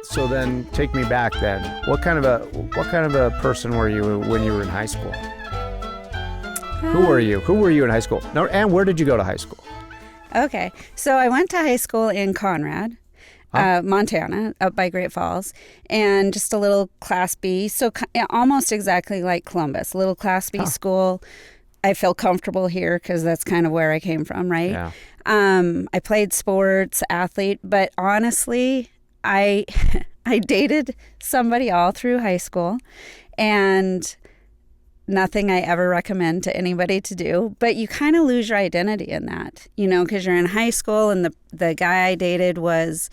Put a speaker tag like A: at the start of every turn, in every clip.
A: So then take me back then. What kind of a person were you when you were in high school? Who were you? Who were you in high school? No, and where did you go to high school?
B: Okay. So I went to high school in Conrad, Montana, up by Great Falls, and just a little Class B. So almost exactly like Columbus, a little Class B school. I feel comfortable here because that's kind of where I came from, right?
A: Yeah.
B: I played sports, athlete, but honestly, I dated somebody all through high school, and nothing I ever recommend to anybody to do, but you kind of lose your identity in that, because you're in high school, and the guy I dated was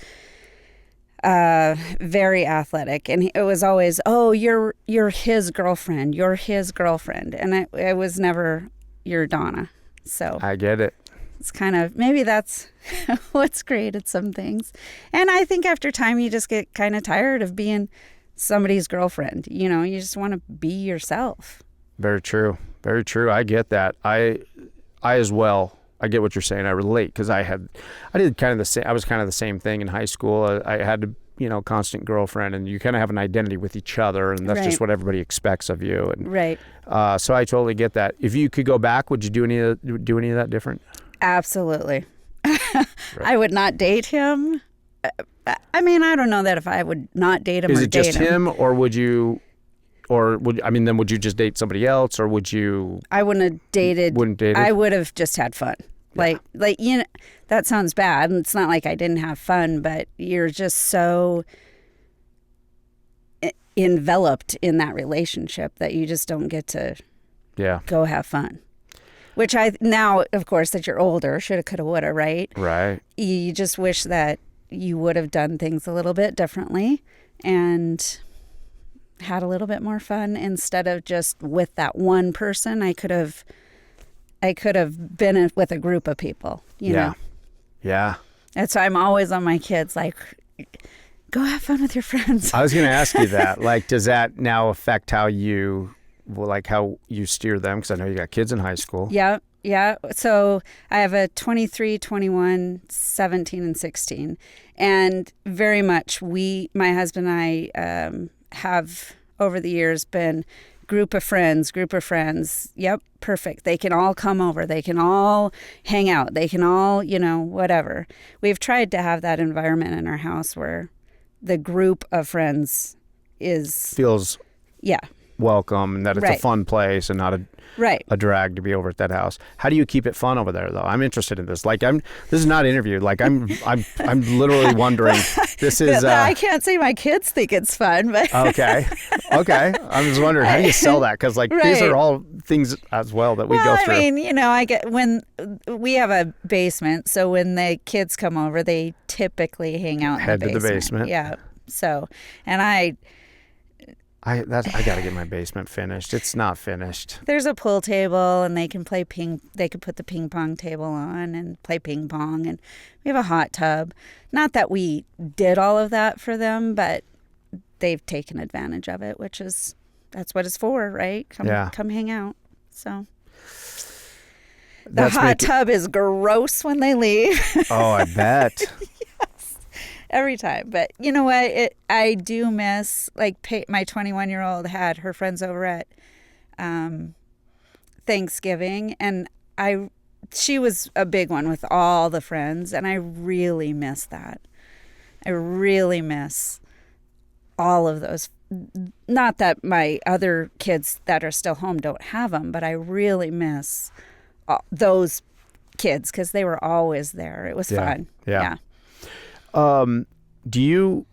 B: very athletic, and it was always, oh, you're his girlfriend, and I was never your Donna. So
A: I get it.
B: It's kind of, maybe that's what's created some things. And I think after time, you just get kind of tired of being somebody's girlfriend. You just want to be yourself.
A: Very true. Very true. I get that. I as well. I get what you're saying. I relate because I did kind of the same. I was kind of the same thing in high school. I had to, constant girlfriend, and you kind of have an identity with each other, and that's
B: right.
A: Just what everybody expects of you. And,
B: right.
A: So I totally get that. If you could go back, would you do any of that different?
B: Absolutely.
A: Right.
B: I would not date him. I mean, I don't know that if I would not date him or date him.
A: Is it just him, or would you just date somebody else, or would you?
B: I wouldn't have dated.
A: Wouldn't date?
B: I would have just had fun. Yeah. Like that sounds bad. And it's not like I didn't have fun, but you're just so enveloped in that relationship that you just don't get to go have fun. Which now, of course, that you're older, shoulda, coulda, woulda, right?
A: Right.
B: You just wish that you would have done things a little bit differently and had a little bit more fun instead of just with that one person. I could have been with a group of people, you know?
A: Yeah.
B: That's why I'm always on my kids, like, go have fun with your friends.
A: I was going to ask you that. Like, does that now affect how you steer them? Because I know you got kids in high school.
B: Yeah. So I have a 23, 21, 17, and 16. And very much my husband and I have over the years been group of friends. Yep, perfect. They can all come over. They can all hang out. They can all, whatever. We've tried to have that environment in our house where the group of friends
A: feels welcome, and that it's
B: right.
A: a fun place and not a drag to be over at that house. How do you keep it fun over there, though? I'm interested in this. Like, this is not an interview. Like, I'm literally wondering. This is.
B: I can't say my kids think it's fun, but
A: okay. I'm just wondering, how do you sell that? Because these are all things as well that we go through.
B: I mean, I get when we have a basement, so when the kids come over, they typically hang out
A: Head
B: in
A: to the basement.
B: Yeah. So, and I
A: got to get my basement finished. It's not finished.
B: There's a pool table, and they can play they could put the ping pong table on and play ping pong, and we have a hot tub. Not that we did all of that for them, but they've taken advantage of it, that's what it's for, right? Come hang out. So the hot tub is gross when they leave.
A: Oh, I bet.
B: Every time. But you know what? I do miss, my 21-year-old had her friends over at Thanksgiving, and she was a big one with all the friends, and I really miss that. I really miss all of those. Not that my other kids that are still home don't have them, but I really miss those kids because they were always there. It was fun. Yeah. Do you,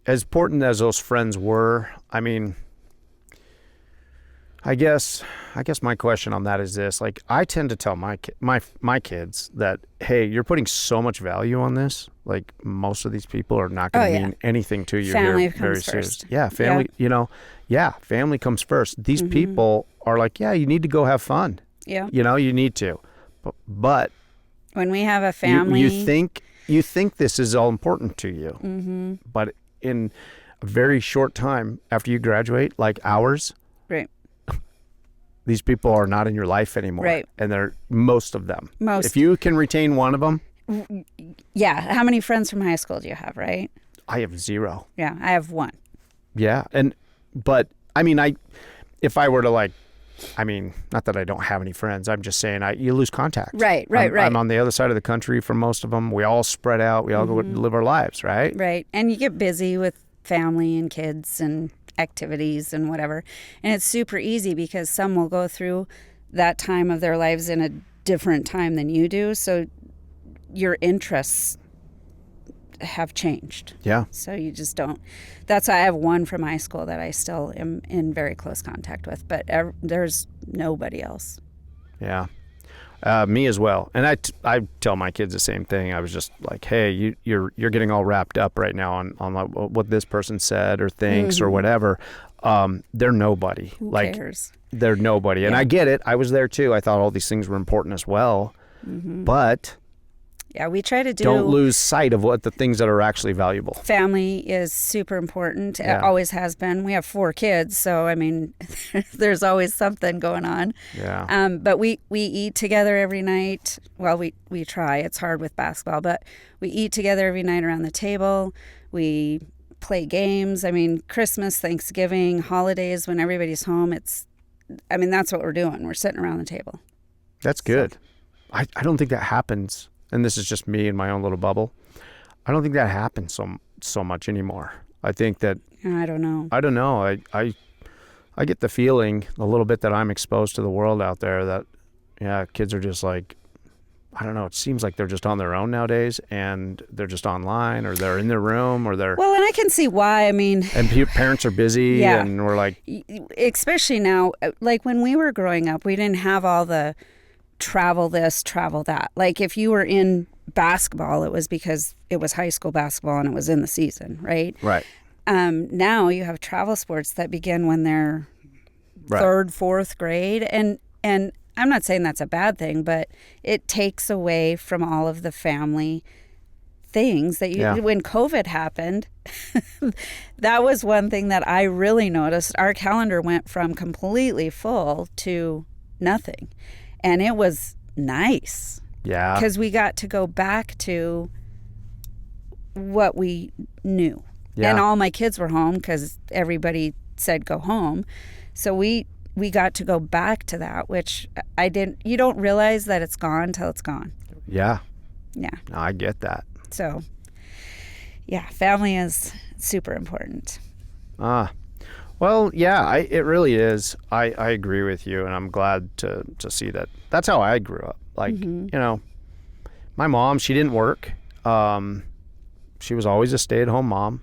B: as important as those friends were, I mean, I guess my question on that is this: I tend to tell my kids that, hey, you're putting so much value on this. Like, most of these people are not going to mean anything to you family
A: here
B: comes
A: very
B: first.
A: serious. Yeah, family. Yeah. Family comes first. These people are like, yeah, you need to go have fun.
B: Yeah.
A: You need to, but
B: when we have a family,
A: you think this is all important to you, but in a very short time after you graduate, like hours,
B: right?
A: These people are not in your life anymore,
B: right?
A: And they're most of them. If you can retain one of them,
B: yeah. How many friends from high school do you have, right?
A: I have zero.
B: Yeah, I have one.
A: Yeah. But I mean, if I were to like, I mean, not that I don't have any friends. I'm just saying you lose contact.
B: Right.
A: I'm on the other side of the country for most of them. We all spread out. We all go live our lives, right?
B: Right. And you get busy with family and kids and activities and whatever. And it's super easy because some will go through that time of their lives in a different time than you do. So your interests have changed.
A: Yeah.
B: So you just don't. That's why I have one from high school that I still am in very close contact with, but there's nobody else.
A: Yeah. Me as well. And I tell my kids the same thing. I was just like, hey, you're getting all wrapped up right now on what this person said or thinks or whatever. They're nobody.
B: Who
A: like
B: cares?
A: They're nobody. And I get it. I was there too. I thought all these things were important as well. But
B: yeah, we try to
A: don't lose sight of what the things that are actually valuable.
B: Family is super important.
A: Yeah.
B: It always has been. We have 4 kids, so I mean, there's always something going on.
A: Yeah.
B: But we eat together every night. Well, we try. It's hard with basketball, but we eat together every night around the table. We play games. I mean, Christmas, Thanksgiving, holidays, when everybody's home, that's what we're doing. We're sitting around the table.
A: That's good. So. I don't think that happens. And this is just me in my own little bubble. I don't think that happens so much anymore. I think that
B: I don't know.
A: I get the feeling a little bit that I'm exposed to the world out there that kids are just like, I don't know, it seems like they're just on their own nowadays and they're just online or they're in their room or they're
B: well, and I can see why. I mean,
A: and parents are busy and we're like,
B: especially now, like when we were growing up, we didn't have all the travel this, travel that. Like if you were in basketball, it was because it was high school basketball and it was in the season, right?
A: Right.
B: Now you have travel sports that begin when they're 3rd, 4th grade. And I'm not saying that's a bad thing, but it takes away from all of the family things that when COVID happened, that was one thing that I really noticed. Our calendar went from completely full to nothing. And it was nice. Yeah. Because we got to go back to what we knew. Yeah. And all my kids were home because everybody said go home. So we got to go back to that, which you don't realize that it's gone till it's gone. Yeah. Yeah.
A: No, I get that.
B: So, yeah, family is super important.
A: Well, yeah, it really is. I agree with you, and I'm glad to see that. That's how I grew up. Like, my mom, she didn't work. She was always a stay-at-home mom.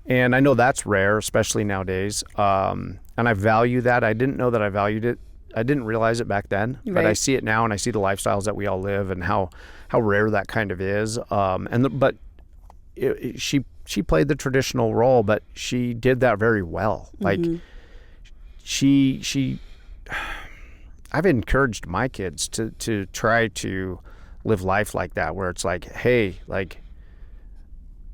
A: And I know that's rare, especially nowadays. And I value that. I didn't know that I valued it. I didn't realize it back then. Right. But I see it now, and I see the lifestyles that we all live and how rare that kind of is. She played the traditional role, but she did that very well. Like I've encouraged my kids to try to live life like that, where it's like, hey, like,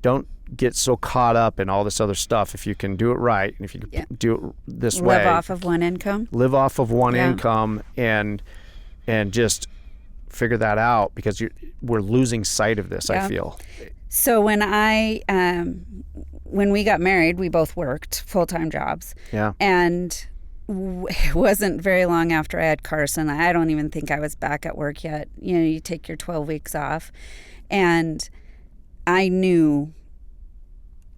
A: don't get so caught up in all this other stuff. If you can do it right, and if you can do it this way,
B: live off of one income,
A: income and just figure that out, because we're losing sight of this. I feel.
B: So when we got married, we both worked full-time jobs. Yeah. And it wasn't very long after I had Carson. I don't even think I was back at work yet. You take your 12 weeks off. And I knew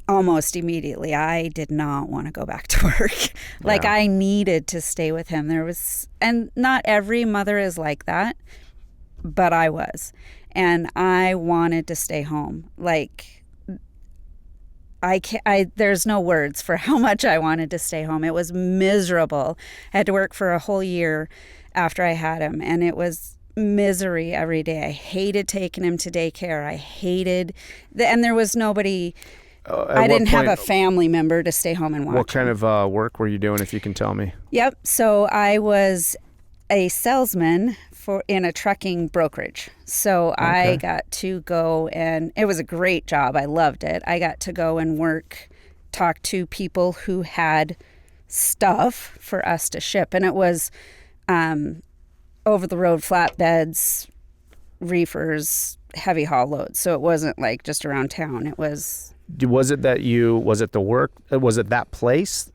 B: almost immediately I did not want to go back to work. Like I needed to stay with him. And not every mother is like that, but I was. And I wanted to stay home. Like, there's no words for how much I wanted to stay home. It was miserable. I had to work for a whole year after I had him, and it was misery every day. I hated taking him to daycare. And there was nobody. I didn't have a family member to stay home and watch.
A: What kind of work were you doing, if you can tell me?
B: Yep. So I was a salesman in a trucking brokerage. So I got to go, and it was a great job. I loved it. I got to go and talk to people who had stuff for us to ship. And it was over the road flatbeds, reefers, heavy haul loads. So it wasn't like just around town. It was.
A: Was it the work? Was it that place?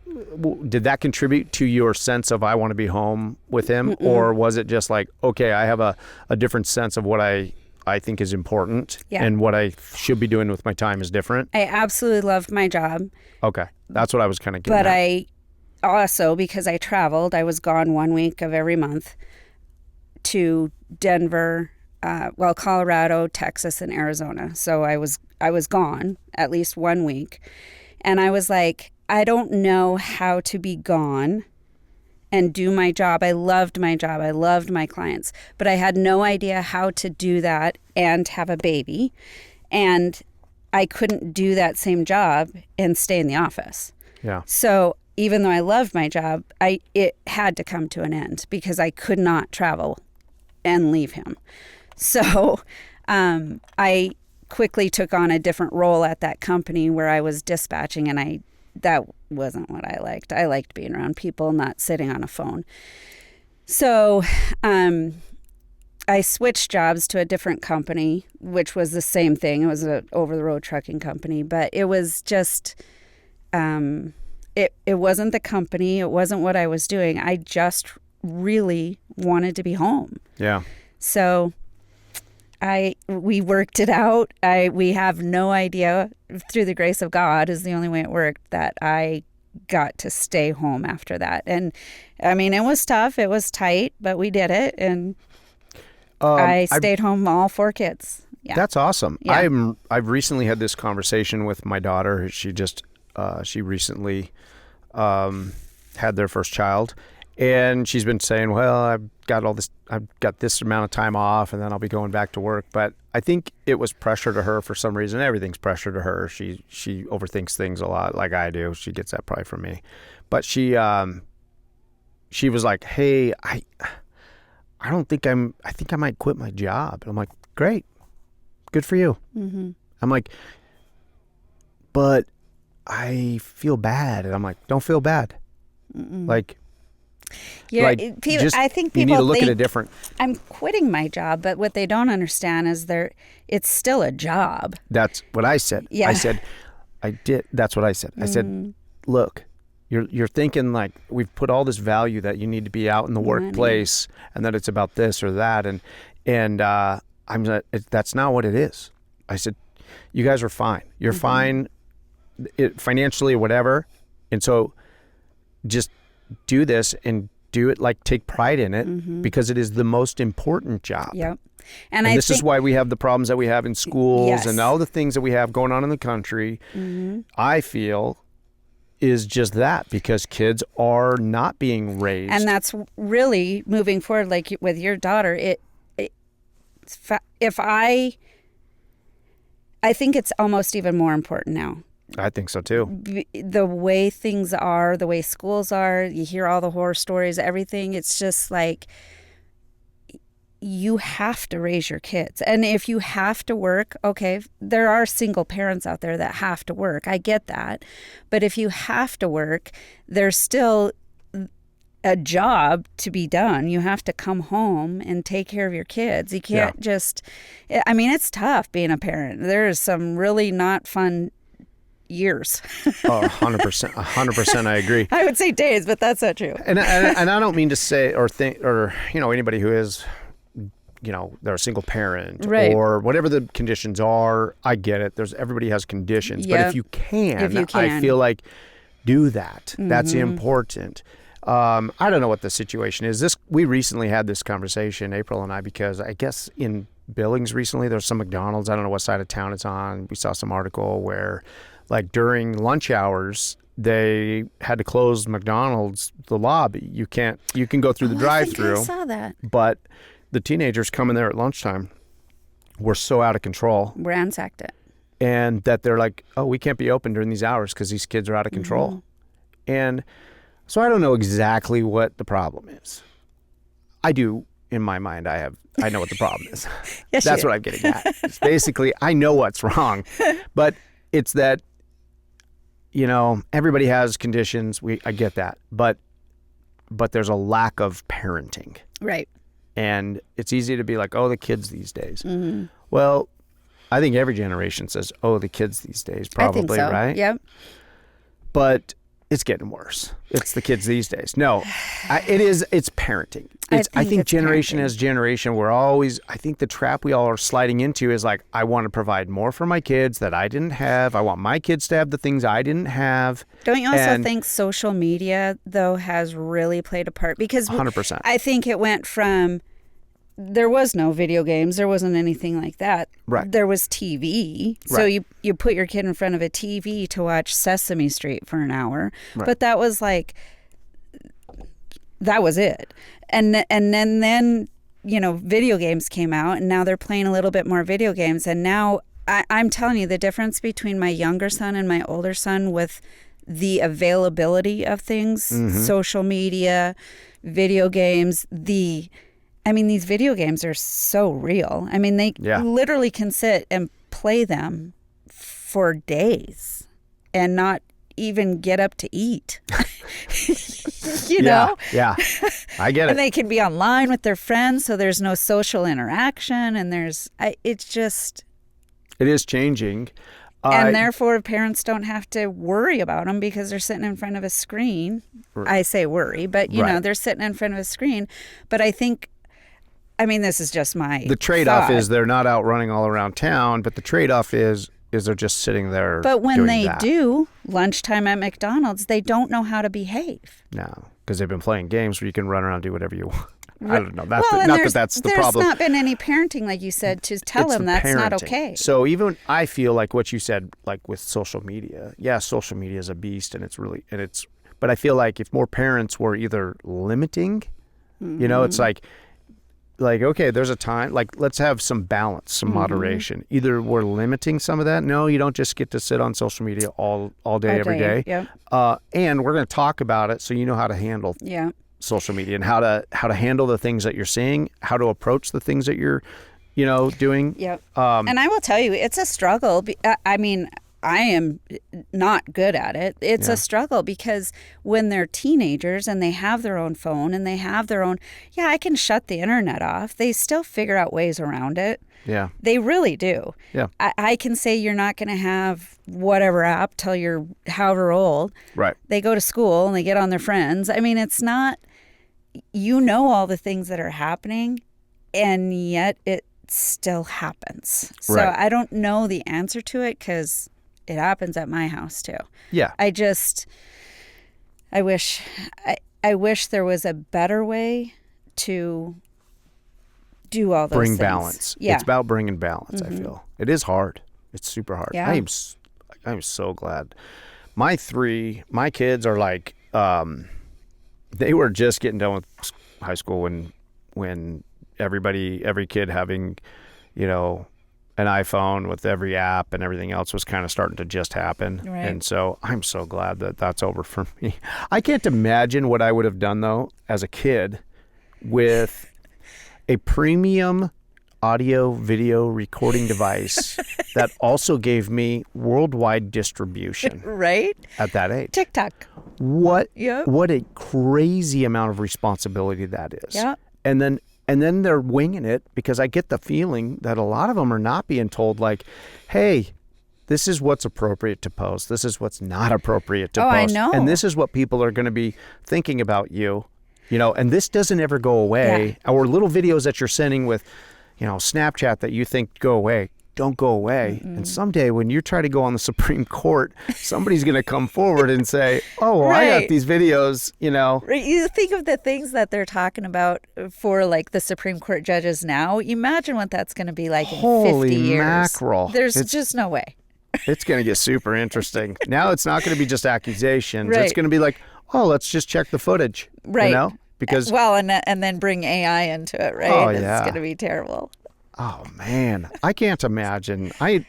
A: Did that contribute to your sense of I want to be home with him?
B: Mm-mm.
A: Or was it just like, okay, I have a different sense of what I think is important and what I should be doing with my time is different?
B: I absolutely loved my job.
A: Okay. That's what I was kind of getting
B: But
A: at.
B: I also, because I traveled, I was gone 1 week of every month to Denver, Colorado, Texas, and Arizona. So I was gone at least 1 week. And I was like, I don't know how to be gone and do my job. I loved my job. I loved my clients, but I had no idea how to do that and have a baby. And I couldn't do that same job and stay in the office.
A: Yeah.
B: So even though I loved my job, it had to come to an end because I could not travel and leave him. So I quickly took on a different role at that company where I was dispatching, and that wasn't what I liked. I liked being around people, not sitting on a phone. So I switched jobs to a different company, which was the same thing. It was an over-the-road trucking company, but it was just, it wasn't the company. It wasn't what I was doing. I just really wanted to be home.
A: Yeah.
B: So we worked it out. We have no idea, through the grace of God is the only way it worked, that I got to stay home after that. And I mean, it was tough. It was tight, but we did it. And I stayed home, all 4 kids. Yeah.
A: That's awesome.
B: Yeah.
A: I've recently had this conversation with my daughter. She recently had their first child, and she's been saying, well, I've got this amount of time off, and then I'll be going back to work. But I think it was pressure to her for some reason. Everything's pressure to her. She overthinks things a lot, like I do. She gets that probably from me. But she was like, hey, I think I might quit my job. And I'm like, great, good for you.
B: Mm-hmm.
A: I'm like, but I feel bad. And I'm like, don't feel bad.
B: Mm-mm.
A: Like,
B: I think people
A: you need to look
B: think
A: at it different.
B: I'm quitting my job, but what they don't understand is it's still a job.
A: That's what I said.
B: Yeah.
A: I said, that's what I said. I said, look, you're thinking like we've put all this value that you need to be out in the workplace and that it's about this or that. And I'm not, that's not what it is. I said, you guys are fine. You're fine financially or whatever. And so just do this and do it, like take pride in it because it is the most important job.
B: Yep.
A: And this is why we have the problems that we have in schools and all the things that we have going on in the country. I feel is just that, because kids are not being raised.
B: And that's really moving forward, like with your daughter, I think it's almost even more important now.
A: I think so too.
B: The way things are, the way schools are, you hear all the horror stories, everything. It's just like, you have to raise your kids. And if you have to work, okay, there are single parents out there that have to work. I get that. But if you have to work, there's still a job to be done. You have to come home and take care of your kids. You can't I mean, it's tough being a parent. There's some really not fun years.
A: 100%. I agree.
B: I would say days, but that's not true.
A: And I don't mean to say or think, or, anybody who is, they're a single parent or whatever the conditions are. I get it. Everybody has conditions, but if you can, I feel like do that. That's important. I don't know what the situation is. We recently had this conversation, April and I, because I guess in Billings recently, there's some McDonald's. I don't know what side of town it's on. We saw some article where, like, during lunch hours, they had to close McDonald's, the lobby. You can go through the drive-through.
B: I saw that.
A: But the teenagers coming there at lunchtime were so out of control.
B: Ransacked it.
A: And that they're like, oh, we can't be open during these hours because these kids are out of control. And so I don't know exactly what the problem is. I do, in my mind, I know what the problem is.
B: Yes,
A: That's what I'm getting at. It's basically, I know what's wrong, but it's that, everybody has conditions. I get that, but there's a lack of parenting.
B: Right.
A: And it's easy to be like, oh, the kids these days. Well, I think every generation says, "Oh, the kids these days," probably,
B: I think so.
A: right?
B: Yep.
A: But it's getting worse. It's the kids these days. No, it's parenting. I think
B: it's
A: generation
B: parenting.
A: as generation, I think the trap we all are sliding into is like, I want to provide more for my kids that I didn't have. I want my kids to have the things I didn't have.
B: Don't you also think social media, though, has really played a part? Because
A: 100%.
B: I think it went from, there was no video games. There wasn't anything like that.
A: Right.
B: There was TV. So
A: Right.
B: you put your kid in front of a TV to watch Sesame Street for an hour.
A: Right.
B: But that was that was it. And then, video games came out, and now they're playing a little bit more video games. And now I'm telling you, the difference between my younger son and my older son with the availability of things, social media, video games, these video games are so real. I mean, they literally can sit and play them for days and not even get up to eat. you know?
A: Yeah. I get it.
B: And they can be online with their friends, so there's no social interaction, and it
A: is changing.
B: And therefore, parents don't have to worry about them because they're sitting in front of a screen. Right. I say worry, but, they're sitting in front of a screen. But I think, this is just the
A: trade-off
B: thought.
A: is they're not out running all around town, but the trade-off is they're just sitting there.
B: But when
A: doing
B: they
A: that.
B: do lunchtime at McDonald's, they don't know how to behave.
A: No, because they've been playing games where you can run around and do whatever you want. I don't know. That's the problem.
B: There's not been any parenting, like you said, to tell them that's not okay.
A: So even I feel like what you said, like with social media, social media is a beast, but I feel like if more parents were either limiting, it's like, okay, there's a time, like, let's have some balance, some moderation. Either we're limiting some of that. No, you don't just get to sit on social media all day, every day.
B: Yep.
A: And we're going to talk about it so you know how to handle social media and how to handle the things that you're seeing, how to approach the things that you're, doing.
B: Yep. And I will tell you, it's a struggle. I am not good at it. It's a struggle because when they're teenagers and they have their own phone and they have their own, I can shut the internet off. They still figure out ways around it.
A: Yeah.
B: They really do.
A: Yeah.
B: I can say you're not going to have whatever app till you're however old.
A: Right.
B: They go to school and they get on their friends. It's not, all the things that are happening, and yet it still happens. So
A: right.
B: I don't know the answer to it because it happens at my house too.
A: Yeah.
B: I wish there was a better way to do all those
A: things.
B: things.
A: Balance.
B: Yeah.
A: It's about bringing balance, I feel. It is hard. It's super hard.
B: Yeah.
A: I'm so glad. My kids are like, they were just getting done with high school when every kid having, an iPhone with every app and everything else was kind of starting to just happen.
B: Right.
A: And so I'm so glad that that's over for me. I can't imagine what I would have done, though, as a kid with a premium audio video recording device that also gave me worldwide distribution.
B: Right?
A: At that age.
B: TikTok.
A: What
B: Yep.
A: What a crazy amount of responsibility that is.
B: Yeah.
A: And then they're winging it because I get the feeling that a lot of them are not being told, like, hey, this is what's appropriate to post. This is what's not appropriate to post.
B: I know.
A: And this is what people are going to be thinking about you, and this doesn't ever go away.
B: Yeah.
A: Or little videos that you're sending with, Snapchat that you think go away, don't go away. Mm-mm. And someday when you try to go on the Supreme Court, somebody's going to come forward and say, oh, well,
B: right.
A: I got these videos,
B: Right. You think of the things that they're talking about for like the Supreme Court judges now. Imagine what that's going to be like in 50 years.
A: Holy mackerel.
B: There's just no way.
A: It's going to get super interesting. Now it's not going to be just accusations.
B: Right.
A: It's going to be like, oh, let's just check the footage.
B: Right.
A: Because
B: and then bring AI into it, right?
A: Oh,
B: It's
A: yeah.
B: going to be terrible.
A: Oh man, I can't imagine. I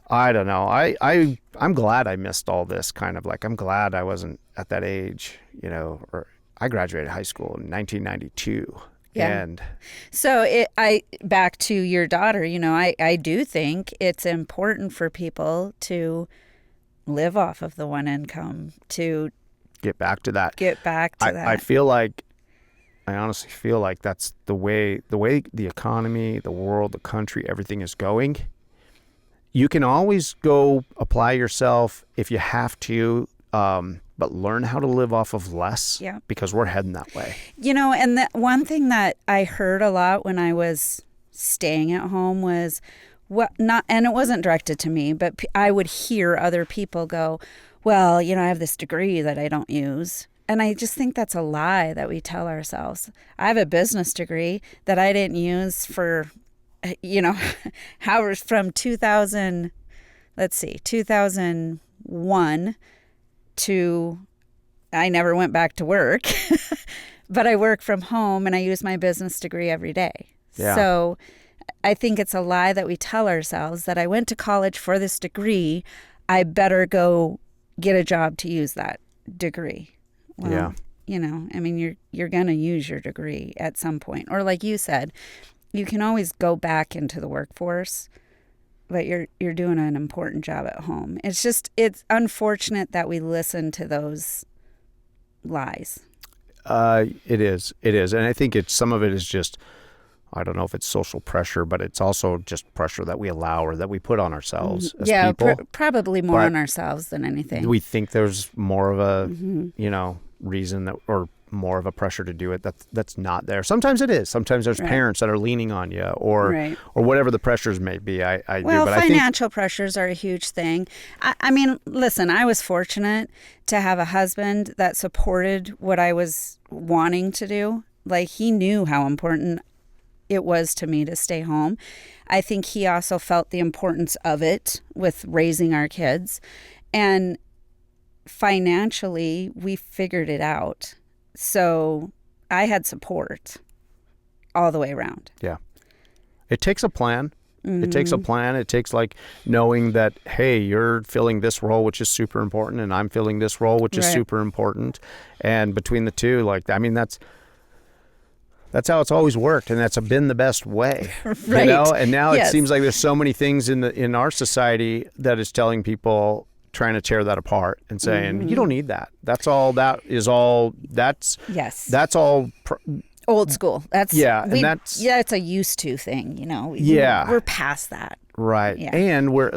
A: don't know. I'm glad I missed all this kind of I'm glad I wasn't at that age, or I graduated high school in 1992.
B: Yeah.
A: And
B: so back to your daughter, I do think it's important for people to live off of the one income, to
A: get back to that.
B: I
A: feel like I honestly feel like that's the way the economy, the world, the country, everything is going. You can always go apply yourself if you have to, but learn how to live off of less,
B: Yeah.
A: because we're heading that way.
B: And the one thing that I heard a lot when I was staying at home was and it wasn't directed to me, but I would hear other people go, well, I have this degree that I don't use. And I just think that's a lie that we tell ourselves. I have a business degree that I didn't use for, however, from 2001 to I never went back to work, but I work from home and I use my business degree every day.
A: Yeah.
B: So I think it's a lie that we tell ourselves that I went to college for this degree. I better go get a job to use that degree. Well, you're going to use your degree at some point. Or like you said, you can always go back into the workforce, but you're doing an important job at home. It's unfortunate that we listen to those lies.
A: It is. And I think some of it is just, I don't know if it's social pressure, but it's also just pressure that we allow or that we put on ourselves as people.
B: Probably more on ourselves than anything.
A: We think there's more of a, reason that, or more of a pressure to do it that's not there. Sometimes it is. Sometimes there's parents that are leaning on you, or whatever the pressures may be. But
B: financial pressures are a huge thing. I mean, listen, I was fortunate to have a husband that supported what I was wanting to do. Like, he knew how important it was to me to stay home. I think he also felt the importance of it with raising our kids. And financially, we figured it out. So I had support all the way around.
A: Yeah. It takes a plan. Mm-hmm. It takes a plan. It takes like knowing that, hey, you're filling this role, which is super important, and I'm filling this role, which is super important. And between the two, that's how it's always worked, and that's been the best way.
B: Right.
A: And now it seems like there's so many things in our society that is telling people, trying to tear that apart and saying, you don't need that. That's all
B: old school. It's a used to thing, we're past that.
A: Right. Yeah. And we're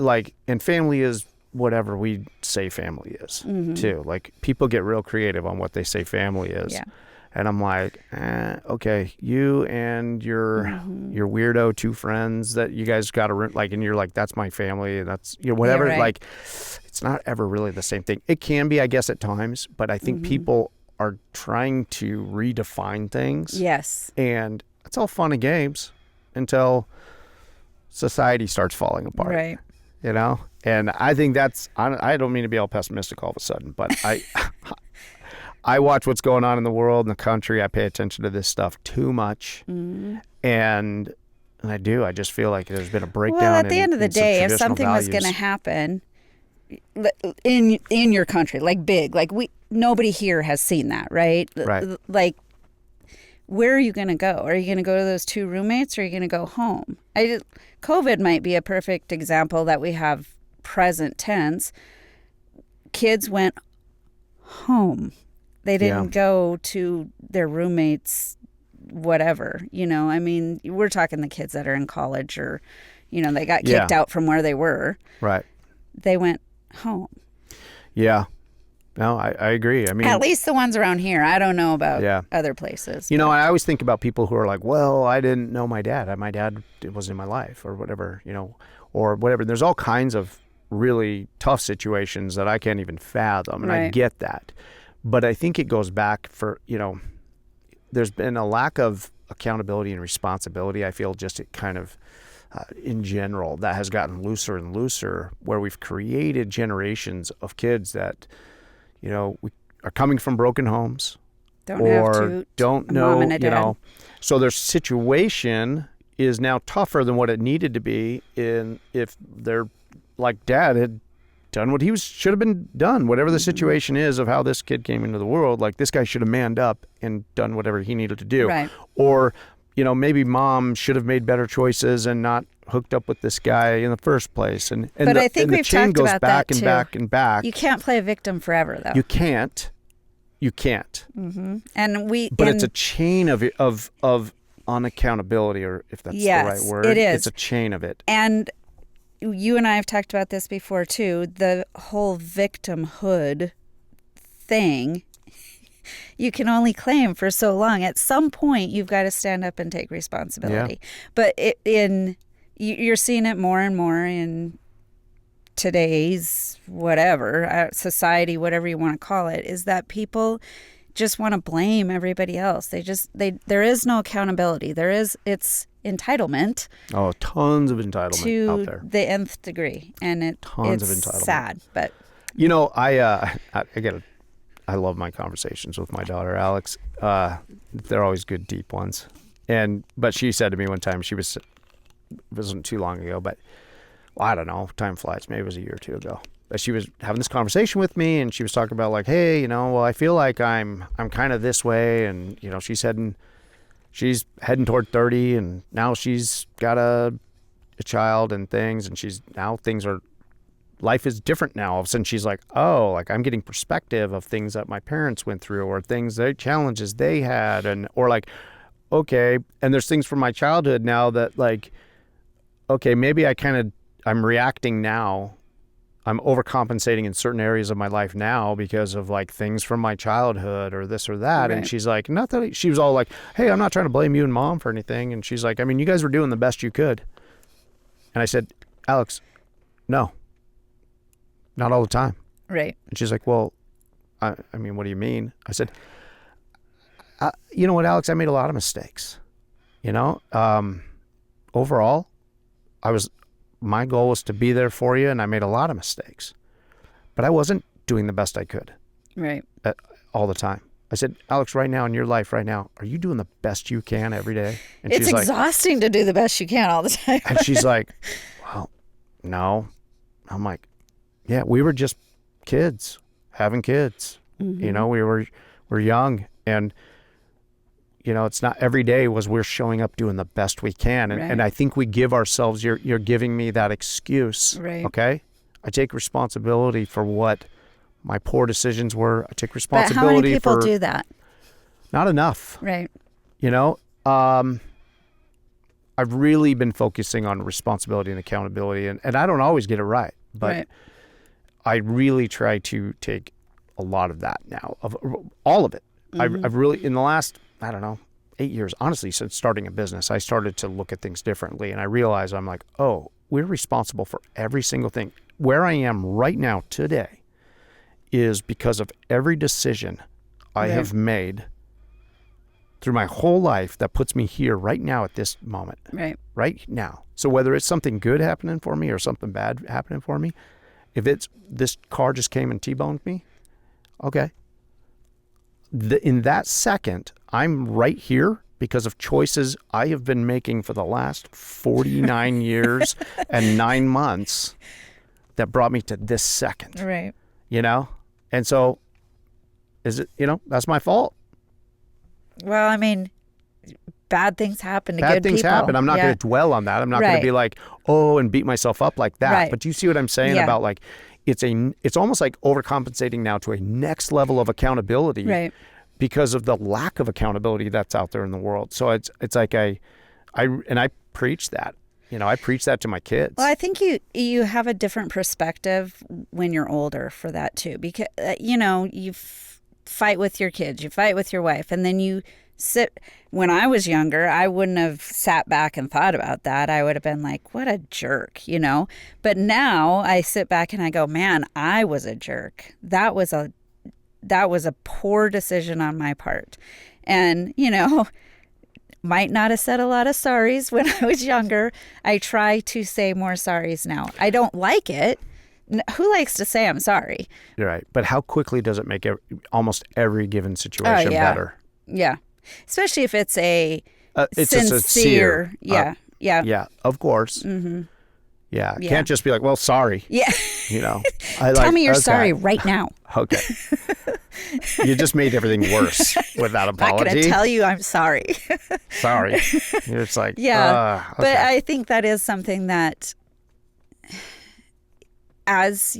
A: and family is whatever we say family is too. Like, people get real creative on what they say family is. Yeah. And I'm like, okay, you and your weirdo two friends that you guys got to and you're like, that's my family, and that's whatever. Yeah, right. It's not ever really the same thing. It can be, I guess, at times, but I think people are trying to redefine things.
B: Yes.
A: And it's all fun and games until society starts falling apart.
B: Right.
A: And I think I don't mean to be all pessimistic all of a sudden, but I watch what's going on in the world and the country. I pay attention to this stuff too much. Mm-hmm. And I do. I just feel like there's been a breakdown.
B: Well, at the end of the day, if something was going to happen in your country, like big, nobody here has seen that, right?
A: Right.
B: Like, where are you going to go? Are you going to go to those two roommates, or are you going to go home? COVID might be a perfect example that we have present tense. Kids went home. They didn't go to their roommates, whatever, we're talking the kids that are in college, or, they got kicked out from where they were.
A: Right.
B: They went home.
A: Yeah. No, I agree. I mean,
B: at least the ones around here. I don't know about other places.
A: I always think about people who are like, well, I didn't know my dad. My dad was in my life, or whatever, or whatever. There's all kinds of really tough situations that I can't even fathom. And I get that. But I think it goes back for, there's been a lack of accountability and responsibility. I feel just it kind of, in general, that has gotten looser and looser, where we've created generations of kids that, we are coming from broken homes,
B: don't know, mom and a dad.
A: So their situation is now tougher than what it needed to be if they're like dad had done what he should have been done, whatever the situation is of how this kid came into the world. Like, this guy should have manned up and done whatever he needed to do.
B: Right.
A: Or, maybe mom should have made better choices and not hooked up with this guy in the first place. But
B: I think we've talked about that too.
A: Back and back and back.
B: You can't play a victim forever, though.
A: You can't. You can't.
B: And
A: But it's a chain of unaccountability, or if that's the right word.
B: It is.
A: It's a chain of it.
B: And you and I have talked about this before too. The whole victimhood thing, you can only claim for so long. At some point, you've got to stand up and take responsibility. But you're seeing it more and more in today's whatever society, whatever you want to call it, is that people just want to blame everybody else. There is no accountability. It's entitlement.
A: Oh, tons of entitlement out there
B: to the nth degree, and it's
A: of entitlement.
B: sad. But
A: I love my conversations with my daughter Alex. They're always good, deep ones. But she said to me one time, it wasn't too long ago, but I don't know, time flies. Maybe it was a year or two ago. But she was having this conversation with me, and she was talking about like, hey, well, I feel like I'm kind of this way, and she's heading toward 30, and now she's got a child and things, and life is different now. All of a sudden she's like, oh, like I'm getting perspective of things that my parents went through, or challenges they had, or like, okay, and there's things from my childhood now that like, okay, maybe I'm reacting now. I'm overcompensating in certain areas of my life now because of like things from my childhood or this or that. Right. And she's like, she was all like, hey, I'm not trying to blame you and Mom for anything. And she's like, I mean, you guys were doing the best you could. And I said, Alex, no, not all the time.
B: Right.
A: And she's like, well, I mean, what do you mean? I said, you know what, Alex, I made a lot of mistakes. Overall, my goal was to be there for you, and I made a lot of mistakes, but I wasn't doing the best I could.
B: Right.
A: All the time. I said, Alex, right now in your life right now, are you doing the best you can every day? And
B: it's exhausting to do the best you can all the time.
A: And she's like, well, no. I'm like, yeah, we were just kids having kids. Mm-hmm. We're young, and it's not every day we're showing up doing the best we can. And,
B: right.
A: and I think we give ourselves, you're giving me that excuse.
B: Right.
A: Okay. I take responsibility for what my poor decisions were. I take responsibility for.
B: But how many people do that?
A: Not enough.
B: Right.
A: I've really been focusing on responsibility and accountability, and I don't always get it right, but
B: right.
A: I really try to take a lot of that now, of all of it. Mm-hmm. I've really, in the last, 8 years, honestly, since starting a business, I started to look at things differently. And I realized I'm like, oh, we're responsible for every single thing. Where I am right now today is because of every decision I have made through my whole life that puts me here right now at this moment. Right now. So whether it's something good happening for me or something bad happening for me, if it's this car just came and T-boned me, okay. In that second, I'm right here because of choices I have been making for the last 49 years and 9 months that brought me to this second.
B: Right.
A: And so is it, that's my fault.
B: Well, I mean, bad things happen to good people.
A: Bad things happen. I'm not going to dwell on that. I'm not going to be like, oh, and beat myself up like that.
B: Right.
A: But do you see what I'm saying about like, it's almost like overcompensating now to a next level of accountability.
B: Right.
A: Because of the lack of accountability that's out there in the world. So it's like I preach that. I preach that to my kids.
B: Well, I think you have a different perspective when you're older for that too, because you fight with your kids, you fight with your wife, and then you sit. When I was younger, I wouldn't have sat back and thought about that. I would have been like, what a jerk, But now I sit back and I go, man, I was a jerk. That was a poor decision on my part. And, might not have said a lot of sorries when I was younger. I try to say more sorries now. I don't like it. Who likes to say I'm sorry?
A: You're right. But how quickly does it make almost every given situation better?
B: Yeah. Especially if it's
A: it's
B: sincere. Yeah.
A: Yeah, of course. Mm-hmm. Yeah. Can't just be like, well, sorry.
B: Yeah.
A: Tell
B: me you're sorry right now.
A: Okay. You just made everything worse with that apology.
B: I'm not going to tell you I'm sorry.
A: Sorry. It's like,
B: yeah.
A: Okay.
B: But I think that is something that as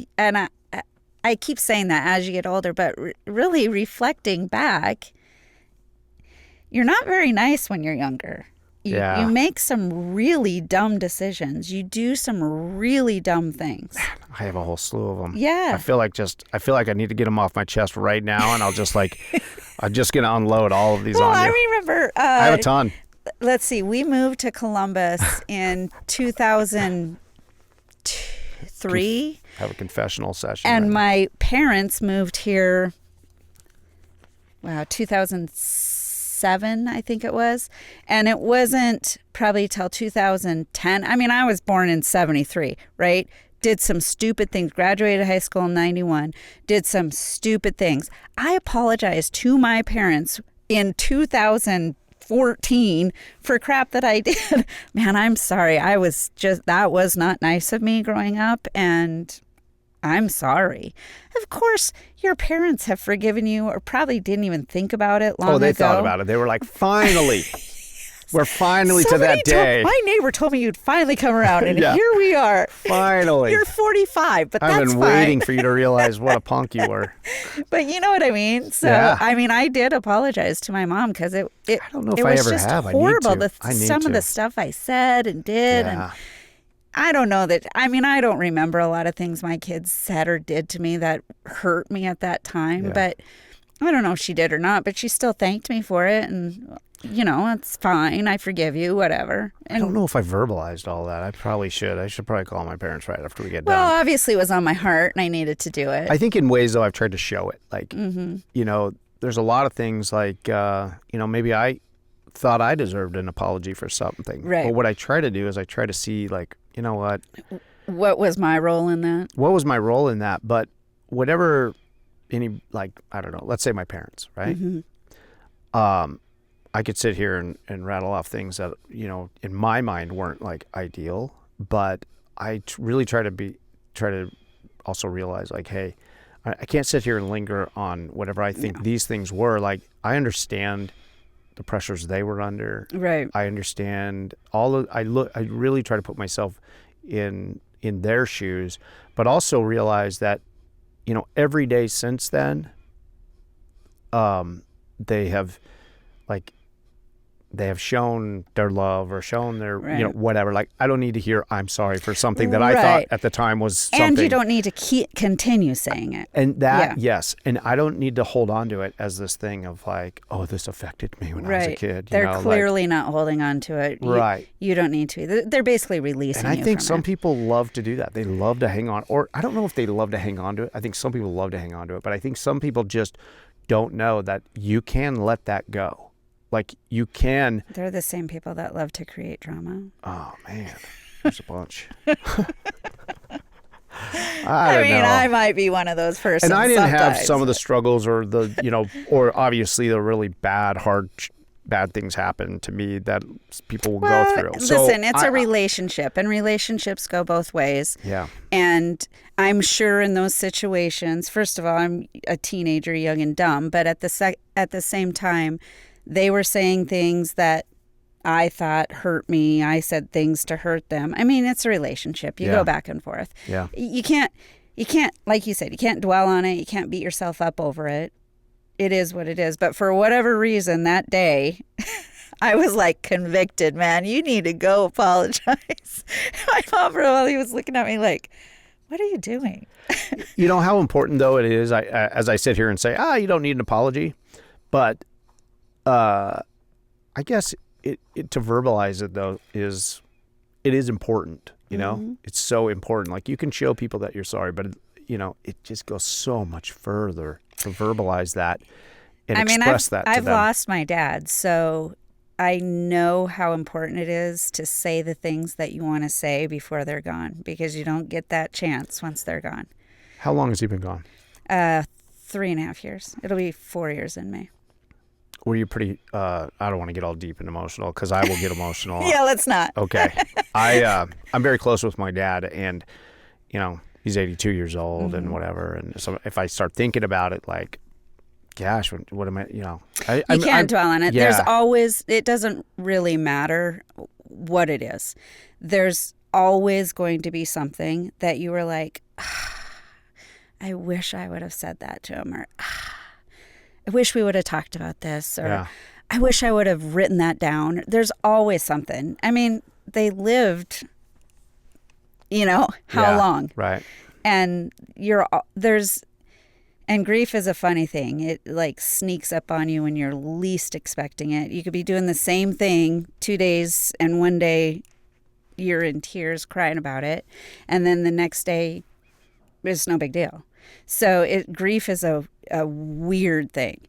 B: I keep saying that as you get older, but really reflecting back, you're not very nice when you're younger. You make some really dumb decisions. You do some really dumb things.
A: I have a whole slew of them.
B: Yeah.
A: I feel like I need to get them off my chest right now, and I'll just I'm just gonna unload all of these on you.
B: Well, I remember.
A: I have a ton.
B: Let's see. We moved to Columbus in 2003.
A: Have a confessional session.
B: And
A: right
B: my parents moved here. Wow, 2007, I think it was. And it wasn't probably till 2010. I mean, I was born in 73, right? Did some stupid things, graduated high school in 91, did some stupid things. I apologized to my parents in 2014 for crap that I did. Man, I'm sorry. That was not nice of me growing up, and I'm sorry. Of course, your parents have forgiven you or probably didn't even think about it long ago.
A: Oh, they thought about it. They were like, finally. We're finally to that day.
B: My neighbor told me you'd finally come around, and
A: Yeah.
B: here we are.
A: Finally.
B: You're 45, but that's fine.
A: I've been waiting for you to realize what a punk you were.
B: But you know what I mean? So,
A: Yeah.
B: I mean, I did apologize to my mom because it
A: I don't know if
B: it
A: I
B: was
A: ever
B: just
A: have.
B: horrible.
A: I need
B: Some
A: to.
B: of the stuff I said and did.
A: Yeah.
B: And I don't know that. I mean, I don't remember a lot of things my kids said or did to me that hurt me at that time.
A: Yeah.
B: But I don't know if she did or not, but she still thanked me for it. And, it's fine. I forgive you, whatever. And,
A: I don't know if I verbalized all that. I probably should. I should probably call my parents right after we get
B: well,
A: done.
B: obviously it was on my heart and I needed to do it.
A: I think in ways, though, I've tried to show it. Like,
B: Mm-hmm.
A: There's a lot of things like, maybe I thought I deserved an apology for something.
B: Right.
A: But what I try to do is I try to see, like, you know what?
B: What was my role in that?
A: What was my role in that? But whatever I don't know, let's say my parents, right?
B: Mm-hmm.
A: I could sit here and rattle off things that, in my mind weren't like ideal, but I really try to also realize like, hey, I can't sit here and linger on whatever I think these things were. Like, I understand the pressures they were under.
B: Right.
A: I understand I really try to put myself in their shoes, but also realize that, every day since then, they have shown their love or shown their, whatever. Like, I don't need to hear I'm sorry for something that I thought at the time was something.
B: And you don't need to continue saying it.
A: And that, yes. And I don't need to hold on to it as this thing of like, oh, this affected me when I was a kid.
B: They're clearly not holding on to it.
A: Right.
B: You don't need to. They're basically releasing you.
A: And I think
B: from
A: some
B: it.
A: people love to do that. They love to hang on. Or I don't know if they love to hang on to it. I think some people love to hang on to it. But I think some people just don't know that you can let that go. Like, you can.
B: They're the same people that love to create drama.
A: Oh, man. There's a bunch. I mean,
B: I might be one of those persons.
A: And I didn't have
B: sometimes.
A: some of the struggles or the, or obviously the really bad things happen to me that people will go through.
B: Listen, it's a relationship, and relationships go both ways.
A: Yeah.
B: And I'm sure in those situations, first of all, I'm a teenager, young and dumb, but at the same time, they were saying things that I thought hurt me. I said things to hurt them. I mean, it's a relationship. You go back and forth.
A: Yeah.
B: You can't, like you said, you can't dwell on it. You can't beat yourself up over it. It is what it is. But for whatever reason, that day, I was like convicted, man. You need to go apologize. My mom, for a while, he was looking at me like, what are you doing?
A: You know how important, though, it is, as I sit here and say, you don't need an apology. But I guess it to verbalize it, though, is important,
B: Mm-hmm.
A: It's so important. Like, you can show people that you're sorry, but, it just goes so much further to verbalize that and express that to them.
B: I've lost my dad, so I know how important it is to say the things that you want to say before they're gone, because you don't get that chance once they're gone.
A: How long has he been gone?
B: 3.5 years. It'll be 4 years in May.
A: Were you pretty, I don't want to get all deep and emotional because I will get emotional.
B: Yeah, let's not.
A: Okay. I'm very close with my dad, and, he's 82 years old and whatever. And so if I start thinking about it, like, gosh, what am I,
B: You can't dwell on it.
A: Yeah.
B: There's always, it doesn't really matter what it is. There's always going to be something that you were like, I I wish I would have said that to him, or I wish we would have talked about this, or
A: Yeah.
B: I wish I would have written that down. There's always something. I mean, they lived, how
A: Yeah,
B: long?
A: Right.
B: And and grief is a funny thing. It like sneaks up on you when you're least expecting it. You could be doing the same thing 2 days, and one day you're in tears crying about it, and then the next day it's no big deal. So grief is a weird thing,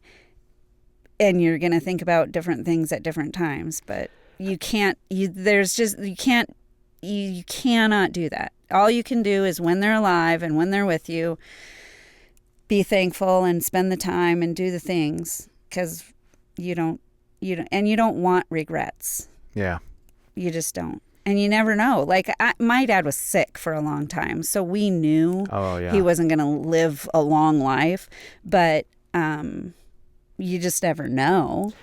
B: and you're going to think about different things at different times, but you cannot do that. All you can do is when they're alive and when they're with you, be thankful and spend the time and do the things, because you don't want regrets.
A: Yeah.
B: You just don't. And you never know. Like, my dad was sick for a long time, so we knew he wasn't going to live a long life. But you just never know.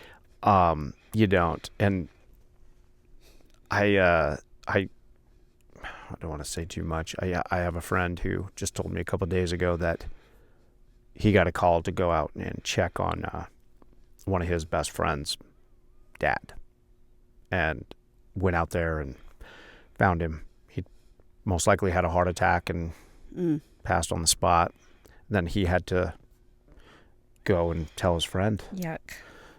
A: You don't. And I don't want to say too much. I have a friend who just told me a couple of days ago that he got a call to go out and check on one of his best friend's dad, and went out there and found him. He most likely had a heart attack and passed on the spot. Then he had to go and tell his friend.
B: Yuck.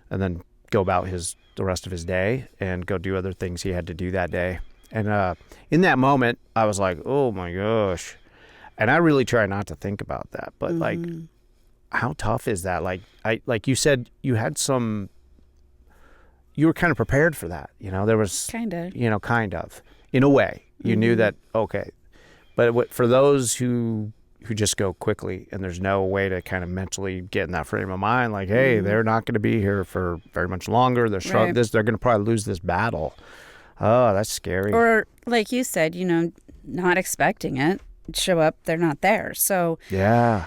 A: And then go about the rest of his day and go do other things he had to do that day. And in that moment, I was like, oh my gosh. And I really try not to think about that. But like, how tough is that? Like you said, you were kind of prepared for that. There was kind of, in a way, you knew that, okay. But for those who just go quickly, and there's no way to kind of mentally get in that frame of mind, like, hey, they're not going to be here for very much longer. They're they're going to probably lose this battle. Oh, that's scary.
B: Or like you said, not expecting it, show up, they're not there. So
A: yeah,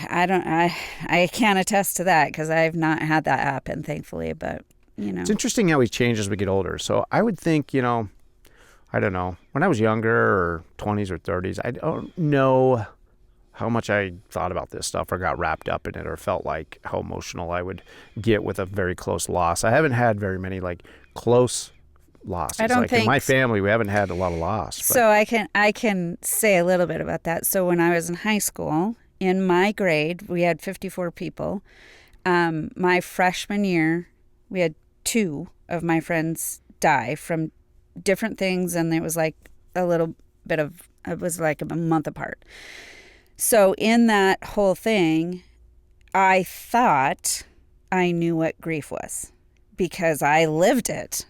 B: I can't attest to that, because I've not had that happen, thankfully. But
A: it's interesting how we change as we get older. So I would think, I don't know, when I was younger, or 20s or 30s, I don't know how much I thought about this stuff or got wrapped up in it, or felt like how emotional I would get with a very close loss. I haven't had very many like close losses.
B: I don't think
A: in my family, we haven't had a lot of loss. But.
B: So I can say a little bit about that. So when I was in high school, in my grade, we had 54 people. My freshman year, we had 2 of my friends die from different things, and it was like it was like a month apart. So in that whole thing, I thought I knew what grief was, because I lived it,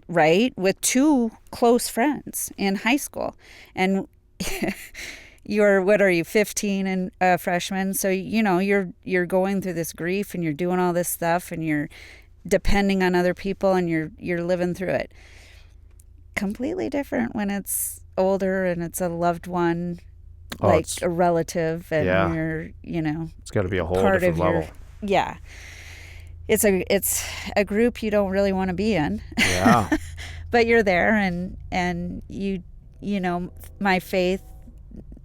B: right, with 2 close friends in high school. And what are you, 15 and a freshman? So, you're going through this grief, and you're doing all this stuff, and you're depending on other people, and you're living through it. Completely different when it's older and it's a loved one, like a relative, and you're,
A: it's got to be a whole
B: part
A: different
B: of
A: level.
B: Yeah. It's a group you don't really want to be in.
A: Yeah.
B: But you're there, and my faith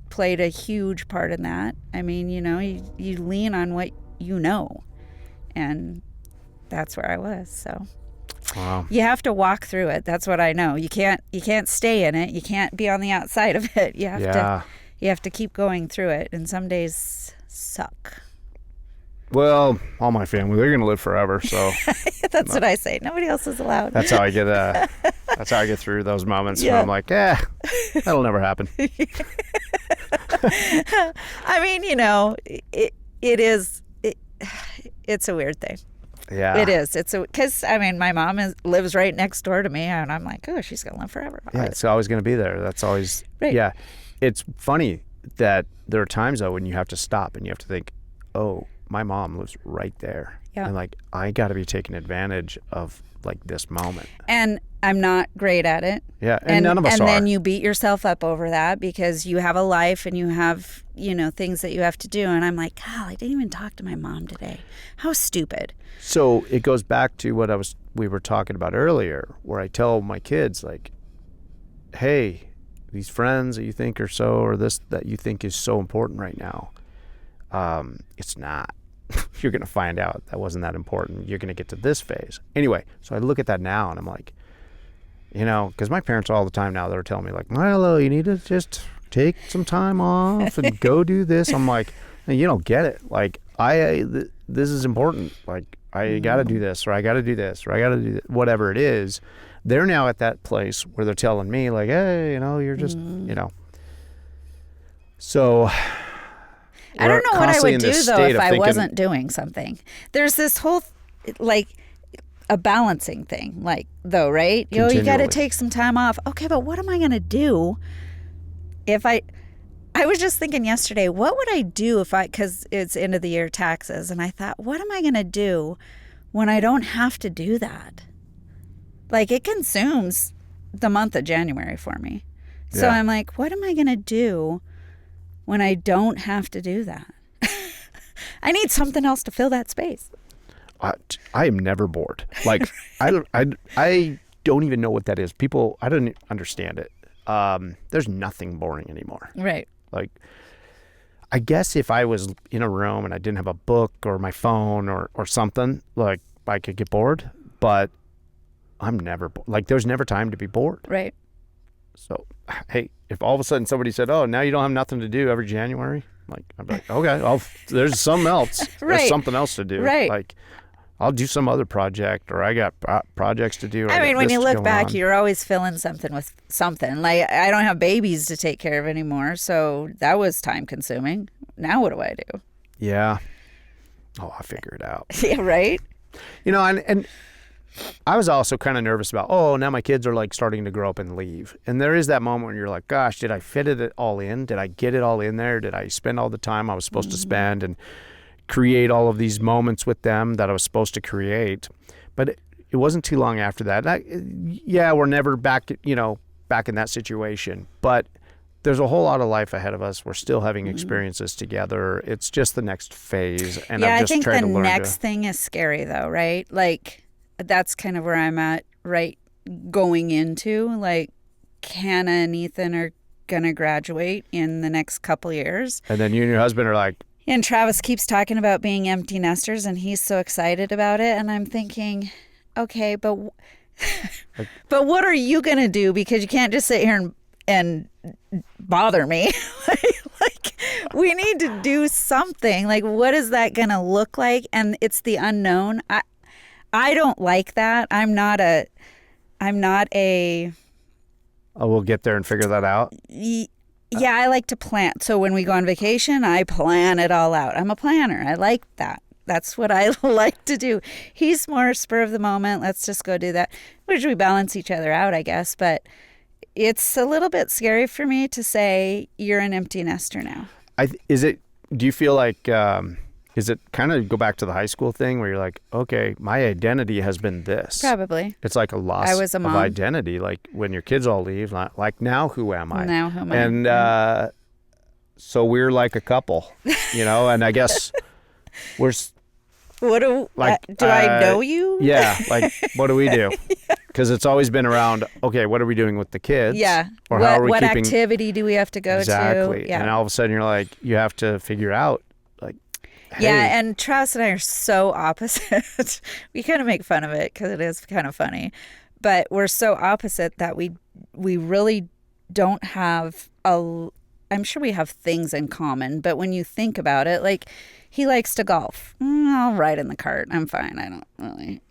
B: played a huge part in that. I mean, you lean on what and that's where I was. So
A: wow.
B: You have to walk through it. That's what I know. You can't stay in it. You can't be on the outside of it. You have to keep going through it, and some days suck.
A: Well, all my family, they're going to live forever, so
B: that's what I say. Nobody else is allowed.
A: That's how I get that's how I get through those moments where I'm like, that'll never happen.
B: I mean, it's a weird thing.
A: Yeah.
B: It is. Because my mom lives right next door to me, and I'm like, oh, she's going to live forever.
A: Yeah, it's always going to be there. That's always,
B: right.
A: Yeah. It's funny that there are times, though, when you have to stop and you have to think, oh, my mom lives right there.
B: Yeah.
A: And like, I got to be taking advantage of like this moment.
B: And I'm not great at it.
A: Yeah. And none of us are.
B: And then you beat yourself up over that, because you have a life and you have, things that you have to do. And I'm like, God, I didn't even talk to my mom today. How stupid. So
A: it goes back to what we were talking about earlier, where I tell my kids, like, hey, these friends that you think are so, or this that you think is so important right now, it's not. You're going to find out that wasn't that important. You're going to get to this phase. Anyway, so I look at that now and I'm like, you know, because my parents all the time now, they're telling me like, Milo, you need to just take some time off and go do this. I'm like, you don't get it. Like, this is important. Like, I got to do this, or I got to do this, or I got to do whatever it is. They're now at that place where they're telling me like, hey, you know, you're just, you know. So
B: I don't know what I would do though if I wasn't doing something. There's this whole like a balancing thing, like though, right? You know, you got to take some time off. Okay, but what am I going to do if I was just thinking yesterday, what would I do if because it's end of the year taxes, and I thought, what am I going to do when I don't have to do that? Like, it consumes the month of January for me. So I'm like, what am I going to do when I don't have to do that? I need something else to fill that space.
A: I am never bored. Like, I don't even know what that is. People, I don't understand it. There's nothing boring anymore.
B: Right.
A: Like, I guess if I was in a room and I didn't have a book or my phone or something, like, I could get bored, but I'm never bored. Like, there's never time to be bored.
B: Right.
A: So, hey, if all of a sudden somebody said, oh, now you don't have nothing to do every January, like, I'm like, okay, there's something else.
B: Right.
A: There's something else to do.
B: Right.
A: Like, I'll do some other project, or I got projects to do.
B: I mean, when you look back, you're always filling something with something. Like, I don't have babies to take care of anymore, so that was time consuming. Now what do I do?
A: Yeah. Oh, I figure it out.
B: Yeah, right?
A: You know, and I was also kind of nervous about, oh, now my kids are like starting to grow up and leave. And there is that moment when you're like, gosh, did I fit it all in? Did I get it all in there? Did I spend all the time I was supposed to spend and create all of these moments with them that I was supposed to create? But it wasn't too long after that. We're never back in that situation. But there's a whole lot of life ahead of us. We're still having experiences together. It's just the next phase. And I'm just trying to learn.
B: I think the next thing is scary though, right? Like, that's kind of where I'm at right going into. Like, Hannah and Ethan are going to graduate in the next couple years.
A: And then you and your husband are like,
B: and Travis keeps talking about being empty nesters, and he's so excited about it. And I'm thinking, okay, but what are you going to do? Because you can't just sit here and bother me. Like, we need to do something. Like, what is that going to look like? And it's the unknown. I don't like that. I'm not a
A: oh, we'll get there and figure that out.
B: Yeah, I like to plan. So when we go on vacation, I plan it all out. I'm a planner. I like that. That's what I like to do. He's more spur of the moment. Let's just go do that. Which we balance each other out, I guess. But it's a little bit scary for me to say you're an empty nester now.
A: Do you feel like, is it kind of go back to the high school thing where you're like, okay, my identity has been this?
B: Probably.
A: It's like a loss of identity. Like, when your kids all leave, like, now who am I?
B: Now who am I?
A: And so we're like a couple, and I guess we're...
B: do I know you?
A: Yeah, like, what do we do? Because it's always been around, okay, what are we doing with the kids?
B: Yeah.
A: Or how are we
B: what
A: keeping...
B: activity do we have to go to?
A: Exactly.
B: Yeah.
A: And all of a sudden you're like, you have to figure out, like, hey.
B: Yeah, and Travis and I are so opposite. We kind of make fun of it because it is kind of funny. But we're so opposite that we really don't have I'm sure we have things in common, but when you think about it, like, he likes to golf. I'll ride in the cart. I'm fine. I don't really...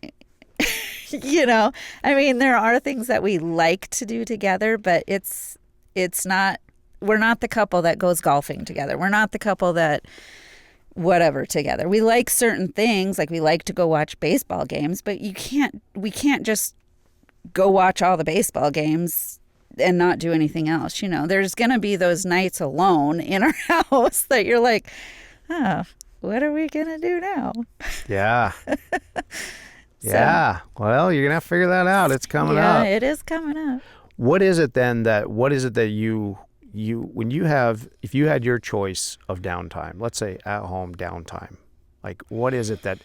B: I mean, there are things that we like to do together, but it's not... We're not the couple that goes golfing together. We're not the couple that... whatever together. We like certain things, like we like to go watch baseball games, but we can't just go watch all the baseball games and not do anything else. There's going to be those nights alone in our house that you're like, oh, what are we going to do now?
A: Yeah. Yeah. Well, you're going to have to figure that out. It's coming up.
B: Yeah, it is coming up.
A: What is it that you if you had your choice of downtime, let's say at home downtime, like, what is it that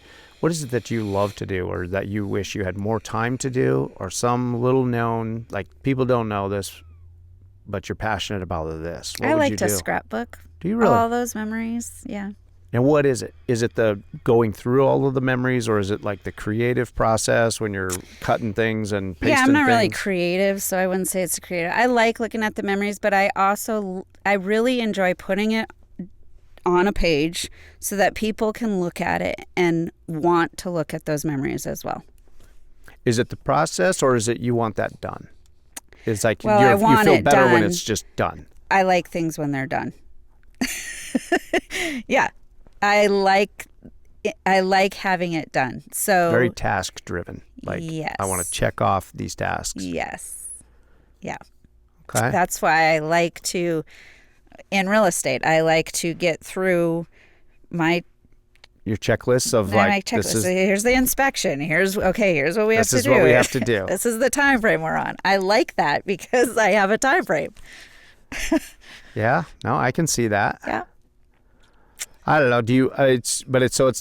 A: you love to do, or that you wish you had more time to do, or some little known, like, people don't know this, but you're passionate about this. What
B: I
A: would
B: like
A: you
B: to
A: do?
B: scrapbook
A: Do you really?
B: all those memories. Yeah.
A: And what is it? Is it the going through all of the memories, or is it like the creative process when you're cutting things and pasting
B: Yeah, I'm not really
A: things?
B: creative, so I wouldn't say it's creative. I like looking at the memories, but I really enjoy putting it on a page so that people can look at it and want to look at those memories as well.
A: Is it the process, or is it you want that done? It's like
B: Well, I want
A: you feel
B: it
A: better when
B: done.
A: it's just done.
B: I like things when they're done. Yeah. I like having it done. So
A: Very task driven. Like,
B: yes.
A: I want to check off these tasks.
B: Yes. Yeah.
A: Okay.
B: That's why I like to, in real estate, I like to get through
A: Your checklists of
B: my
A: like,
B: checklist.
A: this is
B: Here's the inspection. Here's what we have to do.
A: This is what we have to do.
B: This is the time frame we're on. I like that because I have a time frame.
A: Yeah, no, I can see that.
B: Yeah.
A: I don't know. Do you? It's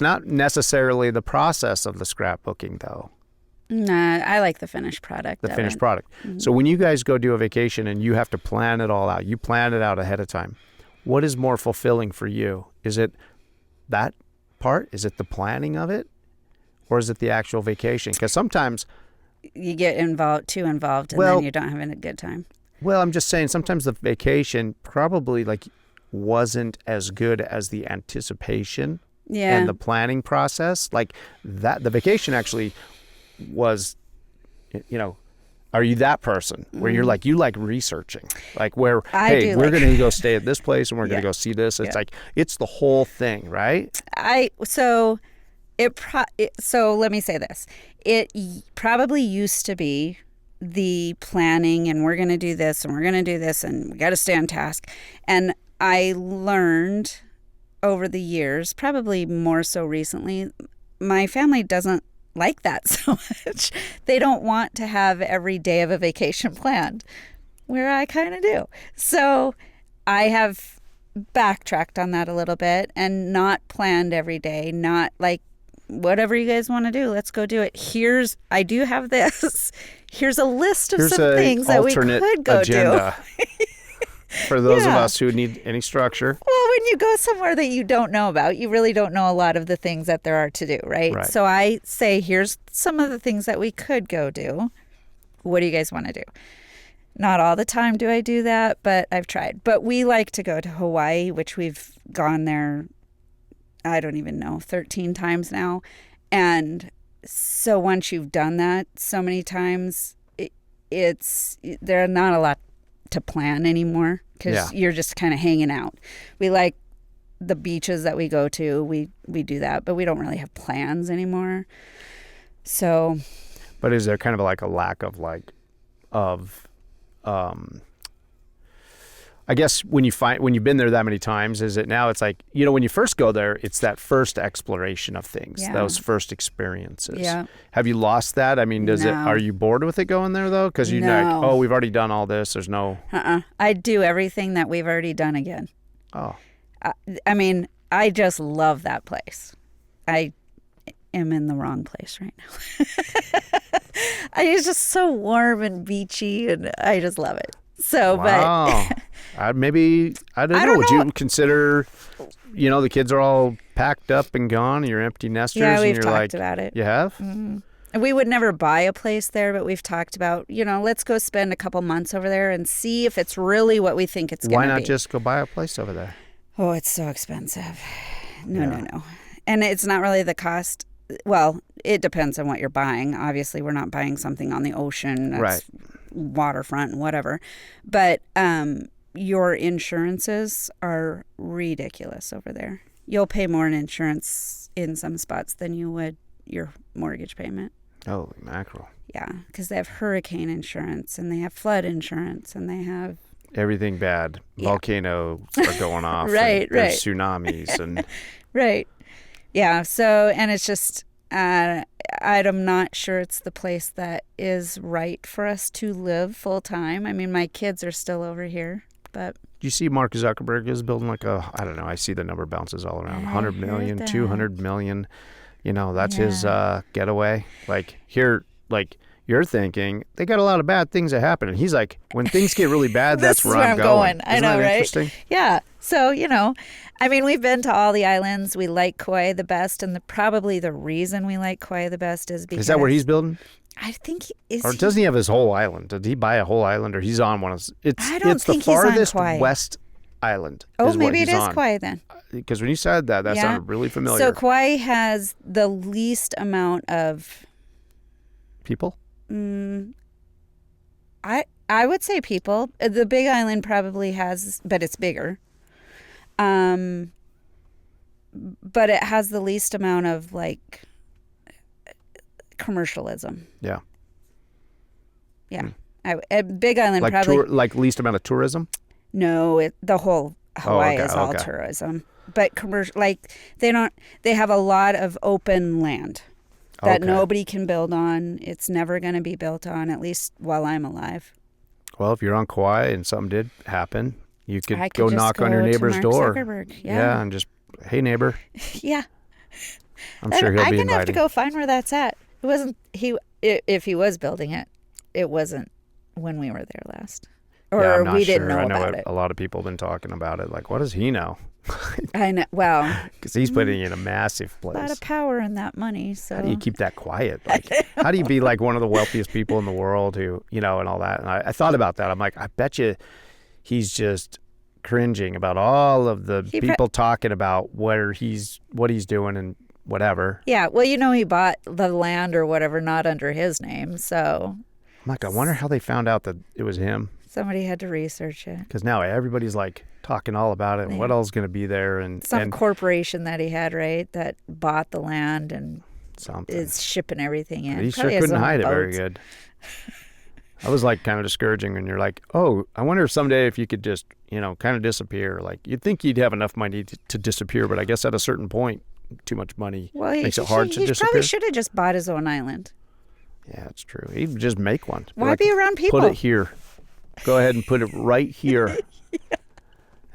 A: not necessarily the process of the scrapbooking though.
B: Nah, I like the finished product.
A: The
B: of
A: finished
B: it.
A: product. So when you guys go do a vacation and you have to plan it all out, you plan it out ahead of time. What is more fulfilling for you? Is it that part? Is it the planning of it, or is it the actual vacation? Because sometimes,
B: You get too involved, and
A: Well-
B: then you don't have a good time.
A: well, I'm just saying, sometimes the vacation probably like wasn't as good as the anticipation
B: Yeah.
A: and the planning process. Like that, the vacation actually was, are you that person where you're like, you like researching, like where,
B: I
A: hey,
B: do
A: we're
B: like-
A: going to go stay at this place and we're going
B: Yeah.
A: to go see this. It's
B: Yeah.
A: like, it's the whole thing, right?
B: So let me say this. Probably used to be the planning, and we're going to do this and we're going to do this and we got to stay on task. And I learned over the years, probably more so recently, my family doesn't like that so much. They don't want to have every day of a vacation planned, where I kind of do. So I have backtracked on that a little bit and not planned every day, not like, whatever you guys want to do, let's go do it. I do have this. Here's a list of
A: Here's
B: some
A: a
B: things that we
A: alternate
B: could go
A: agenda for those of
B: Yeah.
A: us who need any structure.
B: do. Well, when you go somewhere that you don't know about, you really don't know a lot of the things that there are to do, right?
A: Right.
B: So I say, here's some of the things that we could go do. What do you guys want to do? Not all the time do I do that, but I've tried. But we like to go to Hawaii, which we've gone there, I don't even know, 13 times now. And so once you've done that so many times, there's not a lot to plan anymore because
A: Yeah.
B: you're just kind of hanging out. We like the beaches that we go to. We do that, but we don't really have plans anymore. So
A: But is there kind of like a lack of I guess when you've been there that many times, is it now it's like, when you first go there, it's that first exploration of things,
B: Yeah.
A: those first experiences.
B: Yeah.
A: Have you lost that? I mean,
B: No.
A: are you bored with it going there though? Because
B: No.
A: we've already done all this. There's no,
B: I do everything that we've already done again.
A: oh,
B: I mean, I just love that place. I am in the wrong place right now. It's just so warm and beachy, and I just love it. So,
A: wow. I don't know. Would you consider, the kids are all packed up and gone, and you're empty nesters,
B: yeah,
A: and
B: we've
A: you're
B: talked
A: like,
B: about it.
A: you have?
B: And we would never buy a place there, but we've talked about, let's go spend a couple months over there and see if it's really what we think it's going to be.
A: Why not just go buy a place over there?
B: Oh, it's so expensive. No. And it's not really the cost. Well, it depends on what you're buying. Obviously, we're not buying something on the ocean that's
A: Right.
B: waterfront and whatever. But your insurances are ridiculous over there. You'll pay more in insurance in some spots than you would your mortgage payment.
A: Holy mackerel.
B: Yeah, because they have hurricane insurance and they have flood insurance and they have
A: Everything bad.
B: Yeah.
A: Volcanoes are going off.
B: Right,
A: and there's
B: right.
A: tsunamis and
B: right. Yeah. So, and it's just, I'm not sure it's the place that is right for us to live full time. I mean, my kids are still over here, but
A: you see Mark Zuckerberg is building I don't know, I see the number bounces all around. 100 million,
B: that.
A: 200 million. That's his getaway. Like here, like You're thinking they got a lot of bad things that happen, and he's like, when things get really bad, that's where I'm going.
B: I know,
A: that
B: right?
A: Interesting?
B: Yeah. So I mean, we've been to all the islands. We like Kauai the best, and probably the reason we like Kauai the best is because
A: Is that where he's building?
B: I think
A: or doesn't he have his whole island? Did he buy a whole island, or he's on one of?
B: I don't think
A: the
B: he's on
A: farthest
B: Kauai.
A: west island.
B: Oh,
A: is
B: maybe
A: what
B: it
A: he's
B: is
A: on.
B: Kauai then.
A: Because when you said that,
B: Yeah.
A: sounded really familiar.
B: So Kauai has the least amount of
A: people.
B: I would say people. The Big Island probably has, but it's bigger. But it has the least amount of like commercialism.
A: Yeah.
B: Yeah. Big Island
A: like
B: probably
A: least amount of tourism.
B: No, the whole Hawaii
A: okay,
B: is all tourism. But commercial, like they have a lot of open land that nobody can build on. It's never going to be built on, at least while I'm alive.
A: Well, if you're on Kauai and something did happen, you could
B: I
A: go
B: just
A: knock on your
B: to
A: neighbor's
B: Mark
A: door.
B: Zuckerberg. Yeah.
A: And just, hey neighbor.
B: Yeah.
A: I'm sure he'll be
B: I'm gonna
A: inviting.
B: have to go find where that's at. It wasn't if he was building it. It wasn't when we were there last, or
A: I'm not
B: we didn't
A: sure.
B: know
A: I know
B: about it.
A: a lot of people have been talking about it. Like, what does he know?
B: I know. Well,
A: Because he's putting in a massive place.
B: a lot of power in that money. So
A: How do you keep that quiet? Like, how do you be like one of the wealthiest people in the world who, and all that? And I thought about that. I'm like, I bet you he's just cringing about all of the people talking about what he's doing and whatever.
B: Yeah. Well, he bought the land or whatever, not under his name. So
A: I'm like, I wonder how they found out that it was him.
B: somebody had to research it.
A: Because now everybody's like talking all about it and what else is going to be there. And
B: some corporation that he had, right, that bought the land and is shipping everything in.
A: He sure couldn't hide it very good. I was like kind of discouraging when you're like, oh, I wonder if someday if you could just, kind of disappear. Like you'd think you'd have enough money to disappear, but I guess at a certain point, too much money makes it hard to disappear.
B: He probably should have just bought his own island.
A: Yeah, that's true. He'd just make one.
B: Why be around people?
A: Put it here. Go ahead and put it right here.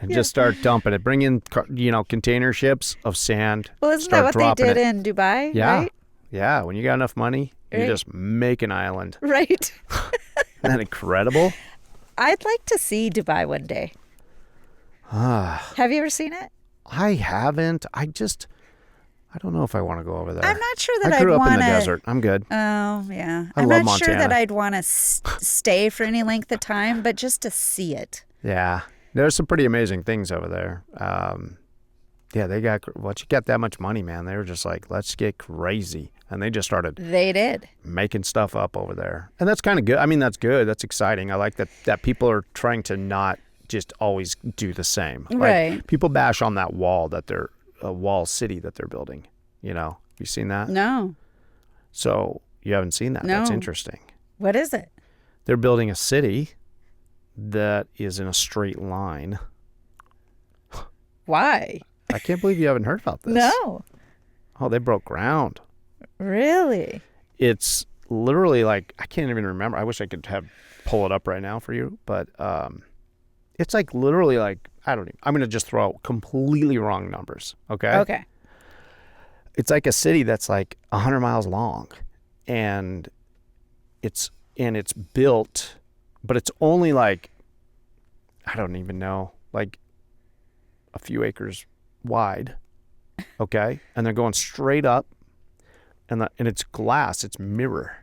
A: And just start dumping it. Bring in, container ships of sand.
B: Well, isn't that what they did in Dubai?
A: Yeah.
B: Right?
A: Yeah. When you got enough money, you just make an island.
B: Right.
A: Isn't that incredible?
B: I'd like to see Dubai one day. Have you ever seen it?
A: I haven't. I don't know if I want to go over there.
B: I'm not sure that
A: I grew
B: I'd
A: up in
B: want
A: the
B: to.
A: desert. I'm good.
B: Oh, yeah.
A: I
B: I'm
A: love
B: not sure
A: Montana.
B: that I'd want to stay for any length of time, but just to see it.
A: Yeah. There's some pretty amazing things over there. Yeah, once you get that much money, man, they were just like, let's get crazy. And they just started
B: They did.
A: making stuff up over there. And that's kind of good. I mean, that's good. That's exciting. I like that people are trying to not just always do the same.
B: Right.
A: Like, people bash on that wall wall city that they're building. Have you seen that?
B: No.
A: So you haven't seen that.
B: No.
A: That's interesting.
B: What is it?
A: They're building a city that is in a straight line.
B: Why?
A: I can't believe you haven't heard about this.
B: No.
A: Oh, they broke ground.
B: Really?
A: It's literally like, I can't even remember. I wish I could pull it up right now for you, but it's like literally like, I'm going to just throw out completely wrong numbers. Okay.
B: Okay.
A: It's like a city that's like 100 miles long, and it's built, but it's only like, I don't even know, like a few acres wide. Okay. And they're going straight up, and it's glass, it's mirror,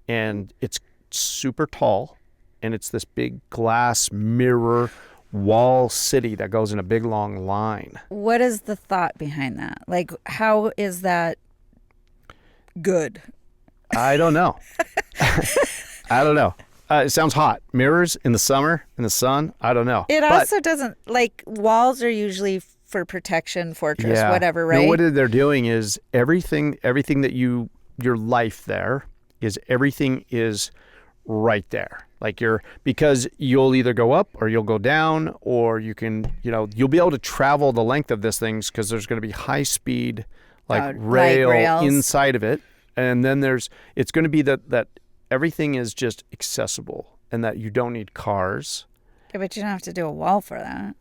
A: and it's super tall, and it's this big glass mirror wall city that goes in a big long line.
B: What is the thought behind that? Like, how is that good?
A: I don't know. I don't know. It sounds hot. Mirrors in the summer, in the sun. I don't know.
B: It also doesn't, like, walls are usually for protection, fortress, whatever, right?
A: No, what they're doing is everything that your life there is, everything is right there. Like because you'll either go up or you'll go down, or you can, you'll be able to travel the length of this thing because there's going to be high speed, rail inside of it. And then it's going to be that everything is just accessible and that you don't need cars.
B: Yeah, but you don't have to do a wall for that.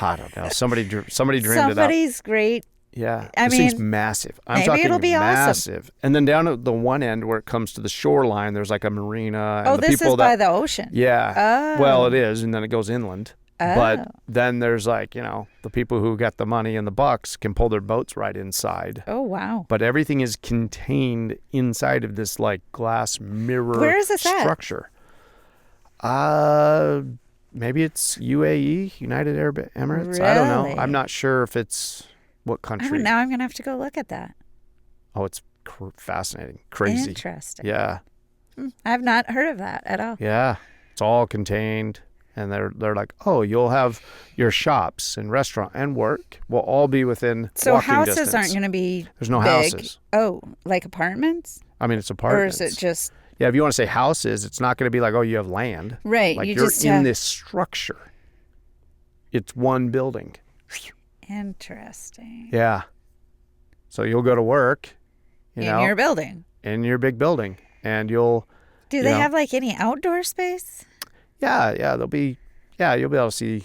A: I don't know. Somebody dreamed it up.
B: Somebody's great
A: Yeah.
B: I
A: This thing's
B: mean,
A: massive. I'm
B: maybe
A: talking
B: it'll be awesome.
A: massive. And then down at the one end where it comes to the shoreline, there's like a marina.
B: Oh,
A: And the
B: this
A: people
B: is by
A: that,
B: the ocean.
A: yeah.
B: Oh.
A: Well, it is. And then it goes inland.
B: Oh.
A: But then there's like, you know, the people who got the money and the bucks can pull their boats right inside.
B: Oh, wow.
A: But everything is contained inside of this like glass mirror
B: Where is this at?
A: structure. Maybe it's UAE, United Arab Emirates. I don't know.
B: Really?
A: I'm not sure if it's what country.
B: Now I'm going to have to go look at that.
A: Oh, it's fascinating. Crazy.
B: Interesting.
A: Yeah.
B: I've not heard of that at all.
A: Yeah. It's all contained. And they're like, oh, you'll have your shops and restaurant and work will all be within
B: So
A: walking
B: houses
A: distance.
B: aren't going to be
A: There's no
B: big.
A: houses.
B: Oh, like apartments?
A: I mean, it's
B: Or
A: apartments.
B: is it just...
A: Yeah, if you want to say houses, it's not going to be like, oh, you have land.
B: Right.
A: Like
B: you
A: you're
B: just
A: in
B: have...
A: this structure. It's one building.
B: Interesting.
A: Yeah. So you'll go to work,
B: In your building.
A: in your big building, and you'll.
B: Do they have like any outdoor space?
A: Yeah, you'll be able to see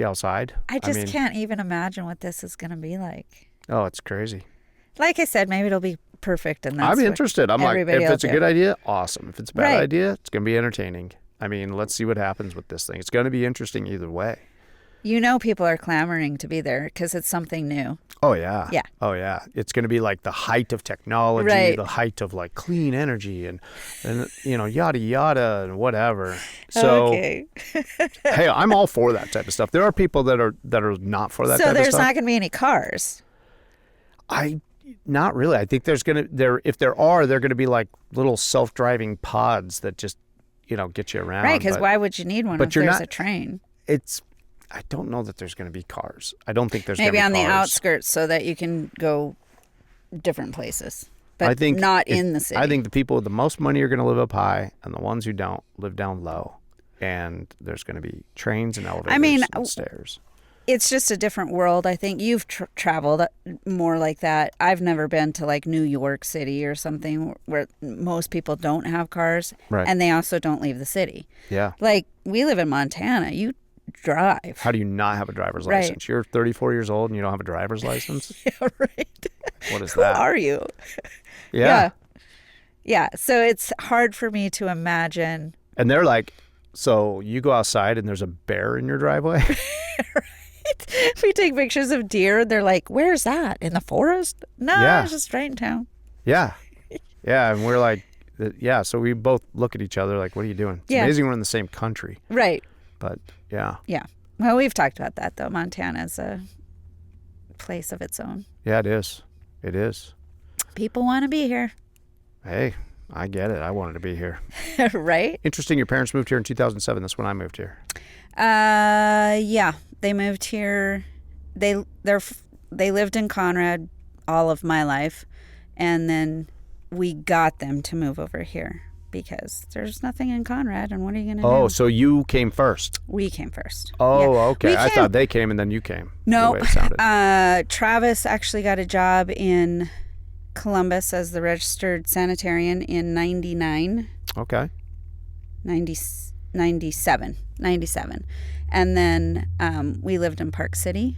A: outside.
B: I just
A: mean,
B: can't even imagine what this is going to be like.
A: Oh, it's crazy.
B: Like I said, maybe it'll be perfect, and that's
A: I'm
B: what
A: interested. I'm like,
B: everybody
A: if
B: will
A: it's a
B: do.
A: good idea, awesome. If it's a bad
B: Right.
A: idea, it's going to be entertaining. I mean, let's see what happens with this thing. It's going to be interesting either way.
B: You know, people are clamoring to be there because it's something new.
A: Oh, yeah.
B: Yeah.
A: Oh, yeah. It's going to be like the height of technology,
B: Right.
A: the height of like clean energy and you know, yada, yada, and whatever. So,
B: Okay.
A: hey, I'm all for that type of stuff. There are people that are not for that
B: So
A: type of
B: there's
A: stuff.
B: not going to be any cars.
A: Not really. I think if there are, they're going to be like little self-driving pods that just, you know, get you around.
B: Right, because
A: But
B: why would you need one
A: but
B: if
A: you're
B: there's
A: not-
B: a train?
A: I don't know that there's going to be cars. I don't think there's
B: Maybe
A: going
B: on
A: to be
B: the
A: cars.
B: outskirts so that you can go different places, but
A: I think
B: not in the city.
A: I think the people with the most money are going to live up high, and the ones who don't live down low. And there's going to be trains and elevators and stairs.
B: It's just a different world. I think you've traveled more like that. I've never been to like New York City or something where most people don't have cars,
A: Right.
B: and they also don't leave the city.
A: Yeah.
B: Like we live in Montana. You drive.
A: How do you not have a driver's
B: Right.
A: license? You're 34 years old and you don't have a driver's license?
B: Yeah, right.
A: What is
B: Who
A: that?
B: are you?
A: Yeah.
B: Yeah. So it's hard for me to imagine.
A: And they're like, so you go outside and there's a bear in your driveway?
B: We take pictures of deer and they're like, where's that? In the forest? No,
A: Yeah.
B: it's just right in town.
A: Yeah. Yeah. And we're like, yeah. So we both look at each other like, what are you doing? It's
B: Yeah.
A: amazing we're in the same country.
B: Right.
A: But yeah.
B: Yeah. Well, we've talked about that though. Montana's a place of its own.
A: Yeah, it is. It is.
B: People want to be here.
A: Hey, I get it. I wanted to be here.
B: Right?
A: Interesting. Your parents moved here in 2007. That's when I moved here.
B: Yeah. They moved here. They lived in Conrad all of my life, and then we got them to move over here because there's nothing in Conrad, and what are you going to
A: Oh,
B: do?
A: so you came first.
B: We came first.
A: Oh,
B: Yeah.
A: okay.
B: We
A: I
B: came-
A: thought they came and then you came.
B: No.
A: The way it sounded.
B: Travis actually got a job in Columbus as the registered sanitarian in 99.
A: Okay.
B: 97. And then we lived in Park City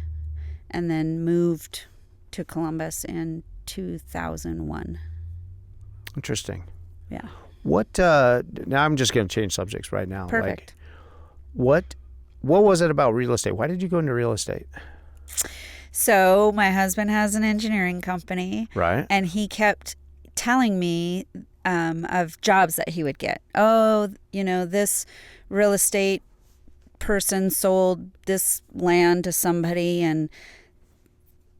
B: and then moved to Columbus in 2001.
A: Interesting.
B: Yeah.
A: What, now I'm just going to change subjects right now.
B: Perfect.
A: Like, what was it about real estate? Why did you go into real estate?
B: So my husband has an engineering company.
A: Right.
B: And he kept telling me of jobs that he would get. Oh, you know, this real estate person sold this land to somebody and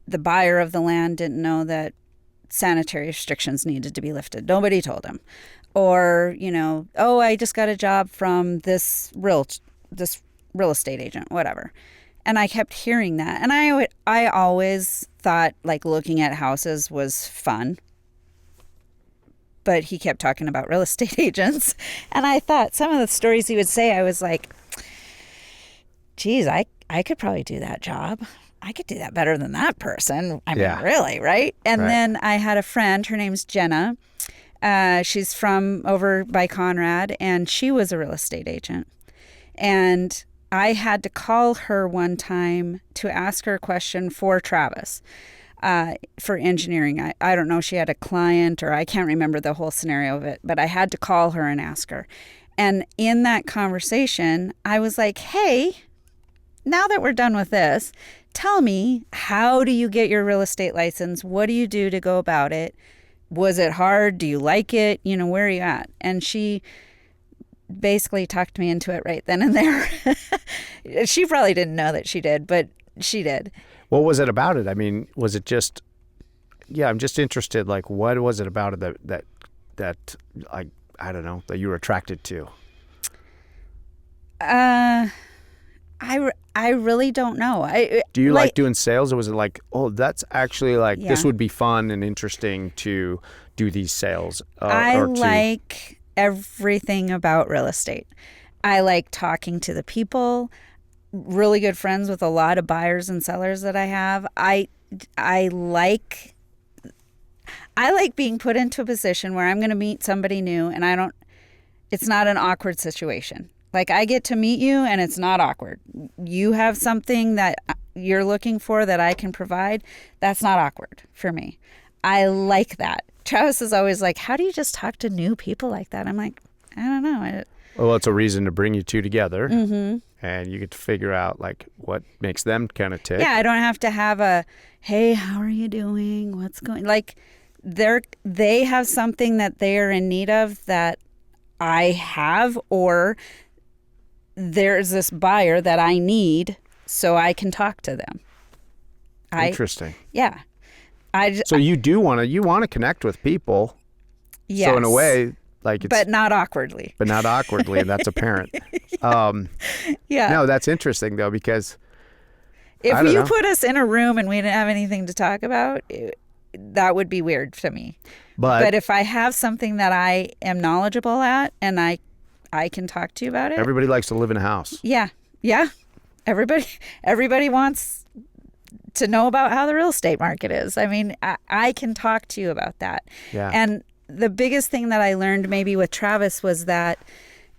B: the buyer of the land didn't know that sanitary restrictions needed to be lifted. Nobody told him. Or, you know, oh, I just got a job from this real estate agent, whatever. And I kept hearing that. And I always thought like looking at houses was fun. But he kept talking about real estate agents. And I thought some of the stories he would say, I was like, geez, I could probably do that job. I could do that better than that person. I mean, really, right? And then I had a friend, her name's Jenna. She's from over by Conrad, and she was a real estate agent. And I had to call her one time to ask her a question for Travis. for engineering. I don't know, she had a client, or I can't remember the whole scenario of it, but I had to call her and ask her. And in that conversation, I was like, hey, now that we're done with this, tell me, how do you get your real estate license? What do you do to go about it? Was it hard? Do you like it? You know, where are you at? And she basically talked me into it right then and there. She probably didn't know that she did, but she did.
A: What was it about it? I mean, was it just, I'm just interested, like, what was it about it that like, I don't know, that you were attracted to?
B: I really don't know.
A: Do you like doing sales, or was it like, oh, that's actually like, this would be fun and interesting to do these sales?
B: I like everything about real estate. I like talking to the people. Really good friends with a lot of buyers and sellers that I have. I like being put into a position where I'm going to meet somebody new, and it's not an awkward situation. Like, I get to meet you and it's not awkward. You have something that you're looking for that I can provide. That's not awkward for me. I like that. Travis is always like, how do you just talk to new people like that? I'm like, I don't know.
A: Well, it's a reason to bring you two together, and you get to figure out like what makes them kind of tick.
B: Yeah, I don't have to have a, hey, how are you doing? What's going, like, they have something that they are in need of that I have, or there's this buyer that I need, so I can talk to them.
A: Interesting.
B: Yeah.
A: So you want to connect with people.
B: Yes.
A: So in a way, like, it's,
B: but not awkwardly.
A: and that's apparent.
B: Yeah.
A: No, that's interesting though, because
B: if you put us in a room and we didn't have anything to talk about, that would be weird to me. But if I have something that I am knowledgeable at and I can talk to you about it.
A: Everybody likes to live in a house.
B: Yeah. Yeah. Everybody wants to know about how the real estate market is. I mean, I can talk to you about that.
A: Yeah.
B: And the biggest thing that I learned maybe with Travis was that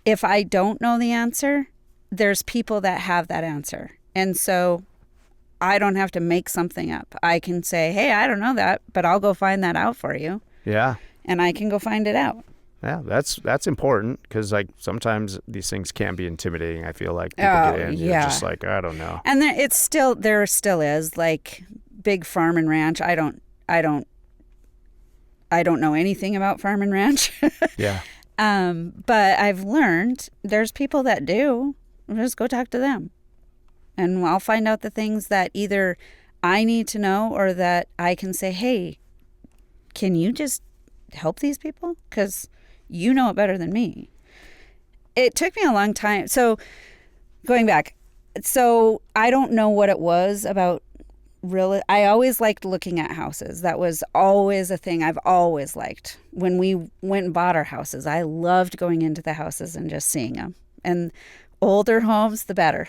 B: if I don't know the answer, there's people that have that answer. And so I don't have to make something up. I can say, hey, I don't know that, but I'll go find that out for you.
A: Yeah.
B: And I can go find it out.
A: Yeah, that's important, because like sometimes these things can be intimidating. I feel like people get in, you're just like, I don't know.
B: And there still is like big farm and ranch. I don't know anything about farm and ranch.
A: Yeah.
B: But I've learned there's people that do. Just go talk to them, and I'll find out the things that either I need to know, or that I can say, hey, can you just help these people? Because you know it better than me. It took me a long time. So going back, so I don't know what it was about I always liked looking at houses. That was always a thing I've always liked. When we went and bought our houses, I loved going into the houses and just seeing them. And older homes, the better.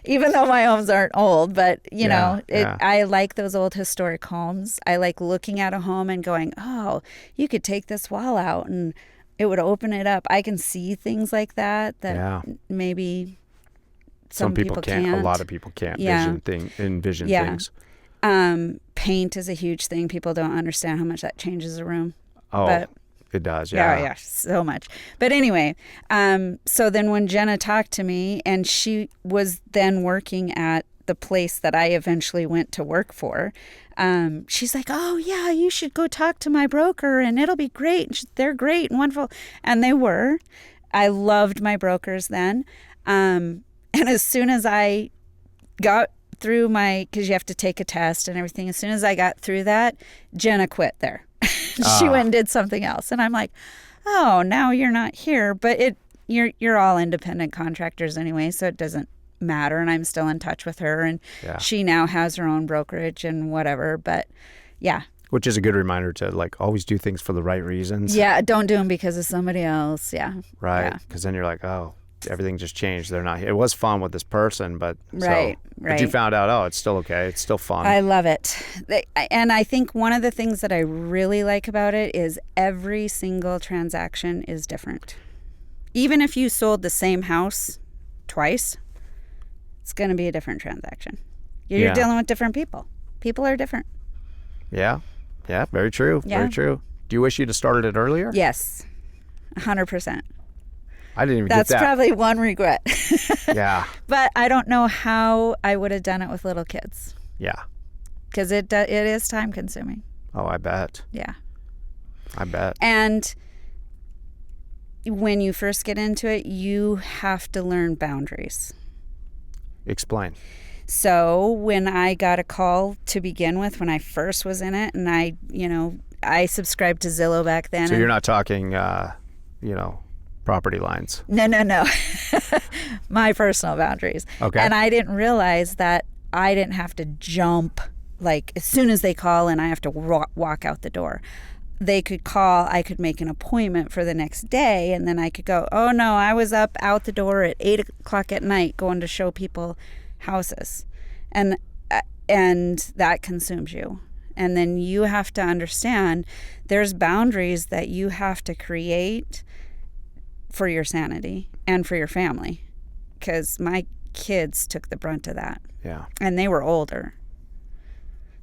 B: Even though my homes aren't old, but you know, I like those old historic homes. I like looking at a home and going, oh, you could take this wall out and it would open it up. I can see things like that maybe some people can't.
A: A lot of people can't envision things.
B: Paint is a huge thing. People don't understand how much that changes a room.
A: Oh, but it does, yeah.
B: Yeah, so much. But anyway, so then when Jenna talked to me, and she was then working at the place that I eventually went to work for, she's like, oh, yeah, you should go talk to my broker, and it'll be great. They're great and wonderful. And they were. I loved my brokers then. And as soon as I got through because you have to take a test and everything, as soon as I got through that, Jenna quit there. She went and did something else. And I'm like, oh, now you're not here. But you're all independent contractors anyway, so it doesn't matter. And I'm still in touch with her. And she now has her own brokerage and whatever. But yeah.
A: Which is a good reminder to like always do things for the right reasons.
B: Yeah, don't do them because of somebody else. Yeah.
A: Right. Because then you're like, oh, everything just changed. They're not here. It was fun with this person, but
B: right.
A: But you found out, oh, it's still okay. It's still fun.
B: I love it. And I think one of the things that I really like about it is every single transaction is different. Even if you sold the same house twice, it's going to be a different transaction. You're dealing with different people. People are different.
A: Yeah. Yeah. Very true.
B: Yeah.
A: Very true. Do you wish you'd have started it earlier?
B: Yes, 100%.
A: I didn't even
B: That's
A: get that.
B: probably one regret.
A: Yeah.
B: But I don't know how I would have done it with little kids,
A: Yeah.
B: because it is time consuming.
A: Oh, I bet.
B: Yeah.
A: I bet.
B: And when you first get into it, you have to learn boundaries.
A: Explain.
B: So when I got a call to begin with, when I first was in it, and I subscribed to Zillow back then.
A: So you're not talking, property lines.
B: No. My personal boundaries.
A: Okay.
B: And I didn't realize that I didn't have to jump, like, as soon as they call and I have to walk out the door. They could call, I could make an appointment for the next day, and then I could go, oh no, I was up out the door at 8:00 at night going to show people houses. And that consumes you. And then you have to understand there's boundaries that you have to create for your sanity and for your family, because my kids took the brunt of that.
A: Yeah.
B: And they were older.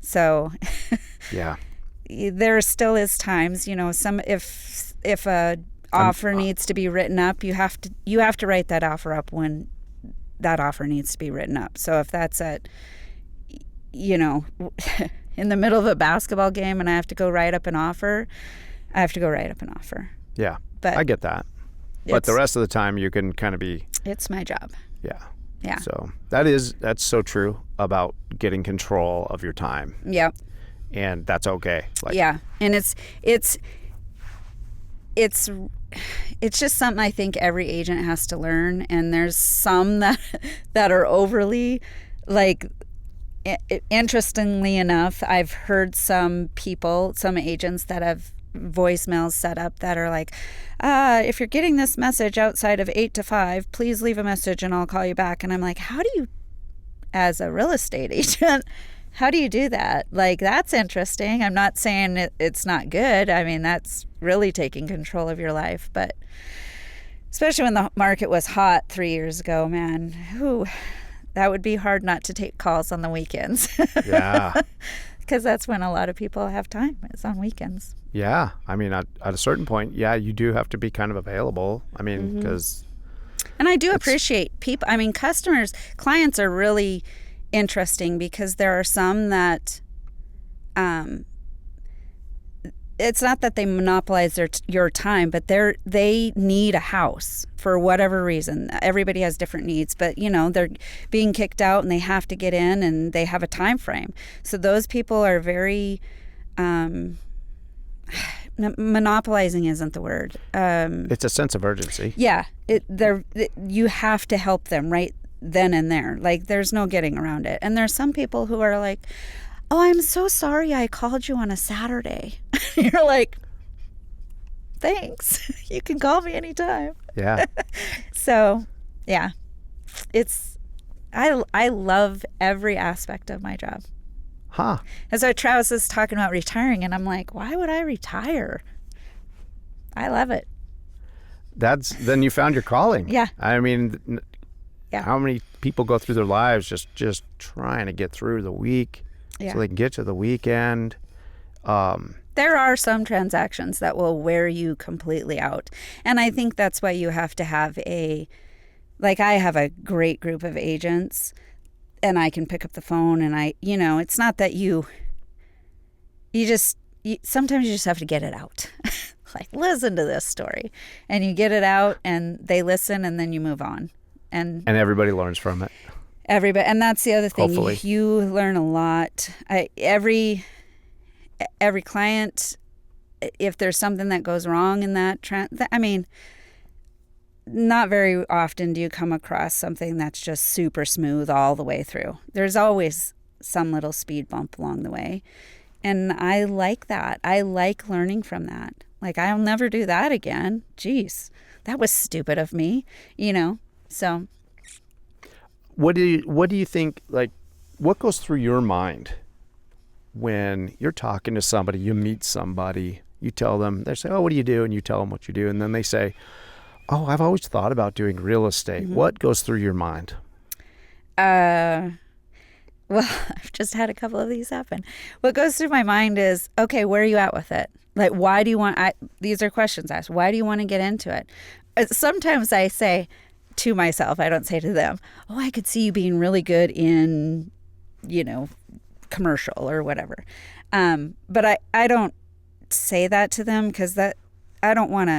B: So
A: Yeah.
B: there still is times, if a offer needs to be written up, you have to write that offer up when that offer needs to be written up. So if that's at in the middle of a basketball game and I have to go write up an offer, I have to go write up an offer.
A: Yeah.
B: But
A: I get that. But the rest of the time you can kind of be.
B: It's my job.
A: Yeah.
B: Yeah.
A: So that's so true about getting control of your time.
B: Yep.
A: And that's okay.
B: Yeah. And it's just something I think every agent has to learn. And there's some that are overly, like, interestingly enough, I've heard some agents that have voicemails set up that are like, if you're getting this message outside of 8 to 5, please leave a message and I'll call you back. And I'm like, how do you, as a real estate agent, how do you do that? Like, that's interesting. I'm not saying it's not good. I mean, that's really taking control of your life. But especially when the market was hot 3 years ago, man, that would be hard not to take calls on the weekends.
A: Yeah.
B: Because that's when a lot of people have time. It's on weekends.
A: Yeah. I mean, at a certain point, yeah, you do have to be kind of available. I mean, because.
B: And I do appreciate people. I mean, clients are really interesting, because there are some that, it's not that they monopolize your time, but they need a house for whatever reason. Everybody has different needs, but they're being kicked out and they have to get in, and they have a time frame. So those people are very, monopolizing isn't the word.
A: It's a sense of urgency.
B: Yeah, you have to help them right then and there. Like, there's no getting around it. And there's some people who are like, oh, I'm so sorry I called you on a Saturday. You're like, thanks. You can call me anytime.
A: Yeah.
B: So, yeah, I love every aspect of my job.
A: Huh.
B: And so Travis is talking about retiring, and I'm like, why would I retire? I love it.
A: Then you found your calling.
B: Yeah.
A: I mean,
B: Yeah.
A: how many people go through their lives just trying to get through the week so they can get to the weekend?
B: There are some transactions that will wear you completely out. And I think that's why you have to have I have a great group of agents, and I can pick up the phone, and it's not that sometimes you just have to get it out. Like, listen to this story, and you get it out and they listen, and then you move on. And
A: everybody learns from it.
B: Everybody. And that's the other thing.
A: Hopefully.
B: You learn a lot. Every client, if there's something that goes wrong in that I mean, not very often do you come across something that's just super smooth all the way through. There's always some little speed bump along the way. And I like that. I like learning from that. Like, I'll never do that again. Jeez, that was stupid of me, So
A: What do you think, like, what goes through your mind when you're talking to somebody, you meet somebody, you tell them, they say, oh, what do you do? And you tell them what you do. And then they say, oh, I've always thought about doing real estate. Mm-hmm. What goes through your mind?
B: Well, I've just had a couple of these happen. What goes through my mind is, okay, where are you at with it? Like, why do you want, these are questions asked. Why do you want to get into it? Sometimes I say to myself, I don't say to them, oh, I could see you being really good in, commercial or whatever. But I don't say that to them because I don't want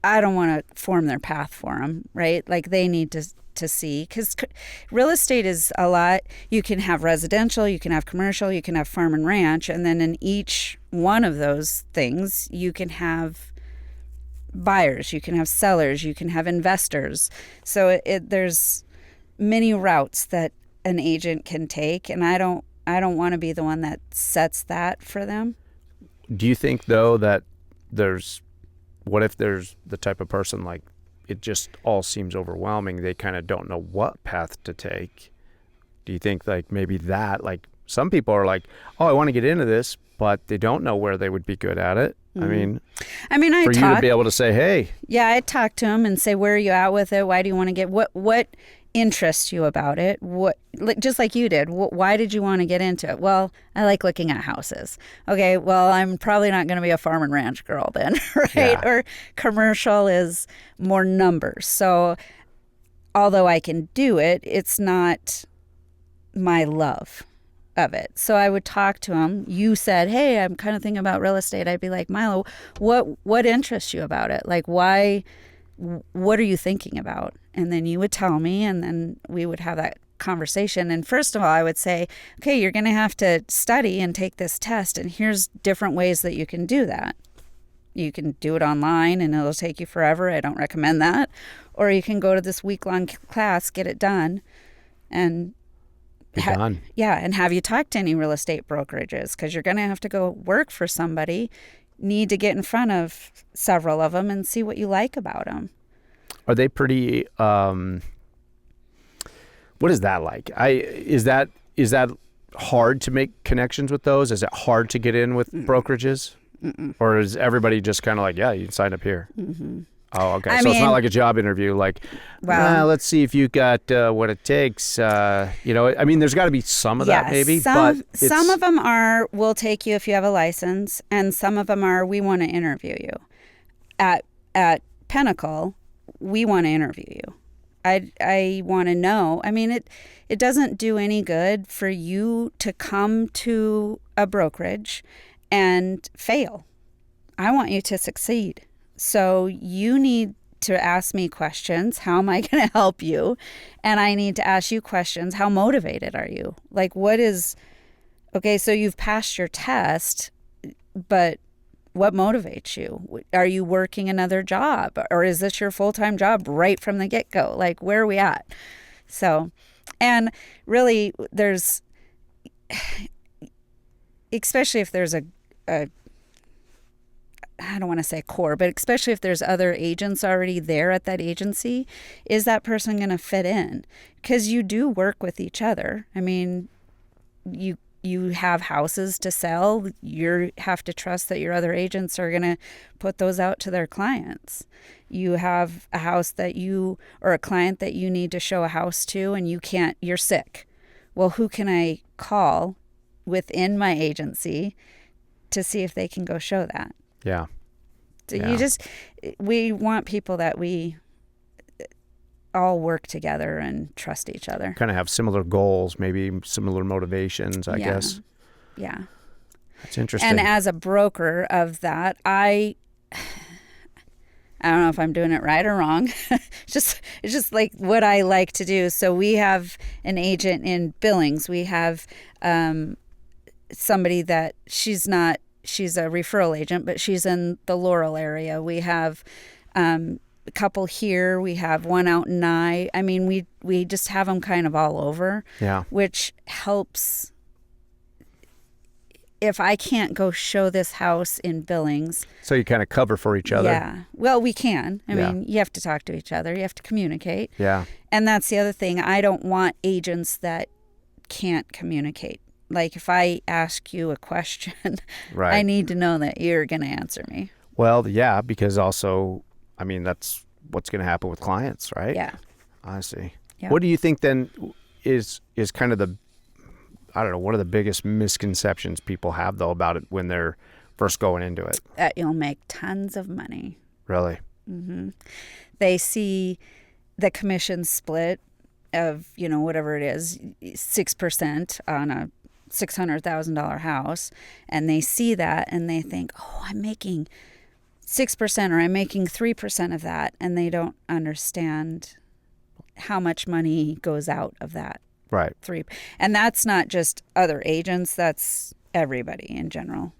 B: to form their path for them, right? Like they need to see, because real estate is a lot. You can have residential, you can have commercial, you can have farm and ranch, and then in each one of those things you can have buyers, you can have sellers, you can have investors. So there's many routes that an agent can take, and I don't want to be the one that sets that for them.
A: Do you think though that what if there's the type of person like it just all seems overwhelming, they kind of don't know what path to take? Do you think like maybe that, like some people are like, oh, I want to get into this, but they don't know where they would be good at it?
B: Mm-hmm.
A: I mean, for you to be able to say, hey.
B: Yeah, I talk to them and say, where are you at with it? Why do you want to get, what interests you about it? Just like you did, why did you want to get into it? Well, I like looking at houses. Okay, well, I'm probably not going to be a farm and ranch girl then, right?
A: Yeah.
B: Or commercial is more numbers. So although I can do it, it's not my love of it. So I would talk to him. You said, hey, I'm kind of thinking about real estate. I'd be like, Milo, what interests you about it? Like, why, what are you thinking about? And then you would tell me, and then we would have that conversation. And first of all, I would say, okay, you're going to have to study and take this test. And here's different ways that you can do that. You can do it online and it'll take you forever. I don't recommend that. Or you can go to this week-long class, get it done, and
A: done.
B: Yeah, and have you talked to any real estate brokerages? Because you're going to have to go work for somebody. Need to get in front of several of them and see what you like about them.
A: Are they pretty? What is that like? Is that hard to make connections with those? Is it hard to get in with brokerages?
B: Mm-mm.
A: Or is everybody just kind of like, yeah, you can sign up here?
B: Mm-hmm.
A: Oh, okay. So it's not like a job interview. Like, let's see if you got what it takes. I mean, there's got to be some of that maybe.
B: Some of them are, we'll take you if you have a license. And some of them are, we want to interview you. At Pinnacle, we want to interview you. I want to know. I mean, it doesn't do any good for you to come to a brokerage and fail. I want you to succeed. So you need to ask me questions. How am I going to help you? And I need to ask you questions. How motivated are you? Like, okay, so you've passed your test, but what motivates you? Are you working another job? Or is this your full-time job right from the get-go? Like, where are we at? So, and really there's, especially if there's a I don't want to say core, but especially if there's other agents already there at that agency, is that person going to fit in? Because you do work with each other. I mean, you have houses to sell. You have to trust that your other agents are going to put those out to their clients. You have a house or a client that you need to show a house to, and you're sick. Well, who can I call within my agency to see if they can go show that?
A: Yeah.
B: So we want people that we all work together and trust each other.
A: Kind of have similar goals, maybe similar motivations, I guess.
B: Yeah.
A: That's interesting.
B: And as a broker of that, I don't know if I'm doing it right or wrong. It's just like what I like to do. So we have an agent in Billings. We have somebody that she's a referral agent, but she's in the Laurel area. We have a couple here. We have one out in Nye. I mean, we just have them kind of all over, which helps. If I can't go show this house in Billings.
A: So you kind of cover for each other.
B: Yeah. Well, we can. I mean, you have to talk to each other. You have to communicate.
A: Yeah.
B: And that's the other thing. I don't want agents that can't communicate. Like if I ask you a question,
A: right,
B: I need to know that you're going to answer me.
A: Well, yeah, because also, I mean, that's what's going to happen with clients, right?
B: Yeah.
A: I see.
B: Yeah.
A: What do you think then is kind of I don't know, what are the biggest misconceptions people have though about it when they're first going into it?
B: That you'll make tons of money.
A: Really?
B: They see the commission split of, whatever it is, 6% on a $600,000 house. And they see that and they think, oh, I'm making 6% or I'm making 3% of that. And they don't understand how much money goes out of that.
A: Right.
B: And that's not just other agents. That's everybody in general.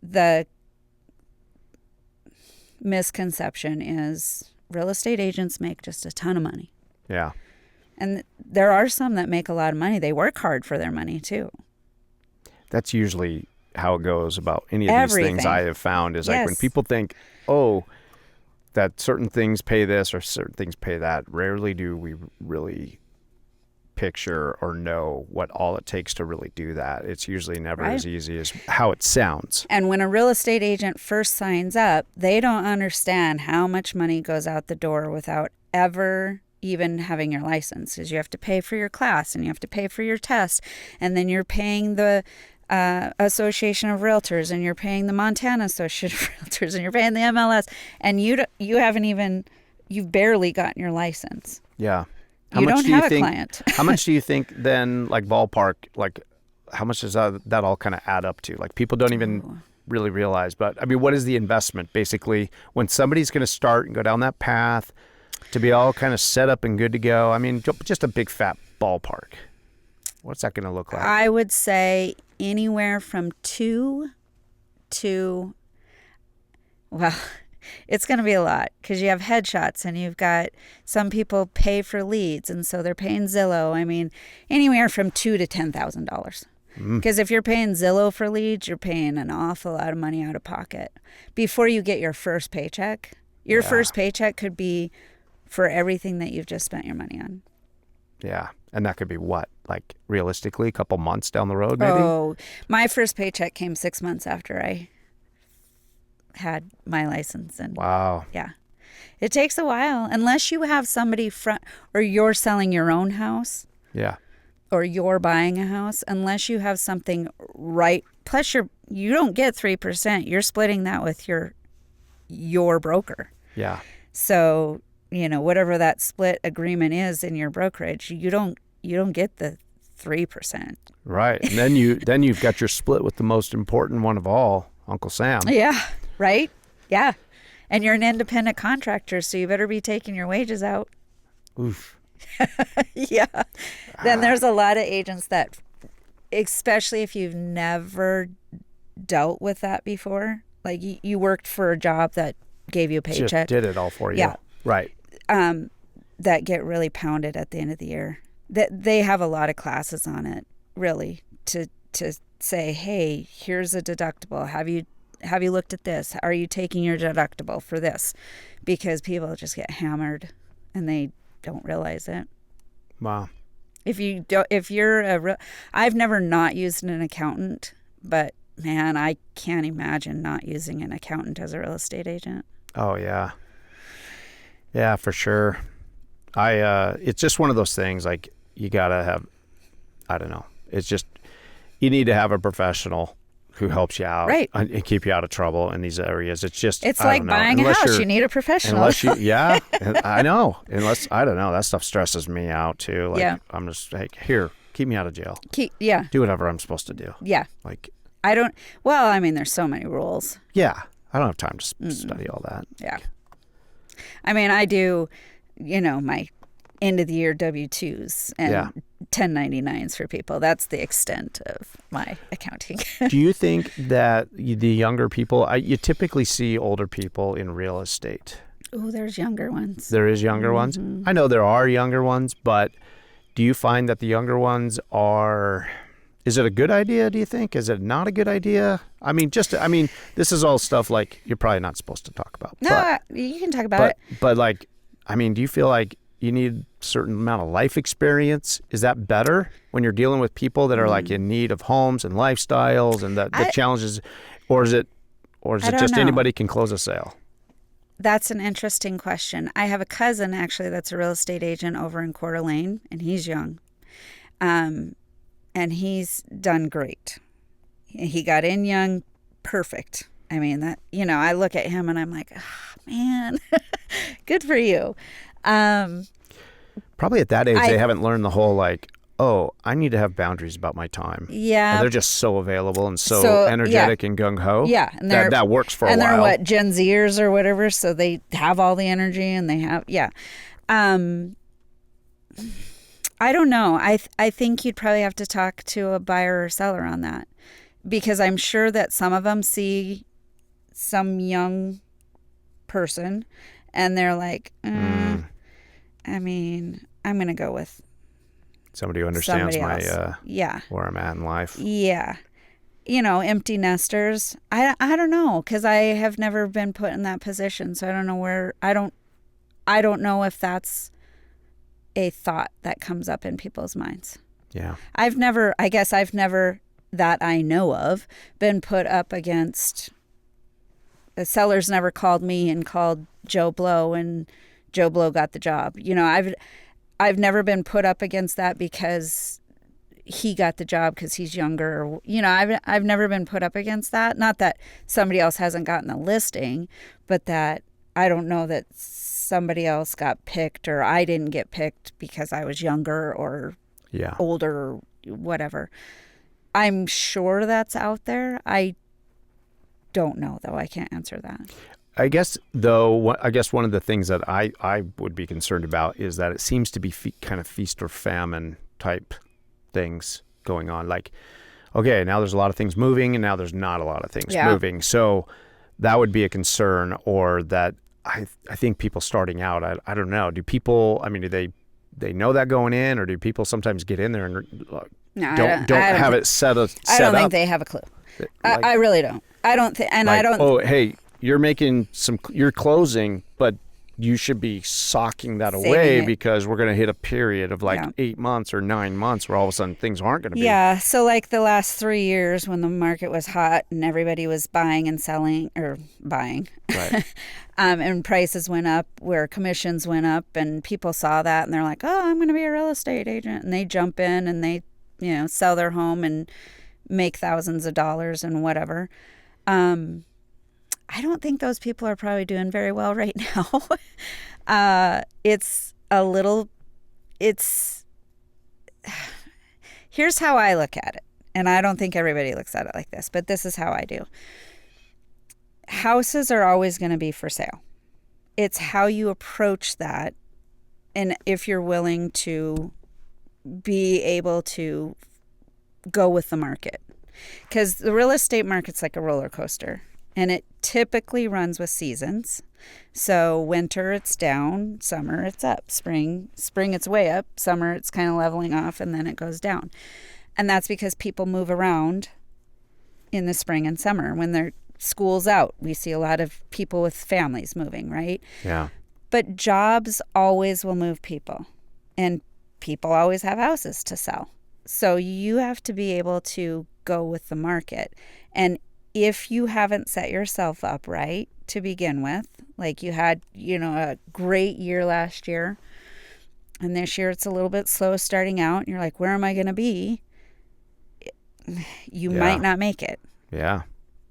B: The misconception is real estate agents make just a ton of money.
A: Yeah.
B: And there are some that make a lot of money. They work hard for their money too.
A: That's usually how it goes about any of
B: Everything.
A: these things I have found is like
B: Yes.
A: when people think, oh, that certain things pay this or certain things pay that, rarely do we really picture or know what all it takes to really do that. It's usually never
B: Right.
A: as easy as how it sounds.
B: And when a real estate agent first signs up, they don't understand how much money goes out the door without ever even having your license, because you have to pay for your class and you have to pay for your test, and then you're paying the Association of Realtors, and you're paying the Montana Association of Realtors, and you're paying the MLS, and you've barely gotten your license.
A: Yeah.
B: You don't have a client.
A: How much do you think then, like ballpark, like how much does that all kind of add up to? Like people don't even really realize, but I mean, what is the investment basically when somebody's going to start and go down that path to be all kind of set up and good to go? I mean, just a big fat ballpark. What's that going to look like?
B: I would say anywhere from 2 to, well, it's going to be a lot because you have headshots and you've got some people pay for leads, and so they're paying Zillow. I mean, anywhere from $2,000 to $10,000. Because if you're paying Zillow for leads, you're paying an awful lot of money out of pocket before you get your first paycheck. Your first paycheck could be for everything that you've just spent your money on.
A: Yeah. And that could be what? Like realistically, a couple months down the road, maybe?
B: Oh, my first paycheck came 6 months after I had my license. And
A: Wow.
B: yeah, it takes a while unless you have somebody or you're selling your own house.
A: Yeah.
B: Or you're buying a house, unless you have something right. Plus you don't get 3%. You're splitting that with your broker.
A: Yeah.
B: So, whatever that split agreement is in your brokerage, you don't get the 3%.
A: Right. And then you've got your split with the most important one of all, Uncle Sam.
B: Yeah. Right? Yeah. And you're an independent contractor, so you better be taking your wages out.
A: Oof.
B: Yeah. Then there's a lot of agents that, especially if you've never dealt with that before, like you worked for a job that gave you a paycheck.
A: Just did it all for you.
B: Yeah.
A: Right.
B: That get really pounded at the end of the year. That they have a lot of classes on it, really, to say, hey, here's a deductible. Have you looked at this? Are you taking your deductible for this? Because people just get hammered and they don't realize it.
A: Wow.
B: I've never not used an accountant, but man, I can't imagine not using an accountant as a real estate agent.
A: Oh yeah. Yeah, for sure. It's just one of those things, like you gotta have, I don't know. It's just, you need to have a professional who helps you out,
B: right,
A: and keep you out of trouble in these areas. It's just,
B: it's like buying a house. You need a professional.
A: Yeah, I know. Unless, I don't know, that stuff stresses me out too. Like, yeah. I'm just like, here, keep me out of jail. Do whatever I'm supposed to do.
B: Yeah.
A: Like,
B: there's so many rules.
A: Yeah. I don't have time to study all that.
B: Yeah. I mean, I do, my end of the year W-2s and 1099s for people. That's the extent of my accounting.
A: Do you think that the younger people, you typically see older people in real estate?
B: Oh, there's younger ones.
A: There is younger ones? I know there are younger ones, but do you find that the younger ones are, is it a good idea, do you think? Is it not a good idea? I mean, this is all stuff like you're probably not supposed to talk about.
B: No, you can talk about it.
A: But like, I mean, do you feel like you need a certain amount of life experience? Is that better when you're dealing with people that are like in need of homes and lifestyles and the challenges, or is it just anybody can close a sale?
B: That's an interesting question. I have a cousin actually that's a real estate agent over in Coeur d'Alene, and he's young. and he's done great. He got in young, perfect. I mean, that, I look at him and I'm like, oh, man, good for you.
A: Probably at that age, they haven't learned the whole like, oh, I need to have boundaries about my time.
B: Yeah.
A: And they're just so available and so energetic and gung-ho.
B: Yeah. And
A: that works for a while.
B: And they're what, Gen Zers or whatever, so they have all the energy and they have, I don't know. I think you'd probably have to talk to a buyer or seller on that, because I'm sure that some of them see some young person and they're like, I mean, I'm going to go with
A: somebody who understands my where I'm at in life.
B: Yeah. Empty nesters. I don't know, because I have never been put in that position, so I don't know where. I don't know if that's a thought that comes up in people's minds.
A: Yeah.
B: I've never that I know of been put up against. The seller's never called me and called Joe Blow, and Joe Blow got the job. I've never been put up against that because he got the job because he's younger. Or, I've never been put up against that. Not that somebody else hasn't gotten the listing, but that I don't know that somebody else got picked or I didn't get picked because I was younger or older or whatever. I'm sure that's out there. I don't know, though. I can't answer that.
A: I guess, though, one of the things that I would be concerned about is that it seems to be kind of feast or famine type things going on. Like, okay, now there's a lot of things moving and now there's not a lot of things moving. So that would be a concern, or that I think people starting out, I don't know. Do people, do they know that going in, or do people sometimes get in there and don't have it set up?
B: I don't think they have a clue. Like, I really don't. I don't think, and like, I don't.
A: Oh, hey, you're closing, but you should be socking that away because we're going to hit a period of 8 months or 9 months where all of a sudden things aren't going to be.
B: Yeah. So like the last 3 years when the market was hot and everybody was buying and selling, or buying, right. And prices went up, where commissions went up, and people saw that and they're like, oh, I'm going to be a real estate agent. And they jump in and they, sell their home and make thousands of dollars and whatever. I don't think those people are probably doing very well right now. Here's how I look at it. And I don't think everybody looks at it like this, but this is how I do. Houses are always going to be for sale. It's how you approach that. And if you're willing to be able to go with the market, because the real estate market's like a roller coaster. And it typically runs with seasons. So winter, it's down. Summer, it's up. Spring, it's way up. Summer, it's kind of leveling off, and then it goes down. And that's because people move around in the spring and summer. When their school's out, we see a lot of people with families moving, right?
A: Yeah.
B: But jobs always will move people. And people always have houses to sell. So you have to be able to go with the market. And if you haven't set yourself up right to begin with, like you had, a great year last year, and this year it's a little bit slow starting out, and you're like, where am I going to be? You might not make it.
A: Yeah.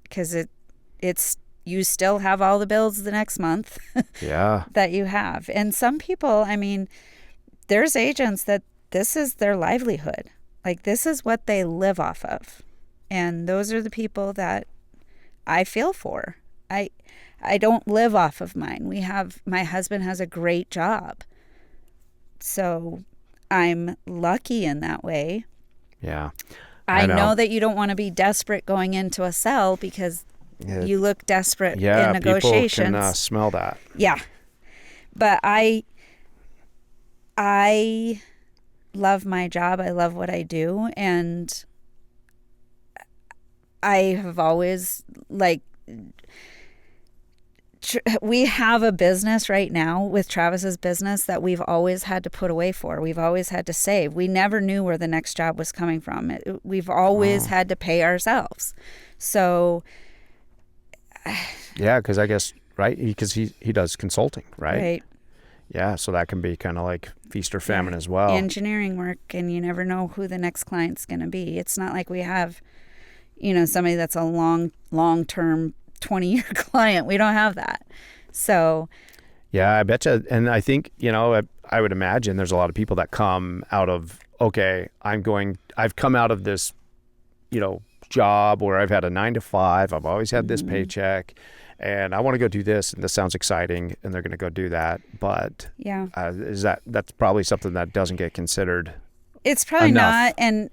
B: Because it's you still have all the bills the next month that you have. And some people, there's agents that this is their livelihood. Like, this is what they live off of. And those are the people that I feel for. I don't live off of mine. My husband has a great job. So I'm lucky in that way.
A: Yeah.
B: I know that you don't want to be desperate going into a sell because you look desperate in negotiations.
A: Yeah, people can smell that.
B: Yeah. But I love my job. I love what I do. And I have always, we have a business right now with Travis's business that we've always had to put away for. We've always had to save. We never knew where the next job was coming from. We've always had to pay ourselves. So.
A: Yeah, because I guess, right? Because he does consulting, right?
B: Right.
A: Yeah, so that can be kind of like feast or famine as well.
B: Engineering work, and you never know who the next client's going to be. It's not like we have, somebody that's a long-term 20-year client. We don't have that. So
A: yeah, I bet you. And I think, I would imagine there's a lot of people that come out of, okay, I've come out of this, job where I've had a 9 to 5. I've always had this paycheck, and I want to go do this, and this sounds exciting, and they're going to go do that. But
B: yeah,
A: that's probably something that doesn't get considered.
B: It's probably
A: enough.
B: not. And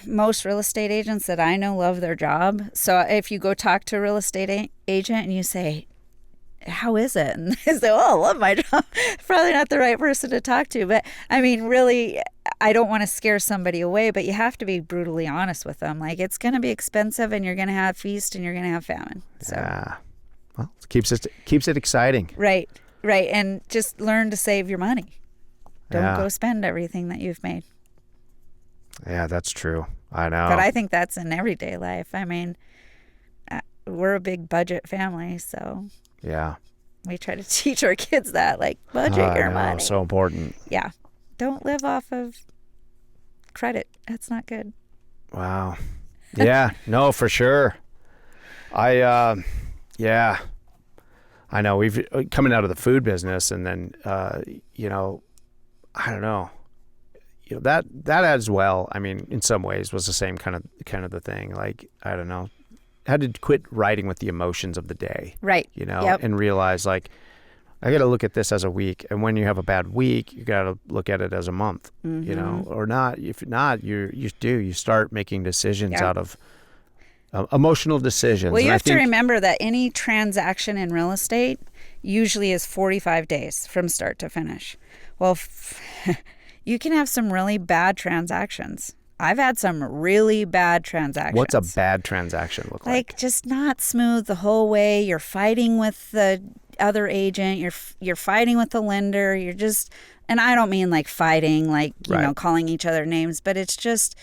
B: most real estate agents that I know love their job. So if you go talk to a real estate agent and you say, how is it? And they say, oh, I love my job. Probably not the right person to talk to. But I mean, really, I don't want to scare somebody away, but you have to be brutally honest with them. Like, it's going to be expensive, and you're going to have feast, and you're going to have famine. So.
A: Yeah. Well, it keeps it exciting.
B: Right. And just learn to save your money. Don't go spend everything that you've made.
A: Yeah, that's true. I know.
B: But I think that's in everyday life. I mean, we're a big budget family, so
A: yeah,
B: we try to teach our kids that, like, budget your money.
A: So important.
B: Yeah. Don't live off of credit. That's not good.
A: Wow. Yeah, no, for sure. I know we've coming out of the food business, and then, I don't know, that as well. I mean, in some ways was the same kind of the thing. Like, I don't know, had to quit riding with the emotions of the day.
B: Right. Yep.
A: And realize, like, I got to look at this as a week. And when you have a bad week, you got to look at it as a month, or not. If not, you start making decisions out of emotional decisions.
B: Well, you have to remember that any transaction in real estate usually is 45 days from start to finish. Well, you can have some really bad transactions. I've had some really bad transactions.
A: What's a bad transaction look like?
B: Like, just not smooth the whole way. You're fighting with the other agent. You're fighting with the lender. You're just, and I don't mean like fighting, like, calling each other names, but it's just,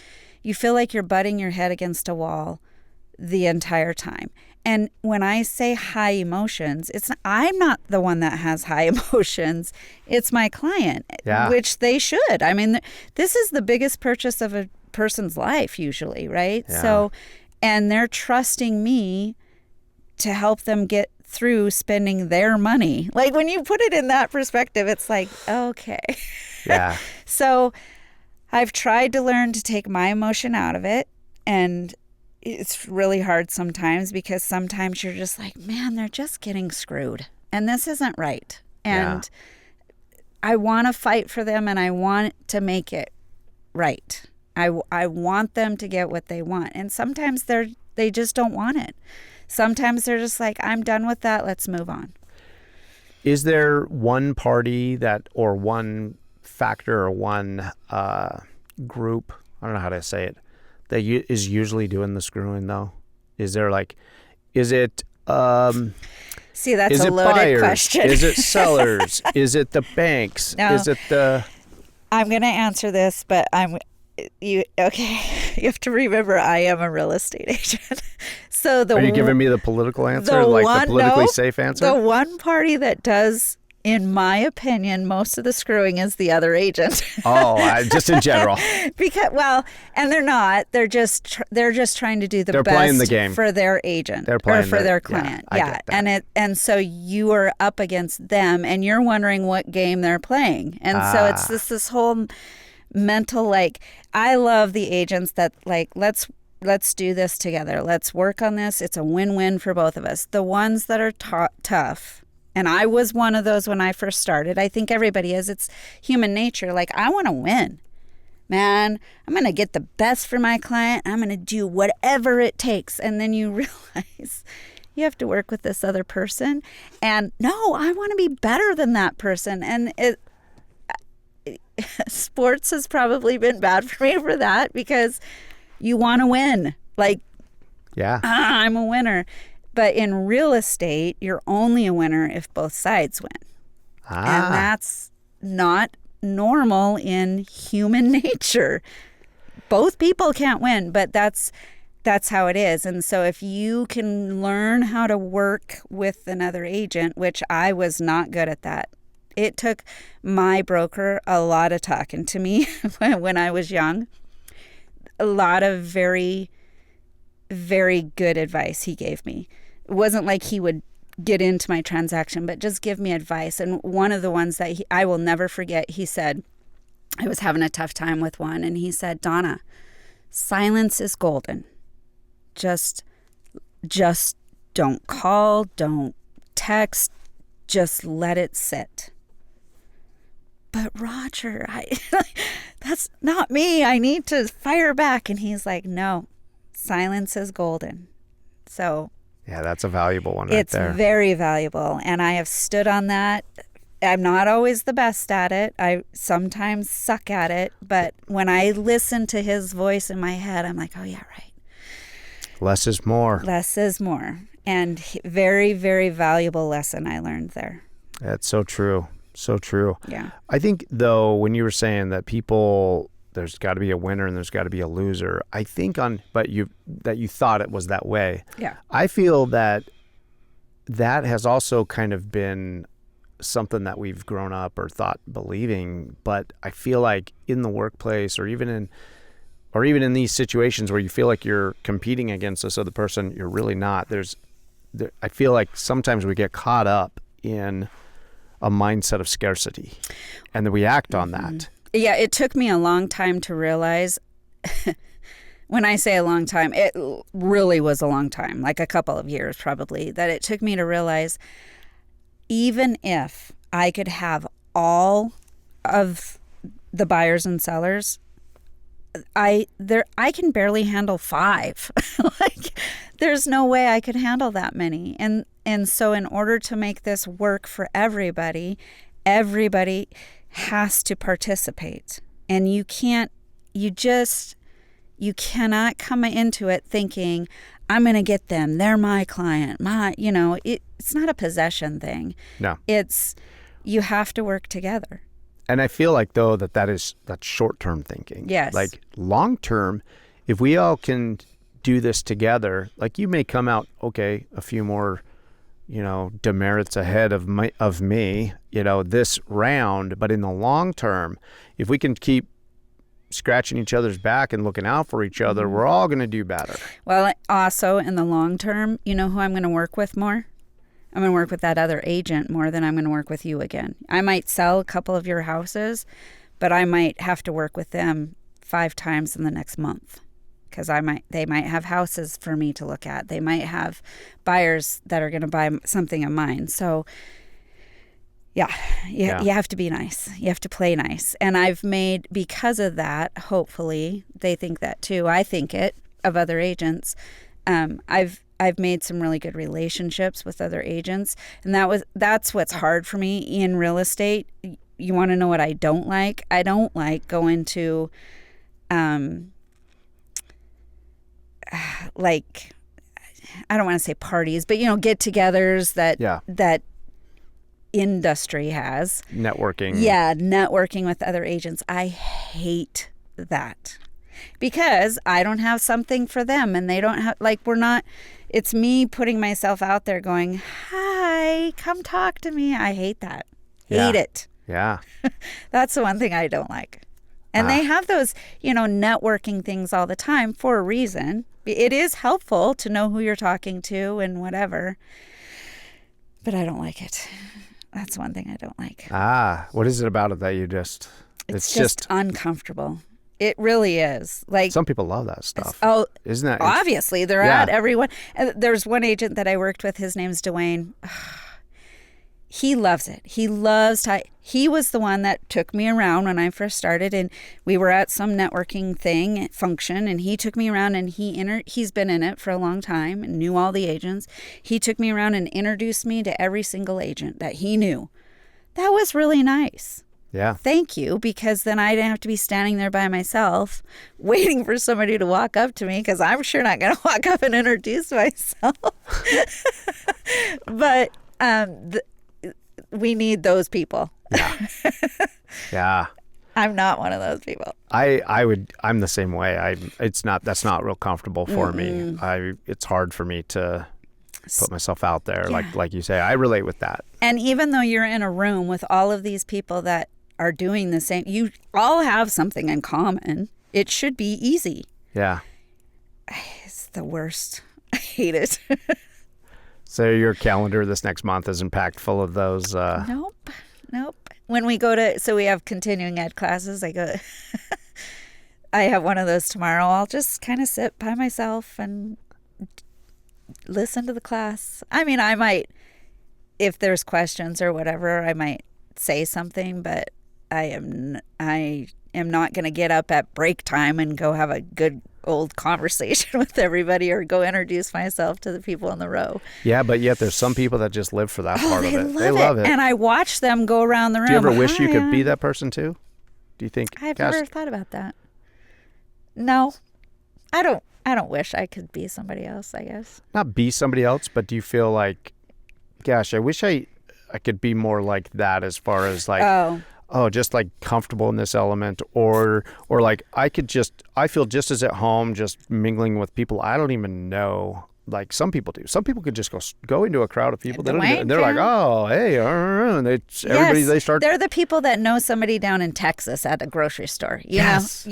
B: you feel like you're butting your head against a wall the entire time. And when I say high emotions, I'm not the one that has high emotions. It's my client, which they should. I mean, this is the biggest purchase of a person's life usually, right?
A: Yeah.
B: So, and they're trusting me to help them get through spending their money. Like, when you put it in that perspective, it's like, okay.
A: Yeah.
B: So I've tried to learn to take my emotion out of it, and it's really hard sometimes, because sometimes you're just like, man, they're just getting screwed, and this isn't right. And I want to fight for them, and I want to make it right. I want them to get what they want. And sometimes they just don't want it. Sometimes they're just like, I'm done with that. Let's move on.
A: Is there one party or one factor or one group, I don't know how to say it, that is usually doing the screwing though? Is there is it
B: See, that's a loaded
A: buyers?
B: question.
A: Is it sellers? Is it the banks?
B: No.
A: Is it the...
B: I'm going to answer this, but you have to remember, I am a real estate agent. So
A: Are you giving me the political answer? The politically safe answer?
B: The one party that does, in my opinion, most of the screwing is the other agent.
A: Just in general.
B: And they're not. They're just trying to do the best
A: playing the game
B: for their agent
A: or
B: for their client.
A: I get that.
B: And so you are up against them, and you're wondering what game they're playing. And so it's this whole mental, like, I love the agents that, like, let's do this together. Let's work on this. It's a win-win for both of us. The ones that are tough, and I was one of those when I first started. I think everybody is. It's human nature. Like, I want to win. Man, I'm going to get the best for my client. I'm going to do whatever it takes. And then you realize you have to work with this other person. And no, I want to be better than that person. And sports has probably been bad for me for that, because you want to win. Like, I'm a winner. But in real estate, you're only a winner if both sides win. And that's not normal in human nature. Both people can't win, but that's how it is. And so if you can learn how to work with another agent, which I was not good at that. It took my broker a lot of talking to me when I was young. A lot of very, very good advice he gave me. It wasn't like he would get into my transaction, but just give me advice. And one of the ones that I will never forget, he said, I was having a tough time with one, and he said, Donna, silence is golden. Just don't call, don't text, just let it sit. But Roger, that's not me. I need to fire back. And he's like, no, silence is golden. So
A: yeah, that's a valuable one right there.
B: It's very valuable. And I have stood on that. I'm not always the best at it. I sometimes suck at it. But when I listen to his voice in my head, I'm like, oh, yeah, right.
A: Less is more.
B: Less is more. And very, very valuable lesson I learned there.
A: That's so true. So true.
B: Yeah.
A: I think, though, when you were saying that there's got to be a winner and there's got to be a loser, I think that you thought it was that way.
B: Yeah.
A: I feel that has also kind of been something that we've grown up or thought believing, but I feel like in the workplace or even in these situations where you feel like you're competing against this other person, you're really not. I feel like sometimes we get caught up in a mindset of scarcity, and then we act on that.
B: Yeah, it took me a long time to realize. When I say a long time, it really was a long time, like a couple of years probably, that it took me to realize even if I could have all of the buyers and sellers, I can barely handle 5. Like, there's no way I could handle that many. And so in order to make this work for everybody has to participate. And you cannot come into it thinking, I'm going to get them. They're my client. It's not a possession thing.
A: No.
B: You have to work together.
A: And I feel like, though, that's short-term thinking.
B: Yes.
A: Like long-term, if we all can do this together, like you may come out, okay, a few more, demerits ahead of me, this round. But in the long term, if we can keep scratching each other's back and looking out for each other, we're all going to do better.
B: Well, also in the long term, you know who I'm going to work with more? I'm going to work with that other agent more than I'm going to work with you again. I might sell a couple of your houses, but I might have to work with them 5 times in the next month because they might have houses for me to look at. They might have buyers that are going to buy something of mine. So you have to be nice. You have to play nice. And I've made, because of that, hopefully they think that too. I think it of other agents. I've made some really good relationships with other agents, and that's what's hard for me in real estate. You want to know what I don't like? I don't like going to, like, I don't want to say parties, but get-togethers that industry has.
A: Networking.
B: Yeah, networking with other agents. I hate that. Because I don't have something for them and they don't have, it's me putting myself out there going, hi, come talk to me. I hate that. Hate it.
A: Yeah.
B: That's the one thing I don't like. And they have those, networking things all the time for a reason. It is helpful to know who you're talking to and whatever. But I don't like it. That's one thing I don't like.
A: What is it about it that you
B: it's just uncomfortable. It really is. Like,
A: some people love that stuff.
B: Oh,
A: isn't that
B: obviously they're at everyone. There's one agent that I worked with. His name's Dwayne. He loves it. He was the one that took me around when I first started, and we were at some networking function, and he took me around, and he's been in it for a long time and knew all the agents. He took me around and introduced me to every single agent that he knew. That was really nice.
A: Yeah.
B: Thank you, because then I didn't have to be standing there by myself waiting for somebody to walk up to me, because I'm sure not going to walk up and introduce myself. But we need those people.
A: Yeah. Yeah.
B: I'm not one of those people.
A: I'm the same way. That's not real comfortable for me. It's hard for me to put myself out there. Like you say, I relate with that.
B: And even though you're in a room with all of these people that are doing the same, you all have something in common. It should be easy.
A: Yeah.
B: It's the worst. I hate it.
A: So your calendar this next month isn't packed full of those?
B: Nope. When we go to, so we have continuing ed classes. I have one of those tomorrow. I'll just kind of sit by myself and listen to the class. I mean, I might, if there's questions or whatever, I might say something, but I am not going to get up at break time and go have a good old conversation with everybody or go introduce myself to the people in the row.
A: Yeah, but yet there's some people that just live for that part of it.
B: They love it. And I watch them go around the room.
A: Do you ever wish you could be that person too? Do you think?
B: I've never thought about that. No, I don't wish I could be somebody else, I guess.
A: Not be somebody else, but do you feel like, gosh, I wish I could be more like that as far as like, just like comfortable in this element, or like I feel just as at home just mingling with people I don't even know. Like some people do. Some people could just go into a crowd of people. They're like, oh, hey, and they start.
B: They're the people that know somebody down in Texas at a grocery store. Yes.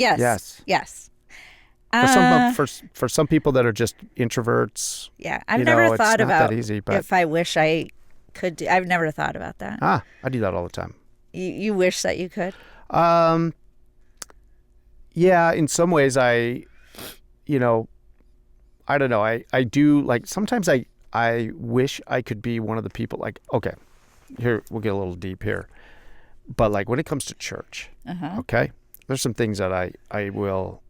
A: For some people that are just introverts.
B: Yeah, I've never thought about
A: that easy, but
B: if I wish I could do. I've never thought about that.
A: I do that all the time.
B: You wish that you could?
A: Yeah, in some ways I don't know. I do, like, sometimes I wish I could be one of the people, like, okay, here, we'll get a little deep here. But like when it comes to church, okay, there's some things that I will,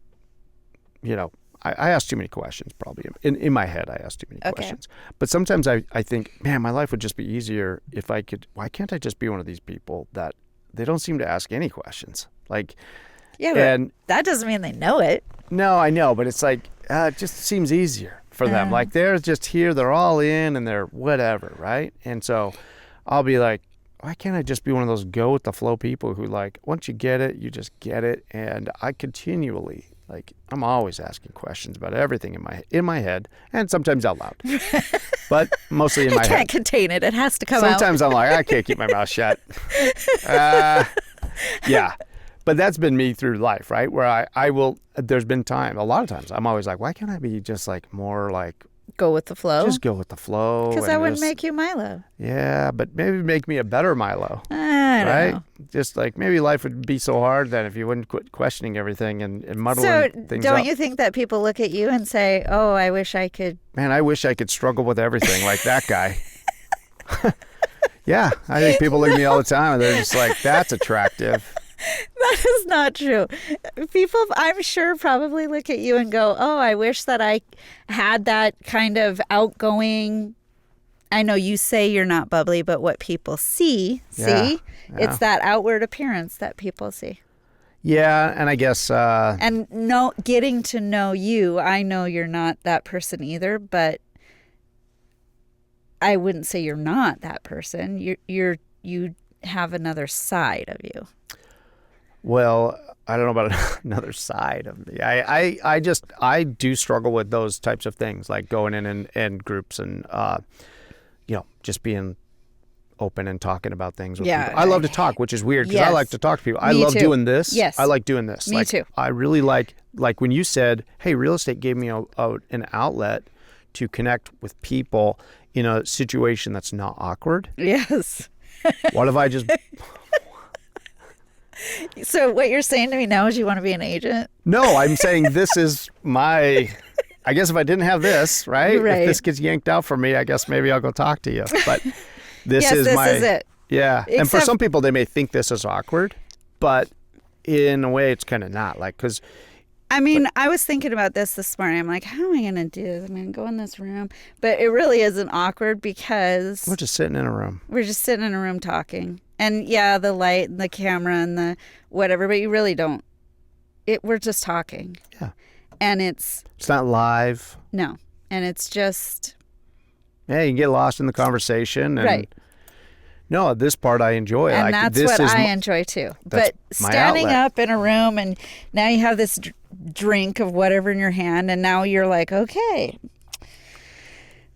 A: I ask too many questions probably. In my head, I ask too many questions. But sometimes I think, man, my life would just be easier if I could, why can't I just be one of these people that they don't seem to ask any questions? Like,
B: yeah, but that doesn't mean they know it.
A: No, I know, but it's like, it just seems easier for them. Like they're just here, they're all in and they're whatever, right? And so I'll be like, why can't I just be one of those go with the flow people who, like, once you get it, you just get it. And I continually, like, I'm always asking questions about everything in my head, and sometimes out loud, but mostly in my head.
B: I can't contain it. It has to come out.
A: Sometimes I'm like, I can't keep my mouth shut. Yeah. But that's been me through life, right? Where I will, there's been a lot of times, I'm always like, why can't I be just like more like.
B: Go with the flow?
A: Just go with the flow.
B: Because I wouldn't make you Milo.
A: Yeah, but maybe make me a better Milo.
B: I don't know.
A: Just like maybe life would be so hard that if you wouldn't quit questioning everything and muddling things up.
B: So don't you think that people look at you and say, oh, I wish I could.
A: Man, I wish I could struggle with everything like that guy. Yeah, I think people look at me all the time and they're just like, that's attractive.
B: That is not true. People, I'm sure, probably look at you and go, oh, I wish that I had that kind of outgoing. I know you say you're not bubbly, but what people see, it's that outward appearance that people see.
A: Yeah, and I guess.
B: And getting to know you, I know you're not that person either, but I wouldn't say you're not that person. You have another side of you.
A: Well, I don't know about another side of me. I do struggle with those types of things, like going in groups and, just being open and talking about things with people. I love to talk, which is weird because I like to talk to people. I love doing this.
B: Yes.
A: I like doing this.
B: Me too.
A: I really like when you said, hey, real estate gave me an outlet to connect with people in a situation that's not awkward.
B: Yes.
A: What if I just...
B: So what you're saying to me now is you want to be an agent?
A: No, I'm saying this is my... I guess if I didn't have this, right? If this gets yanked out from me, I guess maybe I'll go talk to you. But this is
B: it.
A: Yeah. And for some people, they may think this is awkward, but in a way, it's kind of not. Like, because...
B: I was thinking about this morning. I'm like, how am I going to do this? I'm going to go in this room. But it really isn't awkward because...
A: We're just sitting in a room.
B: We're just sitting in a room talking. And yeah, the light and the camera and the whatever, but you really don't. We're just talking.
A: Yeah.
B: And it's
A: not live. No, this part I enjoy.
B: And
A: like,
B: that's
A: this
B: what
A: is
B: I enjoy too.
A: that's
B: But
A: my
B: standing
A: outlet.
B: up in a room and now you have this drink of whatever in your hand, and now you're like, okay,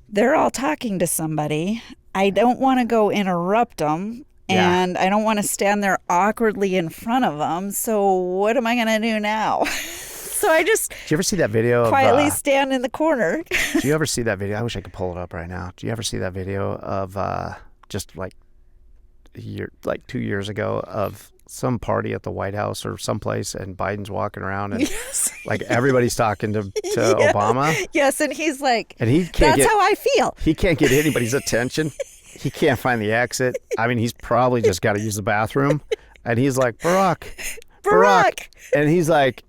B: they're all talking to somebody. I don't want to go interrupt them.
A: Yeah.
B: And I don't want to stand there awkwardly in front of them. So what am I going to do now? So I just
A: Did you ever see that video
B: quietly
A: of,
B: stand in the corner.
A: do you ever see that video? I wish I could pull it up right now. Do you ever see that video of just like 2 years ago of some party at the White House or someplace, and Biden's walking around and
B: Yes.
A: like everybody's talking to
B: Yes.
A: Obama,
B: Yes, and he's like,
A: and he can't
B: that's how I feel.
A: he can't get anybody's attention. He can't find the exit. I mean, he's probably just got to use the bathroom, and he's like, Barack, and he's like,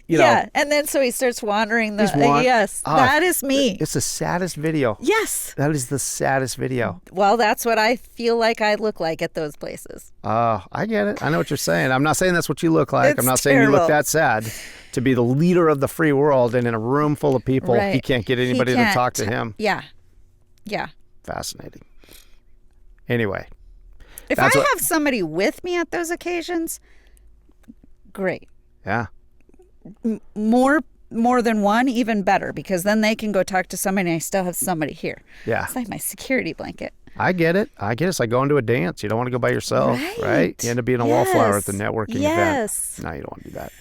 B: yeah, and then so he starts wandering the. Yes, that is me.
A: It's the saddest video.
B: Yes.
A: That is the saddest video.
B: Well, that's what I feel like I look like at those places.
A: I get it. I know what you're saying. I'm not saying that's what you look like.
B: It's
A: I'm not saying you
B: terrible.
A: look that sad. To be the leader of the free world and in a room full of people,
B: Right.
A: he can't get anybody
B: He
A: to
B: can't
A: talk to him.
B: Yeah. Yeah.
A: Fascinating. Anyway,
B: If
A: That's
B: I
A: what-
B: have somebody with me at those occasions, great.
A: yeah.
B: More than one, even better, because then they can go talk to somebody and I still have somebody here.
A: Yeah.
B: It's like my security blanket.
A: I get it. It's like going to a dance. You don't want to go by yourself, right?
B: Right.
A: You end up being a wallflower at the
B: Yes.
A: networking
B: Yes.
A: event. No, you don't want to do that.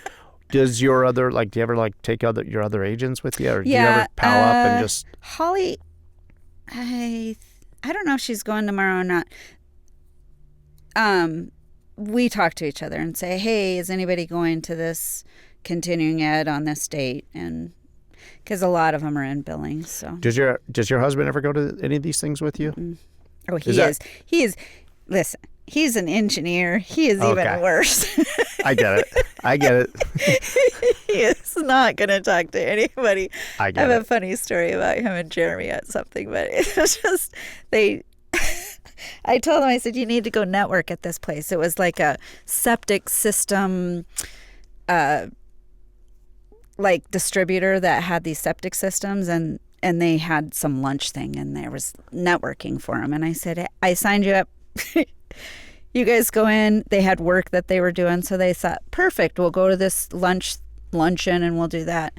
A: Does your other, do you ever take your other agents with you? Or do you
B: Yeah,
A: ever pal up and just,
B: Holly, I don't know if she's going tomorrow or not. We talk to each other and say, hey, is anybody going to this continuing ed on this date? And because a lot of them are in Billings, so.
A: does your husband ever go to any of these things with you?
B: Oh,
A: Is that-
B: he is, listen, he's an engineer. He is
A: Okay.
B: even worse.
A: I get it.
B: He is not going to talk to anybody.
A: I
B: I
A: get
B: have
A: it.
B: a funny story about him and Jeremy at something, but it was just, I told him, I said, you need to go network at this place. It was like a septic system, like distributor that had these septic systems, and they had some lunch thing, and there was networking for them. And I said, I signed you up. You guys go in. They had work that they were doing, so they thought, perfect, we'll go to this luncheon and we'll do that.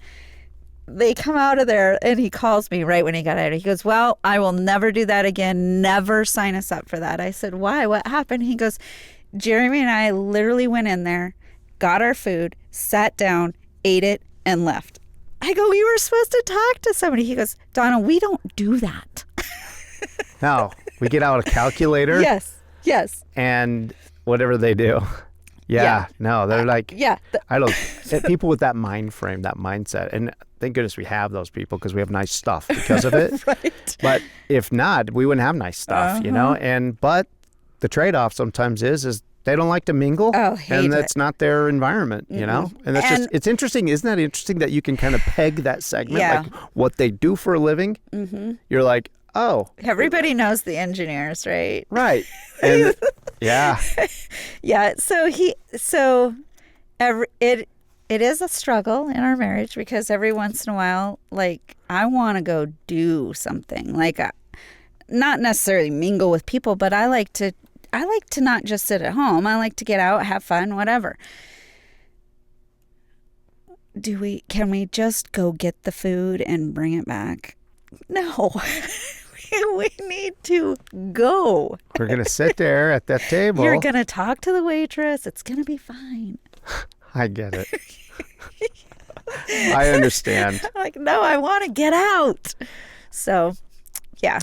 B: They come out of there, and he calls me right when he got out. He goes, well, I will never do that again. Never sign us up for that. I said, why? What happened? He goes, Jeremy and I literally went in there, got our food, sat down, ate it, and left. I go, we were supposed to talk to somebody. He goes, Donna, we don't do that.
A: No, we get out a calculator
B: Yes.
A: and whatever they do. Yeah. No, they're like,
B: Yeah.
A: I don't, people with that mind frame, that mindset. And thank goodness we have those people because we have nice stuff because of it.
B: Right.
A: But if not, we wouldn't have nice stuff, but the trade-off sometimes is they don't like to mingle,
B: Oh, hate
A: and that's
B: it.
A: not their environment, and that's
B: And-
A: just, it's interesting. Isn't that interesting that you can kind of peg that segment,
B: Yeah.
A: like what they do for a living? Mm-hmm. You're like, oh,
B: Everybody knows the engineers, right?
A: right. And yeah,
B: Yeah. It is a struggle in our marriage because every once in a while, like, I want to go do something, like, not necessarily mingle with people, but I like to not just sit at home. I like to get out, have fun, whatever. Can we just go get the food and bring it back? No. We need to go.
A: we're going to sit there at that table.
B: You're going to talk to the waitress. It's going to be fine.
A: I get it. I understand.
B: I'm like, no, I want to get out. So, yeah.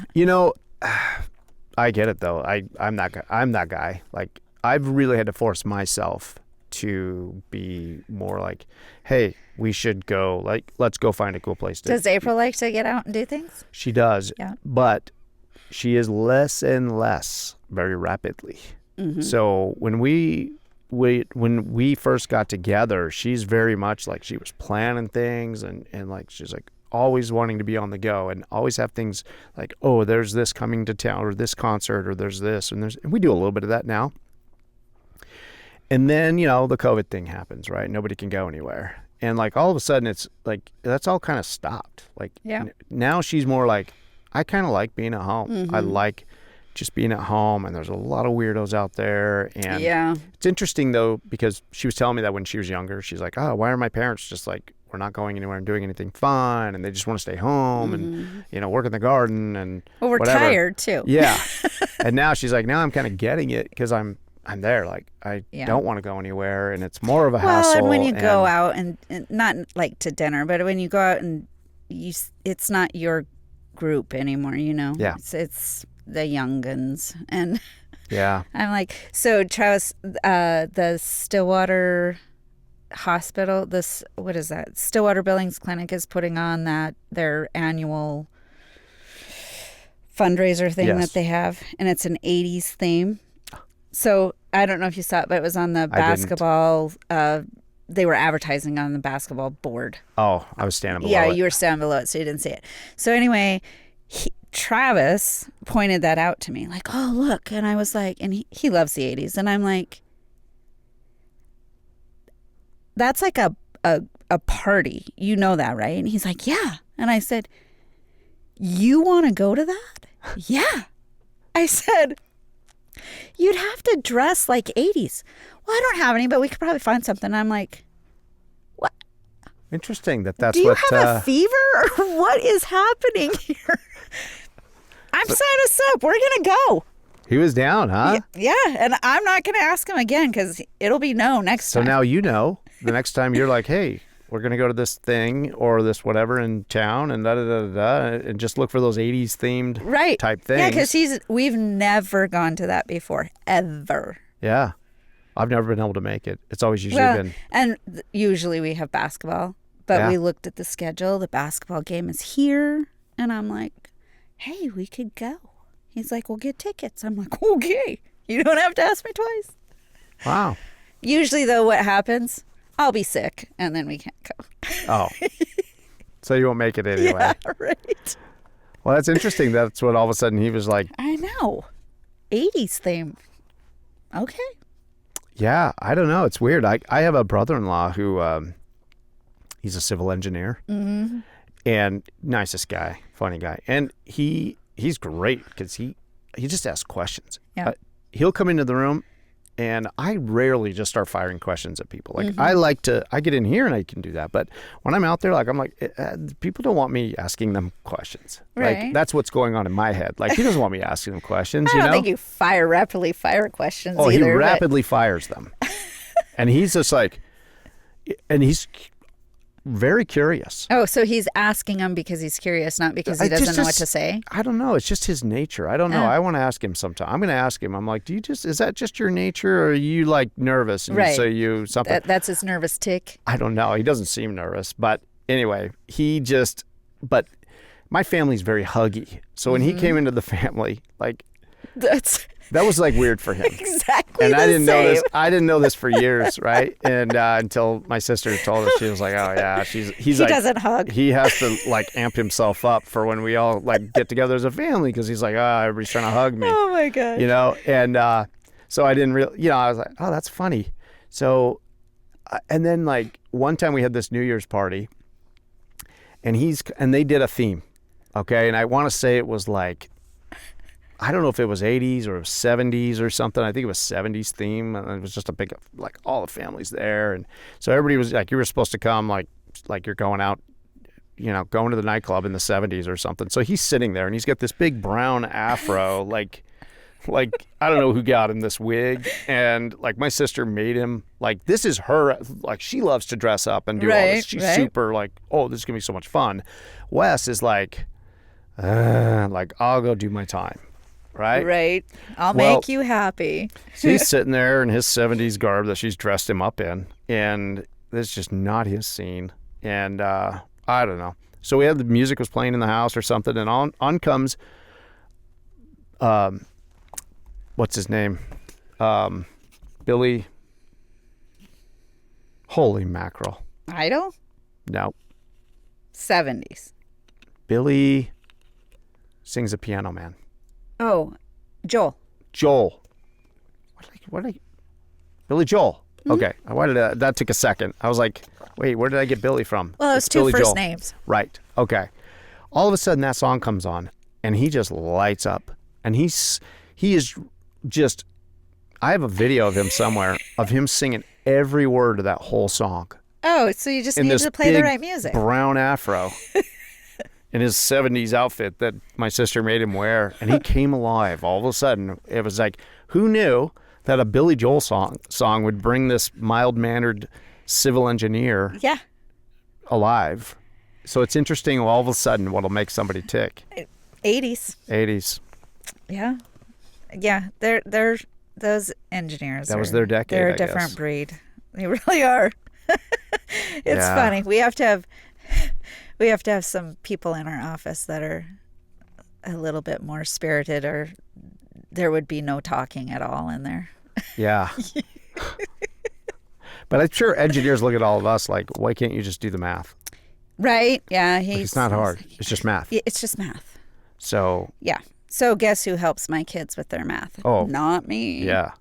A: I get it though. I'm that guy. Like, I've really had to force myself to be more like, hey, we should go, like, let's go find a cool place to.
B: Does April like to get out and do things?
A: She does.
B: Yeah.
A: But she is less and less very rapidly.
B: Mm-hmm.
A: So when we first got together, she's very much like, she was planning things and like, she's like always wanting to be on the go and always have things like, oh, there's this coming to town or this concert or there's this and we do a little bit of that now. And then, the COVID thing happens, right? Nobody can go anywhere. And like all of a sudden it's like, that's all kind of stopped. Like
B: Yeah.
A: now she's more like, I kind of like being at home.
B: Mm-hmm.
A: I like just being at home, and there's a lot of weirdos out there. And
B: Yeah.
A: it's interesting though, because she was telling me that when she was younger, she's like, oh, why are my parents just like, we're not going anywhere and doing anything fun, and they just want to stay home and, you know, work in the garden and
B: Well, we're
A: whatever.
B: tired too.
A: Yeah. And now she's like, now I'm kind of getting it because I'm there. Like, I
B: Yeah.
A: don't want to go anywhere, and it's more of a
B: Well,
A: hassle.
B: and when you go out and not like to dinner, but when you go out and it's not your group anymore, you know.
A: Yeah.
B: It's the young'uns, and
A: Yeah.
B: I'm like, so Travis, the Stillwater Hospital, what is that? Stillwater Billings Clinic is putting on their annual fundraiser thing that they have, and it's an 80s theme. So I don't know if you saw it, but it was on the basketball. They were advertising on the basketball board.
A: Oh, I was standing below
B: Yeah,
A: it.
B: you were standing below it, so you didn't see it. So anyway, Travis pointed that out to me, like, oh, look. And I was like, and he loves the 80s. And I'm like, that's like a party. You know that, right? And he's like, yeah. And I said, you want to go to that? Yeah. I said, you'd have to dress like 80s. Well, I don't have any, but we could probably find something. I'm like, what?
A: Interesting that's
B: Do you
A: what.
B: have a fever or what is happening here? I'm signing us up. We're going to go.
A: He was down, huh?
B: Yeah. And I'm not going to ask him again because it'll be no next
A: So
B: time.
A: now you know. The next time you're like, hey, we're going to go to this thing or this whatever in town and and just look for those 80s themed type things.
B: Yeah, because we've never gone to that before, ever.
A: Yeah. I've never been able to make it. It's always usually been.
B: And usually we have basketball, but we looked at the schedule. The basketball game is here. And I'm like, hey, we could go. He's like, we'll get tickets. I'm like, okay. You don't have to ask me twice.
A: Wow.
B: Usually, though, what happens? I'll be sick, and then we can't go.
A: Oh. So you won't make it anyway.
B: Yeah, right.
A: Well, that's interesting. That's what all of a sudden he was like.
B: I know. 80s theme. Okay.
A: Yeah, I don't know. It's weird. I have a brother-in-law who he's a civil engineer. Mm-hmm. And nicest guy, funny guy. And he's great because he just asks questions.
B: Yeah.
A: He'll come into the room, and I rarely just start firing questions at people. Like,
B: Mm-hmm.
A: I get in here and I can do that. But when I'm out there, like, I'm like, people don't want me asking them questions.
B: Right.
A: Like, that's what's going on in my head. Like, he doesn't want me asking them questions,
B: I
A: you
B: don't
A: know?
B: think you rapidly fire questions
A: Oh,
B: either.
A: he rapidly fires them. And he's just like, and he's very curious.
B: Oh, so he's asking him because he's curious, not because he doesn't know what to say?
A: I don't know. It's just his nature. I don't know. I want to ask him sometime. I'm going to ask him. I'm like, is that just your nature, or are you like nervous? And
B: Right.
A: so you something.
B: That's his nervous tick.
A: I don't know. He doesn't seem nervous. But anyway, but my family's very huggy. So when he came into the family, like, that was like weird for him.
B: Exactly
A: And
B: the
A: I didn't
B: same.
A: know this. I didn't know this for years, right? And until my sister told us, she was like, "Oh yeah, he's
B: He
A: like,
B: doesn't hug.
A: He has to like amp himself up for when we all like get together as a family because he's like, everybody's trying to hug me,
B: Oh my gosh.
A: you know." And so I didn't really, I was like, "Oh, that's funny." So, and then like one time we had this New Year's party, and they did a theme, okay, and I want to say it was like, I don't know if it was 80s or 70s or something. I think it was 70s theme. And it was just a big, like, all the families there. And so everybody was like, you were supposed to come like you're going out, going to the nightclub in the 70s or something. So he's sitting there and he's got this big brown afro, like I don't know who got him this wig. And like my sister made him, like, this is her, like, she loves to dress up and do all this. She's super like, oh, this is going to be so much fun. Wes is like, I'll go do my time. Right?
B: I'll make you happy.
A: So he's sitting there in his 70s garb that she's dressed him up in, and this is just not his scene. And I don't know. So we had the music was playing in the house or something, and on comes, what's his name? Billy. Holy mackerel.
B: Idol?
A: No.
B: 70s.
A: Billy sings the Piano Man.
B: Oh, Joel.
A: Billy Joel. Okay. Why did that took a second? I was like, wait, where did I get Billy from?
B: Well,
A: It's
B: it's two
A: Billy
B: first
A: Joel.
B: names.
A: Right. Okay. All of a sudden that song comes on and he just lights up and he He is just, I have a video of him somewhere of him singing every word of that whole song.
B: Oh, so you just
A: In
B: need
A: this
B: to play the
A: big
B: right music.
A: brown afro in his 70s outfit that my sister made him wear. And he came alive all of a sudden. It was like, who knew that a Billy Joel song would bring this mild-mannered civil engineer
B: Yeah.
A: alive? So it's interesting all of a sudden what'll make somebody tick.
B: 80s.
A: 80s.
B: Yeah. Yeah. They're those engineers.
A: That was their decade,
B: They're a
A: I
B: different
A: guess.
B: breed. They really are. It's
A: Yeah.
B: funny. We have to have some people in our office that are a little bit more spirited, or there would be no talking at all in there.
A: Yeah. But I'm sure engineers look at all of us like, why can't you just do the math?
B: Right? Yeah.
A: Like, it's not hard. It's just math.
B: It's just math.
A: So,
B: Yeah. So guess who helps my kids with their math?
A: Oh.
B: Not me.
A: yeah.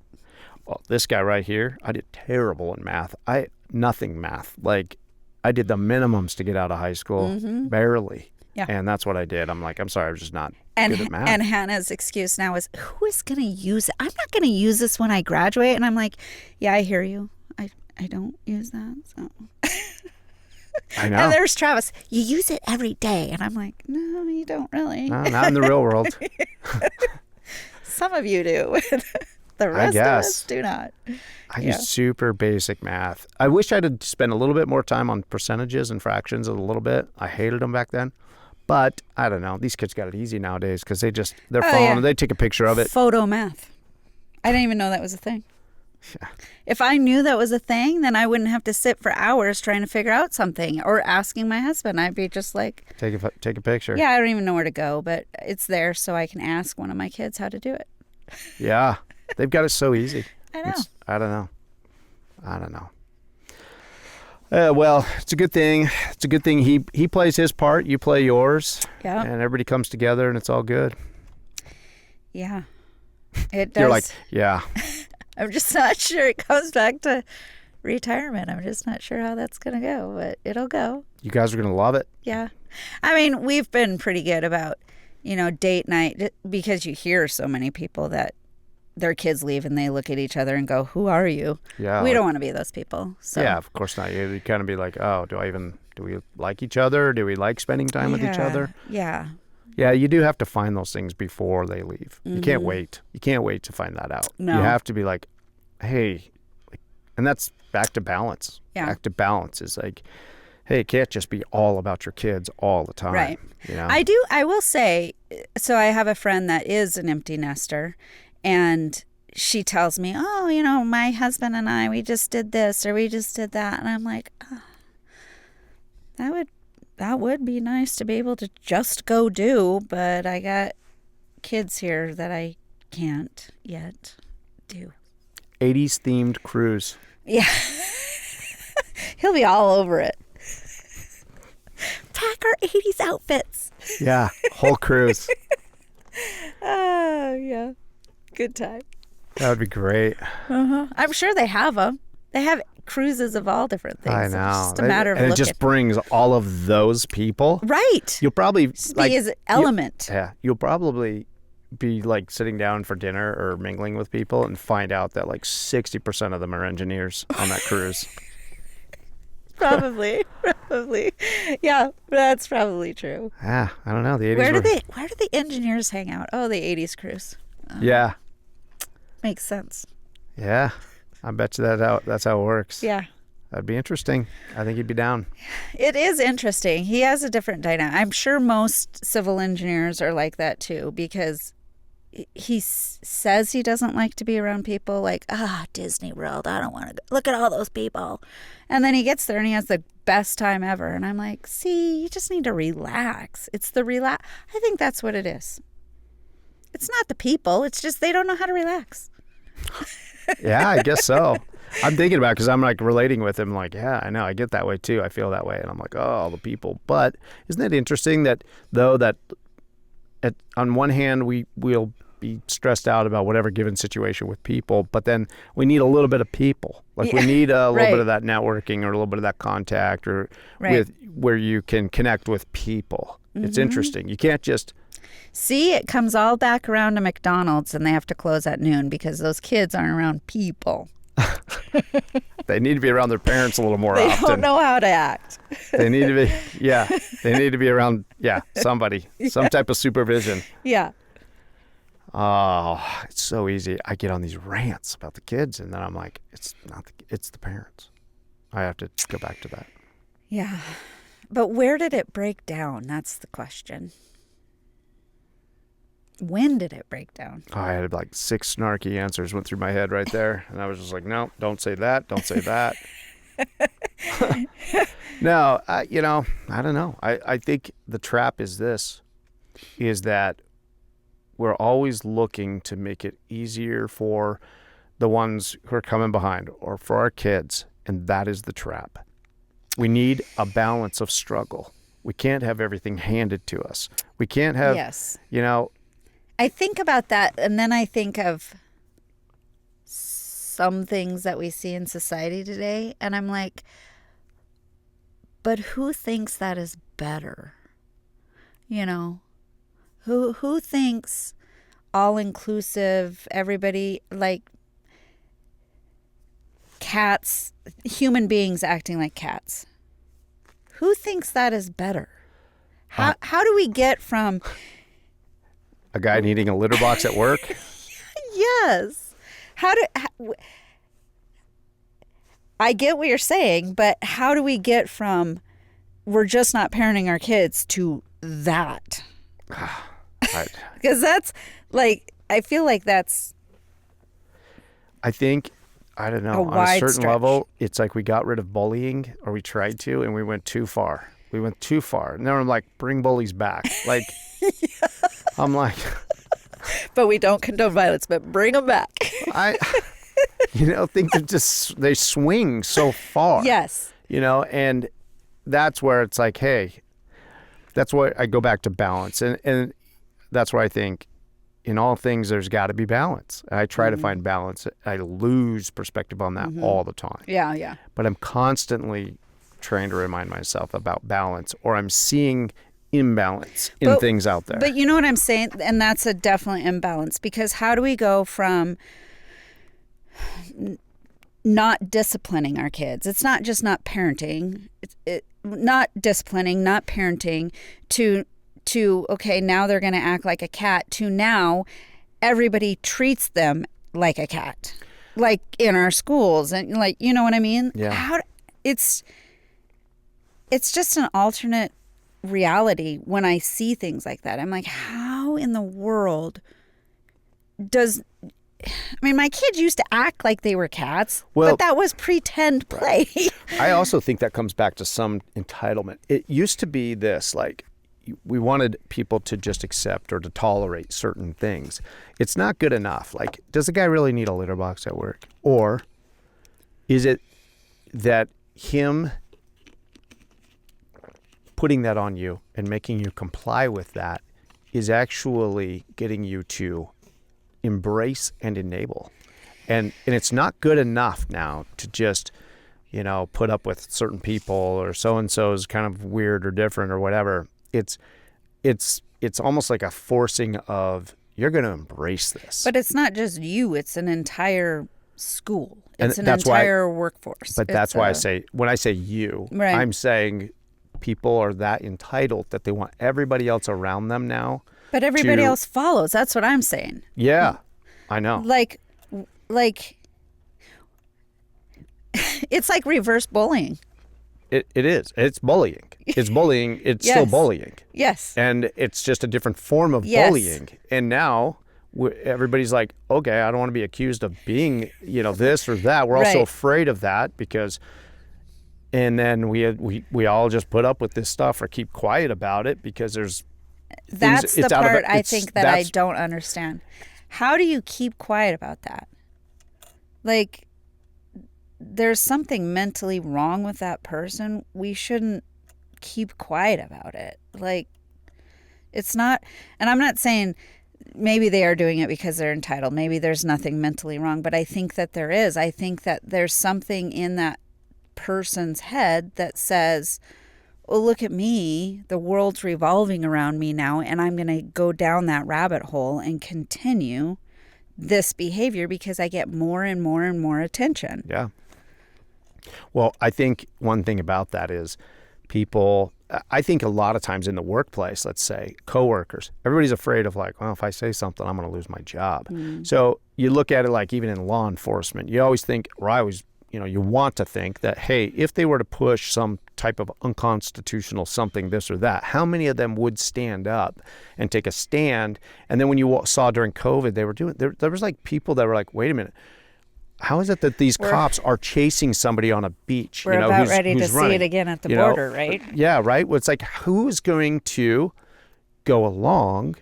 A: Well, this guy right here, I did terrible in math. Nothing math. Like, I did the minimums to get out of high school, barely.
B: Yeah.
A: And that's what I did. I'm like, I'm sorry, I was just not
B: And
A: good at math.
B: and Hannah's excuse now is, who is going to use it? I'm not going to use this when I graduate. And I'm like, yeah, I hear you. I don't use that. So.
A: I know.
B: And there's Travis. You use it every day. And I'm like, no, you don't really.
A: No, not in the real world.
B: Some of you do. The rest of
A: guess.
B: us do not.
A: I used super basic math. I wish I'd spent a little bit more time on percentages and fractions a little bit. I hated them back then. But I don't know. These kids got it easy nowadays because their phone,
B: yeah.
A: they take a picture of it.
B: Photo math. I didn't even know that was a thing.
A: Yeah.
B: If I knew that was a thing, then I wouldn't have to sit for hours trying to figure out something or asking my husband. I'd be just like,
A: Take a picture.
B: yeah, I don't even know where to go, but it's there so I can ask one of my kids how to do it.
A: Yeah. They've got it so easy.
B: I know.
A: I don't know. Well, it's a good thing. It's a good thing he plays his part, you play yours,
B: Yeah.
A: and everybody comes together and it's all good.
B: Yeah. It does.
A: You're like, yeah.
B: I'm just not sure. It comes back to retirement. I'm just not sure how that's going to go, but it'll go.
A: You guys are going to love it.
B: Yeah. I mean, we've been pretty good about, date night, because you hear so many people that their kids leave and they look at each other and go, who are you?
A: Yeah.
B: We don't want to be those people. So.
A: Yeah, of course not. You kind of be like, oh, do we like each other? Do we like spending time with each other?
B: Yeah.
A: Yeah, you do have to find those things before they leave. You can't wait. You can't wait to find that out.
B: No.
A: You have to be like, hey, and that's back to balance.
B: Yeah.
A: Back to balance is like, hey, it can't just be all about your kids all the time.
B: Right.
A: You know?
B: I will say, so I have a friend that is an empty nester, and she tells me, oh, my husband and I, we just did this or we just did that. And I'm like, oh, that would be nice to be able to just go do, but I got kids here that I can't yet do.
A: 80s themed cruise.
B: Yeah. He'll be all over it. Pack our 80s outfits.
A: Yeah, whole cruise.
B: Oh, yeah. Good time.
A: That would be great.
B: Uh-huh. I'm sure they have them. They have cruises of all different things.
A: I know.
B: It's just a matter of
A: and it
B: looking.
A: just brings all of those people.
B: Right.
A: You'll probably
B: Just be his element.
A: You'll probably be like sitting down for dinner or mingling with people and find out that like 60% of them are engineers on that cruise.
B: Probably. Yeah, that's probably true.
A: Yeah, I don't know. The 80s
B: Where do the engineers hang out? Oh, the 80s cruise.
A: Yeah.
B: Makes sense.
A: Yeah. I bet you that's how it works.
B: Yeah.
A: That'd be interesting. I think he'd be down.
B: It is interesting. He has a different dynamic. I'm sure most civil engineers are like that too, because he says he doesn't like to be around people like, Disney World. I don't want to go. Look at all those people. And then he gets there and he has the best time ever. And I'm like, see, you just need to relax. It's the relax. I think that's what it is. It's not the people. It's just they don't know how to relax.
A: Yeah, I guess so. I'm thinking about it because I'm like relating with him. Like, yeah, I know. I get that way too. I feel that way. And I'm like, oh, the people. But isn't it interesting that though that on one hand we'll be stressed out about whatever given situation with people, but then we need a little bit of people. Like we need a little bit of that networking or a little bit of that contact or with where you can connect with people. It's interesting. You can't just...
B: See, it comes all back around to McDonald's and they have to close at noon because those kids aren't around people.
A: They need to be around their parents a little more
B: They
A: often.
B: don't know how to act.
A: They need to be, they need to be around, somebody, some type of supervision.
B: Yeah.
A: Oh, it's so easy. I get on these rants about the kids, and then I'm like, it's the parents. I have to go back to that.
B: Yeah. But where did it break down? That's the question. When did it break down?
A: Oh, I had like 6 snarky answers went through my head right there. And I was just like, no, don't say that. Don't say that. No, I don't know. I think the trap is that we're always looking to make it easier for the ones who are coming behind or for our kids. And that is the trap. We need a balance of struggle. We can't have everything handed to us. We can't have,
B: I think about that, and then I think of some things that we see in society today, and I'm like, but who thinks that is better? Who thinks all-inclusive, everybody, like cats, human beings acting like cats? Who thinks that is better? How do we get from...
A: A guy needing a litter box at work?
B: Yes. I get what you're saying, but how do we get from we're just not parenting our kids to that? Because that's like, I feel like that's...
A: I think, I don't know, on a certain level, it's like we got rid of bullying, or we tried to, and we went too far. We went too far. And then I'm like, bring bullies back. Like... I'm like,
B: but we don't condone violence, but bring them back.
A: Things are just, they swing so far.
B: Yes.
A: And that's where it's like, hey, that's why I go back to balance. And that's why I think in all things, there's got to be balance. And I try to find balance. I lose perspective on that all the time.
B: Yeah, yeah.
A: But I'm constantly trying to remind myself about balance, or I'm seeing imbalance in things out there.
B: But you know what I'm saying? And that's a definite imbalance, because how do we go from not disciplining our kids? It's not just not parenting. Not disciplining, not parenting, to okay, now they're going to act like a cat, to now everybody treats them like a cat, like in our schools, and like, you know what I mean?
A: Yeah.
B: It's just an alternate reality when I see things like that. I'm like, how in the world my kids used to act like they were cats, but that was pretend play.
A: I also think that comes back to some entitlement. It used to be this, like, we wanted people to just accept or to tolerate certain things. It's not good enough. Like, does the guy really need a litter box at work? Or is it that him putting that on you and making you comply with that is actually getting you to embrace and enable? And it's not good enough now to just, put up with certain people, or so-and-so is kind of weird or different or whatever. It's almost like a forcing of, you're going to embrace this.
B: But it's not just you, it's an entire school. It's an entire workforce.
A: But that's why I say, when I say you,
B: right,
A: I'm saying people are that entitled that they want everybody else around them now.
B: But everybody else follows. That's what I'm saying.
A: Yeah, I know.
B: Like it's like reverse bullying.
A: It is. It's bullying. It's bullying. It's
B: Yes.
A: still bullying.
B: Yes.
A: And it's just a different form of
B: Yes.
A: bullying. And now everybody's like, okay, I don't want to be accused of being, this or that. We're also
B: Right.
A: afraid of that because, and then we all just put up with this stuff or keep quiet about it because
B: That's the part I think that I
A: that's-
B: don't understand. How do you keep quiet about that? Like, there's something mentally wrong with that person. We shouldn't keep quiet about it. Like, it's not, and I'm not saying maybe they are doing it because they're entitled. Maybe there's nothing mentally wrong, but I think that there is. I think that there's something in that person's head that says, well, look at me. The world's revolving around me now, and I'm going to go down that rabbit hole and continue this behavior because I get more and more and more attention.
A: Yeah. Well, I think one thing about that is people, I think a lot of times in the workplace, let's say coworkers, everybody's afraid of like, well, if I say something, I'm going to lose my job. So you look at it like even in law enforcement, you always think, or I always, you want to think that, hey, if they were to push some type of unconstitutional something, this or that, how many of them would stand up and take a stand? And then when you saw during COVID, they were doing, there was like people that were like, wait a minute, how is it that these cops are chasing somebody on a beach?
B: We're about ready to see it again at the border, right?
A: Yeah, right. Well, it's like, who is going to go along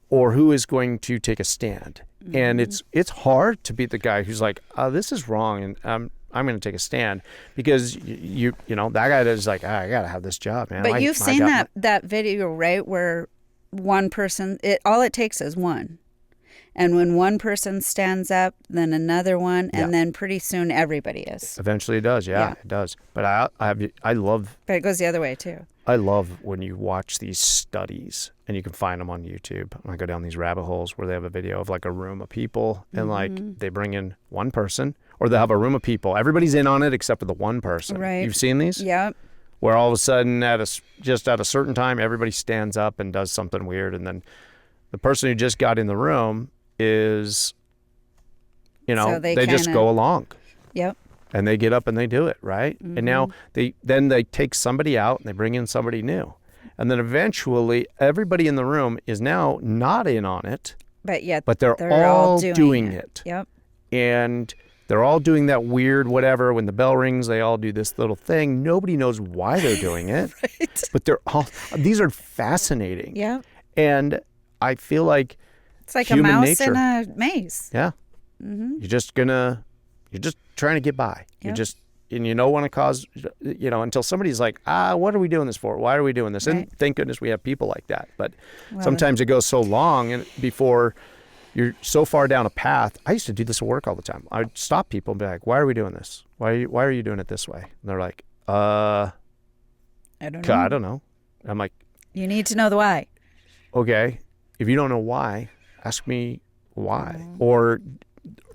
A: or who is going to take a stand? And it's hard to be the guy who's like, oh, this is wrong, and I'm going to take a stand, because you know that guy is like, I got to have this job, man.
B: But you've seen that video, right, where one person, all it takes is one. And when one person stands up, then another one, and then pretty soon everybody is.
A: Eventually it does, yeah. It does. But I love...
B: But it goes the other way, too.
A: I love when you watch these studies, and you can find them on YouTube. I go down these rabbit holes where they have a video of like a room of people, and like they bring in one person, or they'll have a room of people. Everybody's in on it except for the one person.
B: Right.
A: You've seen these?
B: Yep.
A: Where all of a sudden, just at a certain time, everybody stands up and does something weird, and then the person who just got in the room is,
B: So
A: they just go along.
B: Yep.
A: And they get up and they do it, right? And now they take somebody out and they bring in somebody new. And then eventually everybody in the room is now not in on it. But they're all doing it.
B: Yep.
A: And they're all doing that weird whatever. When the bell rings, they all do this little thing. Nobody knows why they're doing it.
B: Right.
A: But these are fascinating.
B: Yeah.
A: And I feel like
B: it's like a mouse in a maze.
A: Yeah. You're just trying to get by.
B: Yep.
A: And you don't want to cause, until somebody's like, what are we doing this for? Why are we doing this?
B: Right.
A: And thank goodness we have people like that. But sometimes it goes so long and before you're so far down a path. I used to do this at work all the time. I'd stop people and be like, why are we doing this? Why are you doing it this way? And they're like, I don't know. I'm like,
B: you need to know the why.
A: Okay. If you don't know why, ask me why. Or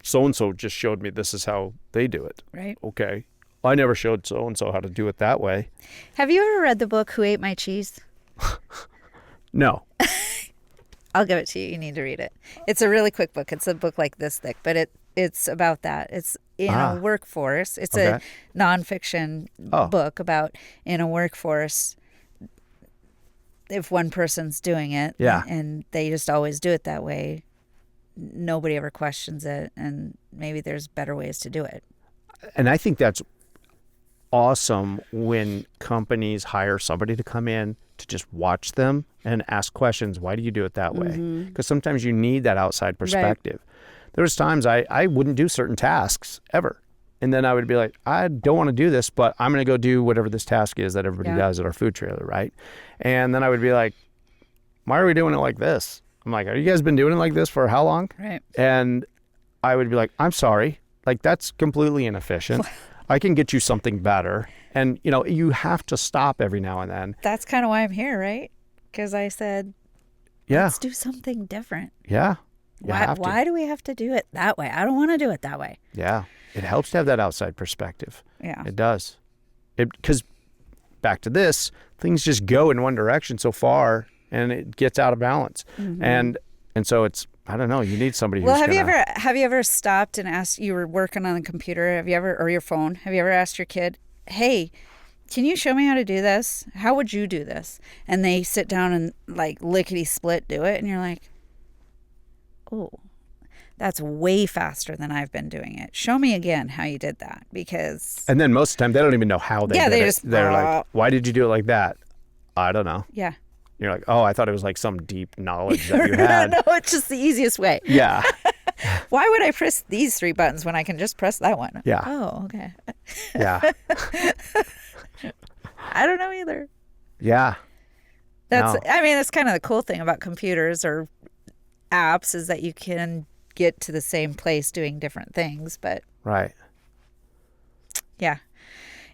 A: so-and-so just showed me this is how they do it.
B: Right.
A: Okay. I never showed so-and-so how to do it that way.
B: Have you ever read the book Who Ate My Cheese?
A: No.
B: I'll give it to you. You need to read it. It's a really quick book. It's a book like this thick, but it's about that. It's in a workforce. It's a nonfiction book about in a workforce, if one person's doing it and they just always do it that way, nobody ever questions it, and maybe there's better ways to do it.
A: And I think that's awesome when companies hire somebody to come in to just watch them and ask questions. Why do you do it that way? Because sometimes you need that outside perspective. Right. There was times I wouldn't do certain tasks ever. And then I would be like, I don't want to do this, but I'm going to go do whatever this task is that everybody does at our food trailer, right? And then I would be like, why are we doing it like this? I'm like, have you guys been doing it like this for how long?
B: Right.
A: And I would be like, I'm sorry. Like, that's completely inefficient. I can get you something better. And, you have to stop every now and then.
B: That's kind of why I'm here, right? Because I said, let's do something different.
A: Yeah.
B: Why do we have to do it that way? I don't want to do it that way.
A: Yeah. It helps to have that outside perspective.
B: Yeah.
A: It does. Because back to this, things just go in one direction so far and it gets out of balance. And so it's, I don't know, you need somebody who's
B: have you ever stopped and asked, you were working on a computer, or your phone, have you ever asked your kid, hey, can you show me how to do this? How would you do this? And they sit down and like lickety split do it, and you're like, oh, that's way faster than I've been doing it. Show me again how you did that, because...
A: And then most of the time, they don't even know how they did it. They're like, why did you do it like that? I don't know.
B: Yeah.
A: You're like, oh, I thought it was like some deep knowledge that you had.
B: No, it's just the easiest way.
A: Yeah.
B: Why would I press these 3 buttons when I can just press that one?
A: Yeah.
B: Oh, okay.
A: Yeah.
B: I don't know either.
A: Yeah.
B: I mean, that's kind of the cool thing about computers, or apps is that you can get to the same place doing different things. But
A: Right.
B: yeah,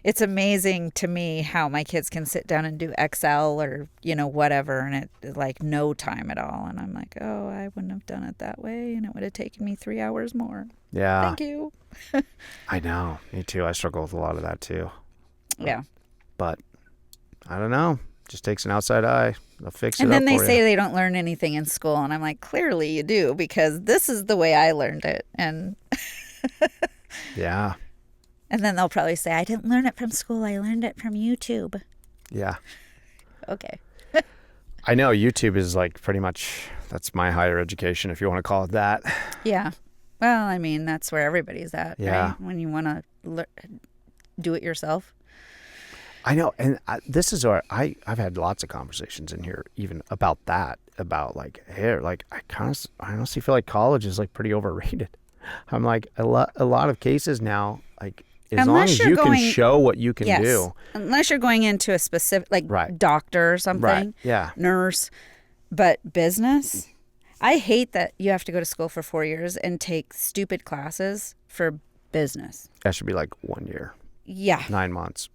B: it's amazing to me how my kids can sit down and do Excel or, whatever, and it like no time at all. And I'm like, oh, I wouldn't have done it that way, and it would have taken me 3 hours more.
A: Yeah.
B: Thank you.
A: I know. Me too. I struggle with a lot of that too.
B: Yeah.
A: But I don't know. Just takes an outside eye. They'll fix it
B: And
A: up
B: then they
A: for
B: say
A: you.
B: they don't learn anything in school, and I'm like, clearly you do, because this is the way I learned it. And
A: Yeah.
B: and then they'll probably say, I didn't learn it from school, I learned it from YouTube.
A: Yeah.
B: Okay.
A: I know YouTube is like pretty much, that's my higher education, if you want to call it that.
B: Yeah. Well, I mean, that's where everybody's at,
A: Yeah.
B: right? When you want to do it yourself.
A: I know. And this is where I've had lots of conversations in here even about that, about like hair. Like I honestly feel like college is like pretty overrated. I'm like a lot of cases now, like as long
B: Unless
A: as
B: you're
A: you
B: going-
A: can show what you can
B: Yes.
A: do.
B: Unless you're going into a specific, like
A: Right.
B: doctor or something.
A: Right. Yeah.
B: Nurse. But business, I hate that you have to go to school for 4 years and take stupid classes for business.
A: That should be like 1 year,
B: Yeah.
A: 9 months.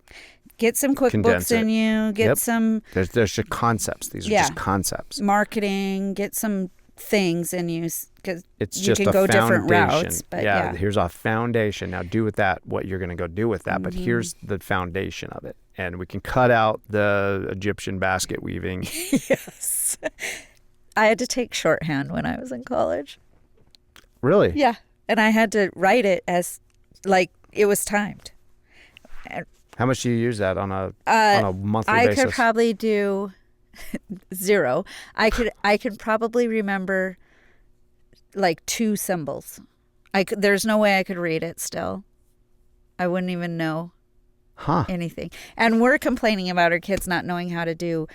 B: Get some
A: Condense
B: QuickBooks in
A: it.
B: you. Get
A: Yep.
B: some
A: There's just concepts. These are
B: Yeah.
A: just concepts.
B: marketing. Get some things in you, because
A: It's
B: you
A: just
B: can
A: a
B: go
A: foundation.
B: different routes. But yeah.
A: Here's a foundation. Now do with that what you're going to go do with that. But here's the foundation of it. And we can cut out the Egyptian basket weaving.
B: Yes. I had to take shorthand when I was in college.
A: Really?
B: Yeah. And I had to write it as like it was timed.
A: How much do you use that on a monthly
B: I
A: basis?
B: could probably do 0. I could probably remember like 2 symbols. There's no way I could read it still. I wouldn't even know anything. And we're complaining about our kids not knowing how to do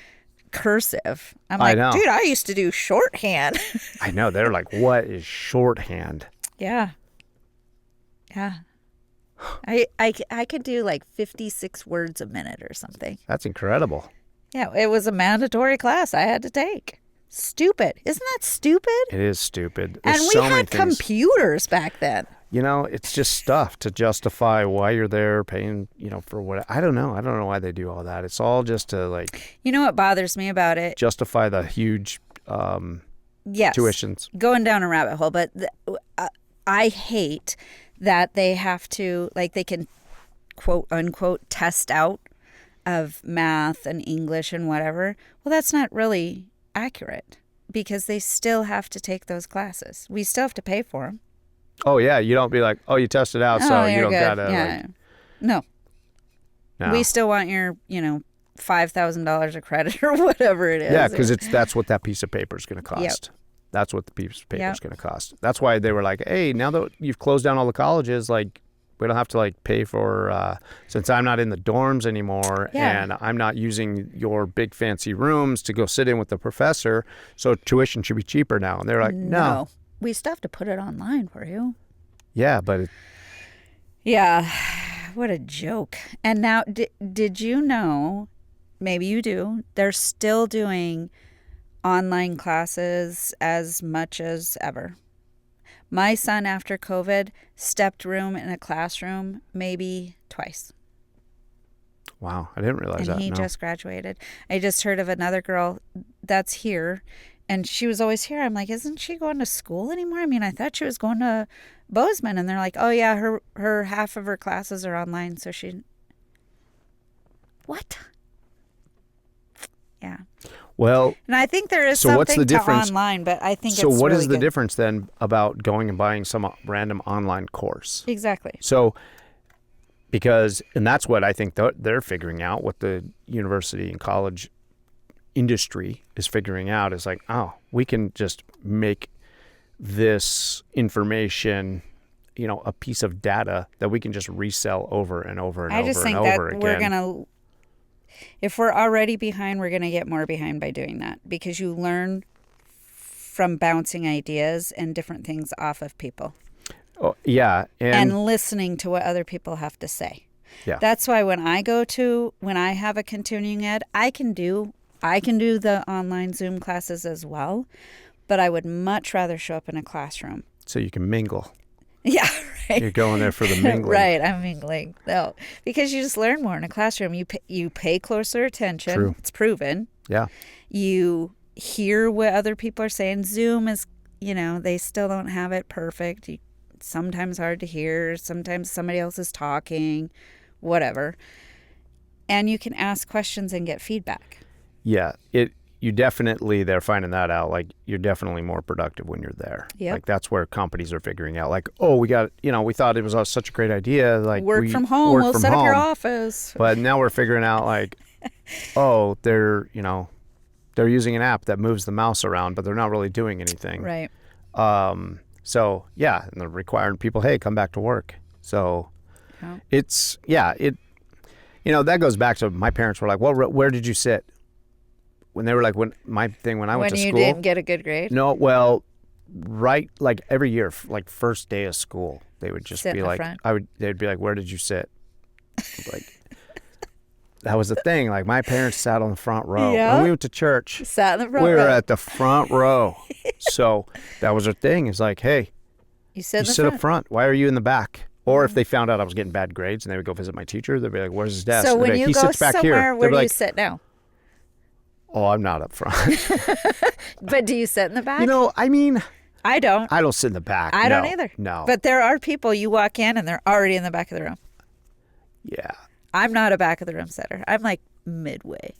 B: cursive. I'm
A: I
B: like,
A: know.
B: dude, I used to do shorthand.
A: I know. They're like, what is shorthand?
B: Yeah. Yeah. I could do like 56 words a minute or something.
A: That's incredible.
B: Yeah, it was a mandatory class I had to take. Stupid. Isn't that stupid?
A: It is stupid.
B: And
A: There's
B: we
A: so many
B: had
A: things.
B: computers back then.
A: It's just stuff to justify why you're there paying, for what. I don't know. I don't know why they do all that. It's all just to like
B: You know what bothers me about it?
A: justify the huge
B: Yes.
A: tuitions.
B: Going down a rabbit hole, but I hate that they have to, like, they can quote unquote test out of math and English and whatever. Well, that's not really accurate, because they still have to take those classes. We still have to pay for them.
A: Oh yeah, you don't be like, oh, you tested out, so you
B: you're
A: don't
B: good.
A: gotta.
B: Yeah.
A: Like,
B: No.
A: no.
B: We still want your, $5,000 a credit or whatever it is.
A: Yeah, because that's what that piece of paper is going to cost.
B: Yep.
A: That's what the piece of paper is
B: Yep.
A: going to cost. That's why they were like, hey, now that you've closed down all the colleges, like, we don't have to like pay for, since I'm not in the dorms anymore
B: Yeah.
A: and I'm not using your big fancy rooms to go sit in with the professor, so tuition should be cheaper now. And they're like, no.
B: We still have to put it online for you.
A: Yeah, but
B: Yeah. What a joke. And now, did you know, maybe you do, they're still doing online classes as much as ever. My son, after COVID, stepped room in a classroom maybe twice.
A: wow, I didn't realize
B: And
A: that.
B: he
A: No.
B: just graduated. I just heard of another girl that's here, and she was always here. I'm like, isn't she going to school anymore? I mean, I thought she was going to Bozeman. And they're like, oh yeah, her half of her classes are online, so she. What? Yeah.
A: Well,
B: And I think there is
A: So what's
B: something
A: the difference?
B: to online, but I think
A: so
B: it's
A: what
B: really
A: is the
B: good.
A: difference then about going and buying some random online course?
B: Exactly.
A: So, and that's what I think they're figuring out, what the university and college industry is figuring out is like, oh, we can just make this information, a piece of data that we can just resell over and over and
B: I
A: over
B: just think
A: and
B: that
A: over again.
B: we're going to, if we're already behind, we're going to get more behind by doing that, because you learn from bouncing ideas and different things off of people
A: Oh, yeah.
B: and listening to what other people have to say.
A: Yeah.
B: That's why when I have a continuing ed, I can do the online Zoom classes as well, but I would much rather show up in a classroom.
A: So you can mingle.
B: Yeah, right.
A: You're going there for the mingling.
B: Right, I'm mingling. No, because you just learn more in a classroom. You pay closer attention.
A: True.
B: It's proven.
A: Yeah.
B: You hear what other people are saying. Zoom is, they still don't have it perfect. It's sometimes hard to hear. Sometimes somebody else is talking, whatever. And you can ask questions and get feedback.
A: Yeah. You definitely, they're finding that out. Like, you're definitely more productive when you're there.
B: Yep.
A: Like, that's where companies are figuring out, like, oh, we thought it was such a great idea. Like,
B: work from home. We'll set up your office.
A: But now we're figuring out, like, oh, they're using an app that moves the mouse around, but they're not really doing anything.
B: Right.
A: So, yeah, and they're requiring people, hey, come back to work. So that goes back to my parents were like, well, where did you sit? When they were like, when I went to school.
B: When you didn't get a good grade?
A: No, well, right, like every year, like first day of school, they would just
B: sit
A: be
B: in the
A: like,
B: front.
A: they'd be like, where did you sit? Like, that was the thing. Like, my parents sat on the front row.
B: Yeah.
A: When we went to church,
B: Sat in the front
A: we
B: row.
A: were at the front row. So that was their thing. It's like, hey,
B: you sit
A: up front. Why are you in the back? Or if they found out I was getting bad grades and they would go visit my teacher, they'd be like, where's his desk?
B: So
A: They'd
B: when
A: be like,
B: you
A: he
B: go
A: sits back
B: somewhere,
A: here.
B: where
A: They'd be
B: do you
A: like,
B: sit now?
A: oh, I'm not up front.
B: But do you sit in the back?
A: I mean,
B: I don't.
A: I don't sit in the back.
B: I don't either.
A: No.
B: But there are people, you walk in and they're already in the back of the room.
A: Yeah.
B: I'm not a back of the room sitter. I'm like midway.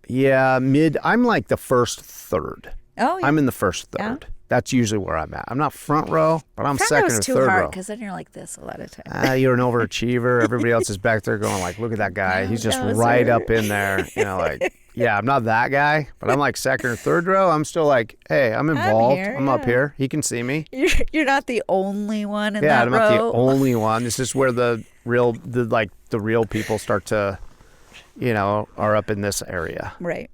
A: Yeah, I'm like the first third.
B: Oh, yeah.
A: I'm in the first third.
B: Yeah.
A: That's usually where I'm at. I'm not front row, but I'm
B: front
A: second
B: row's
A: or
B: too
A: third
B: hard
A: row.
B: because then you're like this a lot of times.
A: You're an overachiever. Everybody else is back there going like, look at that guy. He's just
B: no,
A: right
B: sir.
A: up in there. Like, yeah, I'm not that guy, but I'm like second or third row. I'm still like, hey, I'm involved.
B: here,
A: I'm up here. He can see me.
B: You're not the only one in that
A: I'm
B: row.
A: not the only one. This is where the real people start to, are up in this area.
B: Right.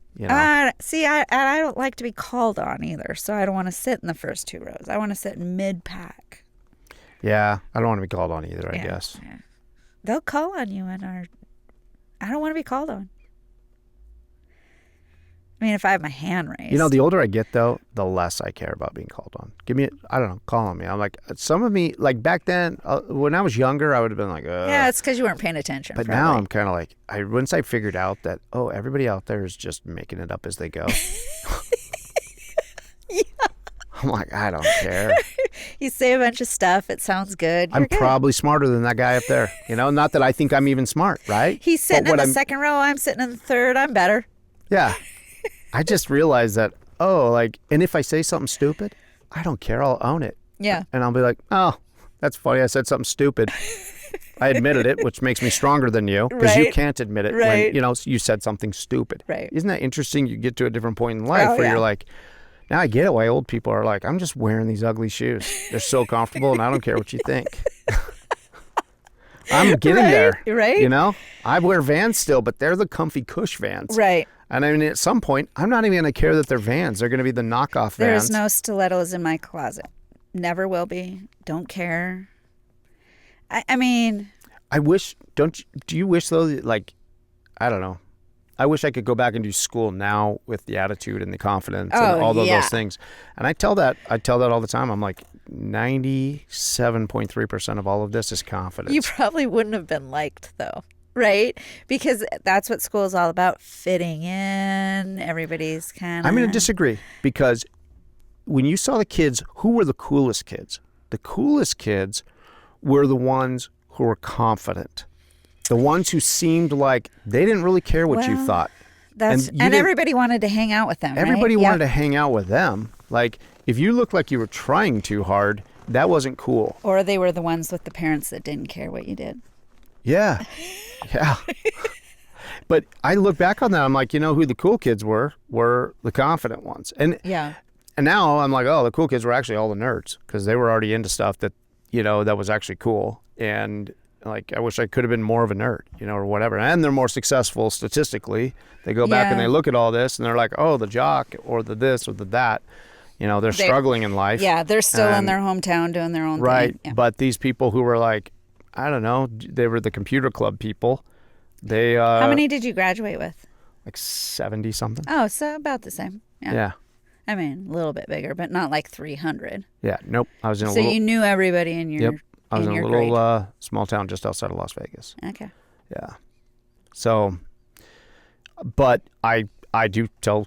A: See,
B: I don't like to be called on either, so I don't want to sit in the first two rows. I want to sit in mid-pack.
A: Yeah, I don't want to be called on either, I guess.
B: Yeah. They'll call on you I don't want to be called on. I mean, if I have my hand raised.
A: The older I get, though, the less I care about being called on. Call on me. I'm like, some of me, like back then, when I was younger, I would have been like,
B: yeah, it's because you weren't paying attention.
A: But now I'm kind of like, once I figured out that, everybody out there is just making it up as they go.
B: Yeah.
A: I'm like, I don't care.
B: You say a bunch of stuff. It sounds good.
A: I'm probably smarter than that guy up there. Not that I think I'm even smart, right?
B: He's sitting in the second row. I'm sitting in the third. I'm better.
A: Yeah. I just realized that, and if I say something stupid, I don't care. I'll own it.
B: Yeah.
A: And I'll be like, oh, that's funny. I said something stupid. I admitted it, which makes me stronger than you because you can't admit it when, you said something stupid.
B: Right.
A: Isn't that interesting? You get to a different point in life where you're like, now I get it why old people are like, I'm just wearing these ugly shoes. They're so comfortable and I don't care what you think. I'm getting there.
B: Right.
A: I wear Vans still, but they're the comfy Cush Vans.
B: Right.
A: And I mean, at some point, I'm not even going to care that they're Vans. They're going to be the knockoff Vans.
B: There's no stilettos in my closet. Never will be. Don't care. I mean.
A: I wish, do you wish though, like, I don't know. I wish I could go back and do school now with the attitude and the confidence and all of those things. And I tell that all the time. I'm like, 97.3% of all of this is confidence.
B: You probably wouldn't have been liked though, right? Because that's what school is all about, fitting in. Everybody's kind of...
A: I'm going to disagree because when you saw the kids, who were the coolest kids? The coolest kids were the ones who were confident. The ones who seemed like they didn't really care what you thought.
B: And everybody wanted to hang out with them,
A: Everybody
B: right?
A: wanted to hang out with them. Like, if you looked like you were trying too hard, that wasn't cool.
B: Or they were the ones with the parents that didn't care what you did.
A: Yeah. Yeah. But I look back on that, I'm like, who the cool kids were the confident ones. And now I'm like, the cool kids were actually all the nerds because they were already into stuff that, that was actually cool. And like, I wish I could have been more of a nerd, or whatever. And they're more successful statistically. They go back and they look at all this and they're like, the jock or the this or the that. They're struggling in life.
B: Yeah, they're still in their hometown doing their own thing.
A: Right.
B: Yeah.
A: But these people who were like, I don't know, they were the computer club people. They
B: How many did you graduate with?
A: Like 70 something.
B: Oh, so about the same.
A: Yeah.
B: I mean, a little bit bigger, but not like 300.
A: Yeah, nope. I was in a
B: So
A: little.
B: you knew everybody in your
A: Yep. I was in a
B: your
A: little small town just outside of Las Vegas.
B: grade. Okay.
A: Yeah. So, but I do tell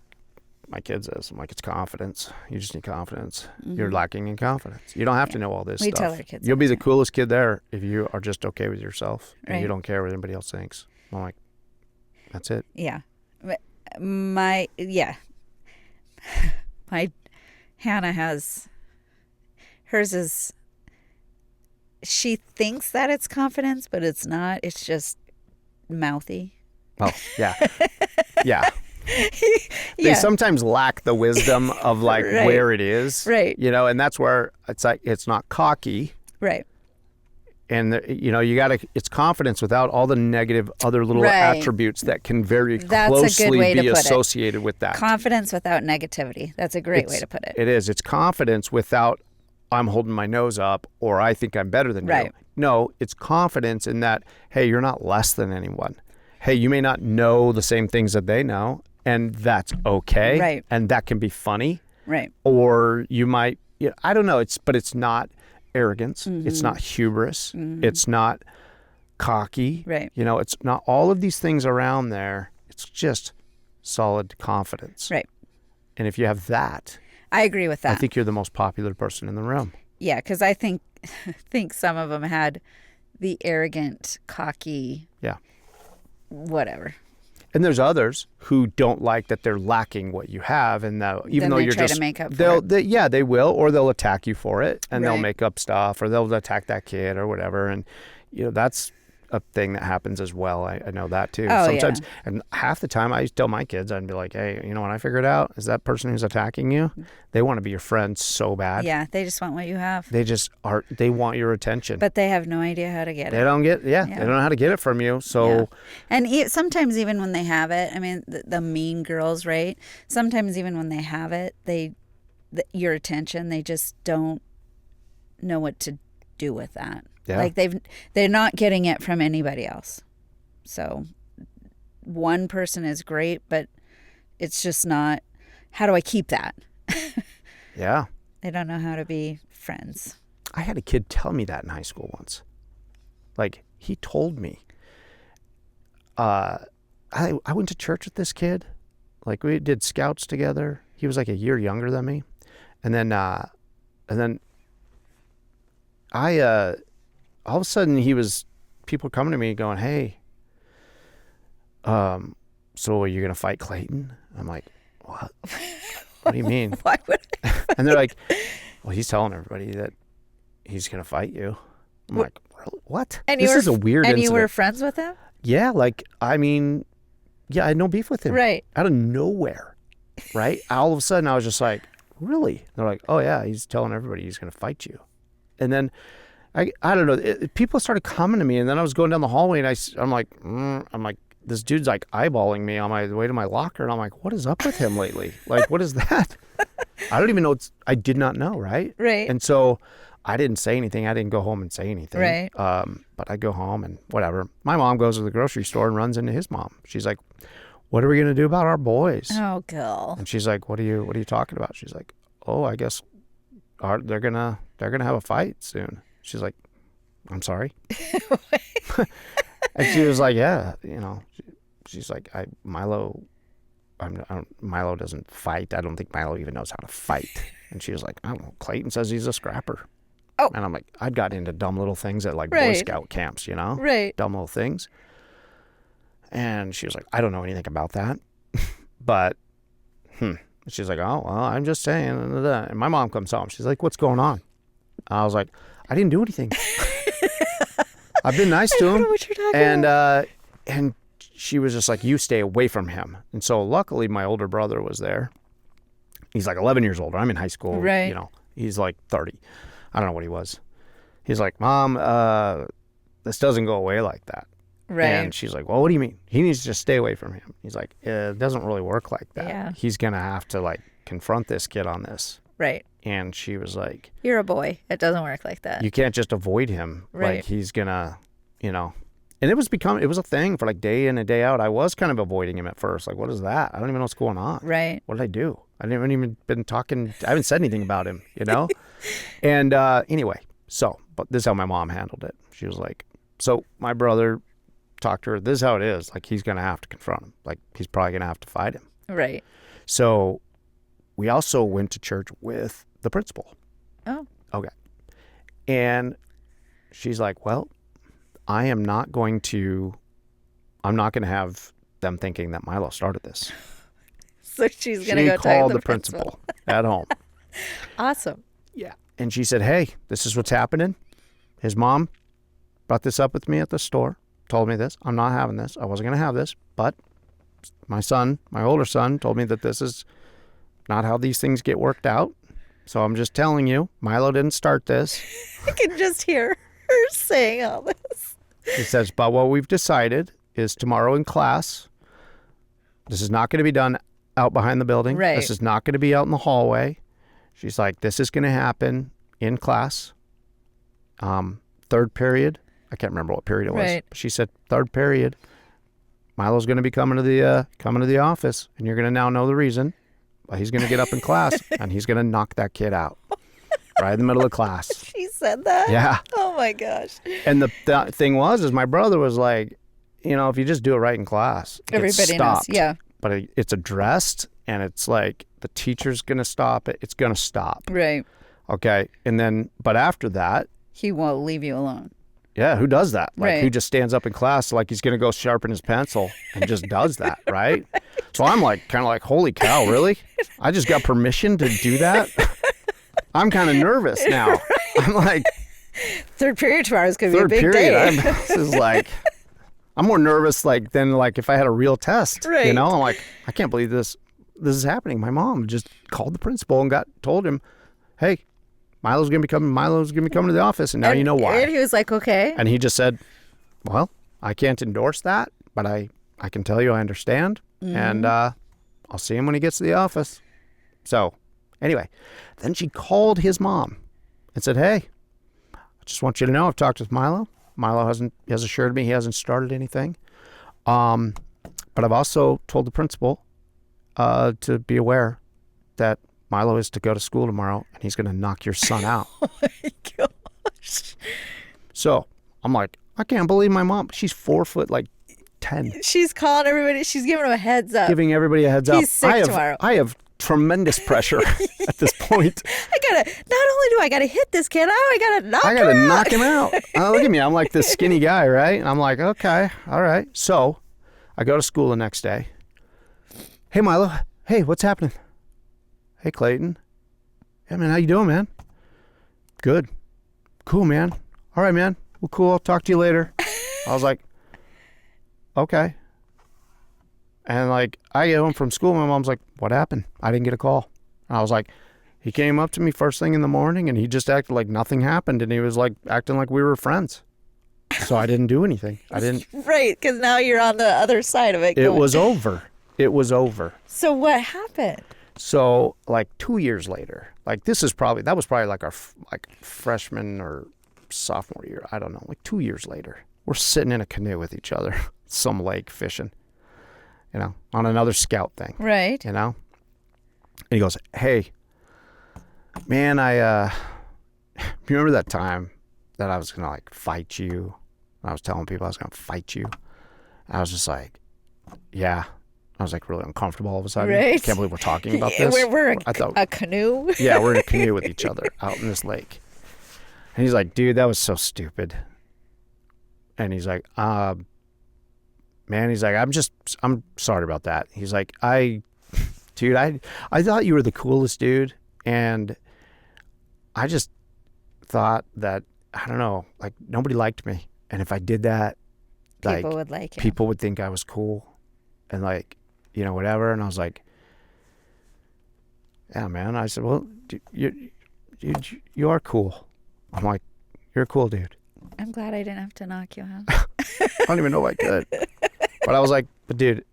A: my kids this. I'm like, it's confidence. You just need confidence. You're lacking in confidence. You don't have to know all this
B: We
A: stuff.
B: tell our kids
A: You'll be
B: that,
A: the coolest kid there if you are just okay with yourself and you
B: Right.
A: don't care what anybody else thinks. I'm like, that's it.
B: Yeah. My Hannah has hers is she thinks that it's confidence, but it's not. It's just mouthy.
A: Oh, yeah. Yeah. They
B: Yeah.
A: sometimes lack the wisdom of like
B: Right.
A: where it is.
B: Right.
A: You know, and that's where it's like, it's not cocky.
B: Right.
A: And, you know, you got to, it's confidence without all the negative other little
B: Right.
A: attributes that can very
B: That's a good
A: closely
B: way to
A: be
B: put it.
A: associated with that.
B: Confidence without negativity. That's a great way to put it.
A: It is. It's confidence without I'm holding my nose up or I think I'm better than you.
B: Right.
A: No, it's confidence in that, hey, you're not less than anyone. Hey, you may not know the same things that they know, and that's okay.
B: Right.
A: And that can be funny.
B: Right.
A: Or you might, you know, I don't know. But it's not arrogance. It's not hubris. It's not cocky.
B: Right.
A: You know, it's not all of these things around there. It's just solid confidence.
B: Right.
A: And if you have that,
B: I agree with that.
A: I think you're the most popular person in the room.
B: Yeah, because I think some of them had the arrogant, cocky,
A: Yeah.
B: whatever.
A: And there's others who don't like that they're lacking what you have, and that even
B: Then
A: though
B: they
A: you're
B: try to
A: just
B: make up for
A: they'll
B: it.
A: they will, or they'll attack you for it, and they'll
B: Right.
A: make up stuff, or they'll attack that kid or whatever, and you know that's a thing that happens as well. I know that too.
B: Oh,
A: Sometimes,
B: yeah.
A: and half the time I used to tell my kids, I'd be like, hey, you know what I figured out is that person who's attacking you, they want to be your friend so bad.
B: Yeah, they just want what you have.
A: They just are. They want your attention.
B: But they have no idea how to get
A: They
B: it.
A: don't get. Yeah,
B: Yeah.
A: they don't know how to get it from you. So.
B: Yeah. And sometimes even when they have it, I mean, the mean girls, right? Sometimes even when they have it, your attention, they just don't know what to do with that.
A: Yeah.
B: Like they're not getting it from anybody else. So one person is great, but it's just not, how do I keep that?
A: Yeah.
B: They don't know how to be friends.
A: I had a kid tell me that in high school once. Like, he told me. I went to church with this kid. Like, we did scouts together. He was like a year younger than me. And then I, all of a sudden people coming to me going, hey, so are you going to fight Clayton? I'm like, what? What do you mean?
B: Why would I?
A: And they're like, well, he's telling everybody that he's going to fight you. I'm like, what?
B: And
A: This is a weird
B: And
A: incident.
B: you were friends with him?
A: Yeah, like, I mean, yeah, I had no beef with him.
B: Right.
A: Out of nowhere, right? All of a sudden, I was just like, really? They're like, oh, yeah, he's telling everybody he's going to fight you. And then, I don't know, people started coming to me, and then I was going down the hallway, and I'm like, this dude's like eyeballing me on my way to my locker, and I'm like, what is up with him lately? Like, what is that? I don't even know. I did not know, right?
B: Right.
A: And so I didn't say anything. I didn't go home and say anything.
B: Right.
A: But I go home and whatever. My mom goes to the grocery store and runs into his mom. She's like, what are we going to do about our boys?
B: Oh, girl.
A: And she's like, what are you talking about? She's like, oh, I guess they're gonna have a fight soon. She's like, I'm sorry. And she was like, yeah, you know, she's like, Milo doesn't fight. I don't think Milo even knows how to fight. And she was like, I don't know. Clayton says he's a scrapper.
B: Oh.
A: And I'm like, I'd got into dumb little things at like Boy
B: Right.
A: Scout camps, you know?
B: Right.
A: Dumb little things. And she was like, I don't know anything about that. But, she's like, oh, well, I'm just saying. And my mom comes home. She's like, what's going on? I was like, I didn't do anything. I've been nice to
B: I don't
A: him.
B: know what you're talking about.
A: And she was just like, you stay away from him. And so luckily my older brother was there. He's like 11 years older. I'm in high school.
B: Right.
A: You know, he's like 30. I don't know what he was. He's like, Mom, this doesn't go away like that.
B: Right.
A: And she's like, well, what do you mean? He needs to just stay away from him. He's like, it doesn't really work like that.
B: Yeah.
A: He's going to have to like confront this kid on this.
B: Right.
A: And she was like,
B: You're a boy. It doesn't work like that.
A: you can't just avoid him.
B: Right.
A: Like he's going to, you know, And it was a thing for like day in and day out. I was kind of avoiding him at first. Like, what is that? I don't even know what's going on.
B: Right.
A: What did I do? I haven't even been talking. I haven't said anything about him, you know? And anyway, but this is how my mom handled it. She was like, so my brother talked to her. This is how it is. Like, he's going to have to confront him. Like, he's probably going to have to fight him.
B: Right.
A: So we also went to church with the principal.
B: Oh.
A: Okay. And she's like, well, I'm not going to have them thinking that Milo started this.
B: So she's going to go
A: call
B: talk to
A: the principal at home.
B: Awesome.
A: Yeah. And she said, hey, this is what's happening. His mom brought this up with me at the store, told me this. I'm not having this. I wasn't going to have this. But my older son, told me that this is not how these things get worked out. So I'm just telling you, Milo didn't start this.
B: I can just hear her saying all this.
A: She says, but what we've decided is tomorrow in class, this is not going to be done out behind the building.
B: Right.
A: This is not going to be out in the hallway. She's like, this is going to happen in class. Third period. I can't remember what period it was.
B: Right.
A: She said, third period, Milo's going to be coming to the office, and you're going to now know the reason. But he's going to get up in class, and he's going to knock that kid out right in the middle of class.
B: She said that?
A: Yeah.
B: Oh, my gosh.
A: And the thing is my brother was like, if you just do it right in class,
B: Everybody knows. Yeah.
A: But it's addressed, and it's like the teacher's going to stop it. It's going to stop.
B: Right.
A: Okay. And then, but after that,
B: he won't leave you alone.
A: yeah, who does that? Like,
B: right.
A: Who just stands up in class like he's going to go sharpen his pencil and just does that, right? So I'm like, kind of like, holy cow, really? I just got permission to do that? I'm kind of nervous now. Right. I'm like...
B: Third period tomorrow is going to be a big day.
A: This is like... I'm more nervous than if I had a real test.
B: Right.
A: I'm like, I can't believe this is happening. My mom just called the principal and told him, hey, Milo's gonna be coming to the office, and now you know why.
B: And he was like, okay.
A: And he just said, well, I can't endorse that, but I can tell you I understand, and I'll see him when he gets to the office. So anyway, then she called his mom and said, hey, I just want you to know I've talked with Milo. Milo has assured me he hasn't started anything. But I've also told the principal to be aware that Milo is to go to school tomorrow, and he's going to knock your son out.
B: Oh, my gosh.
A: So I'm like, I can't believe my mom. She's 4'10".
B: She's calling everybody. She's giving them a heads up.
A: Giving everybody a heads up.
B: He's sick tomorrow.
A: I have tremendous pressure at this point.
B: Not only do I gotta hit this kid, I gotta knock him out.
A: Look at me. I'm like this skinny guy, right? And I'm like, okay, all right. So I go to school the next day. Hey, Milo. Hey, what's happening? Hey, Clayton. Hey, man, how you doing, man? Good. Cool, man. All right, man. Well, cool. I'll talk to you later. I was like, okay. And I get home from school, my mom's like, what happened? I didn't get a call. And I was like, he came up to me first thing in the morning, and he just acted like nothing happened, and he was acting like we were friends. So I didn't do anything. I didn't.
B: Right, because now you're on the other side of it.
A: It was over. It was over.
B: So what happened?
A: So 2 years later, that was probably our freshman or sophomore year. I don't know. 2 years later, we're sitting in a canoe with each other, some lake fishing, on another scout thing.
B: Right.
A: And he goes, hey, man, you remember that time that I was going to fight you? I was telling people I was going to fight you. I was just like, yeah. I was really uncomfortable all of a sudden.
B: Right.
A: I can't believe we're talking about this.
B: We're a canoe.
A: Yeah, we're in a canoe with each other out in this lake. And he's like, dude, that was so stupid. And he's like, man, he's like, I'm sorry about that. He's like, I thought you were the coolest dude. And I just thought that, I don't know, nobody liked me. And if I did that,
B: people would like you.
A: People would think I was cool. And whatever. And I was like, yeah, man. I said, well, you are cool. I'm like, you're a cool dude.
B: I'm glad I didn't have to knock you out.
A: I don't even know if I could. But I was like, but dude,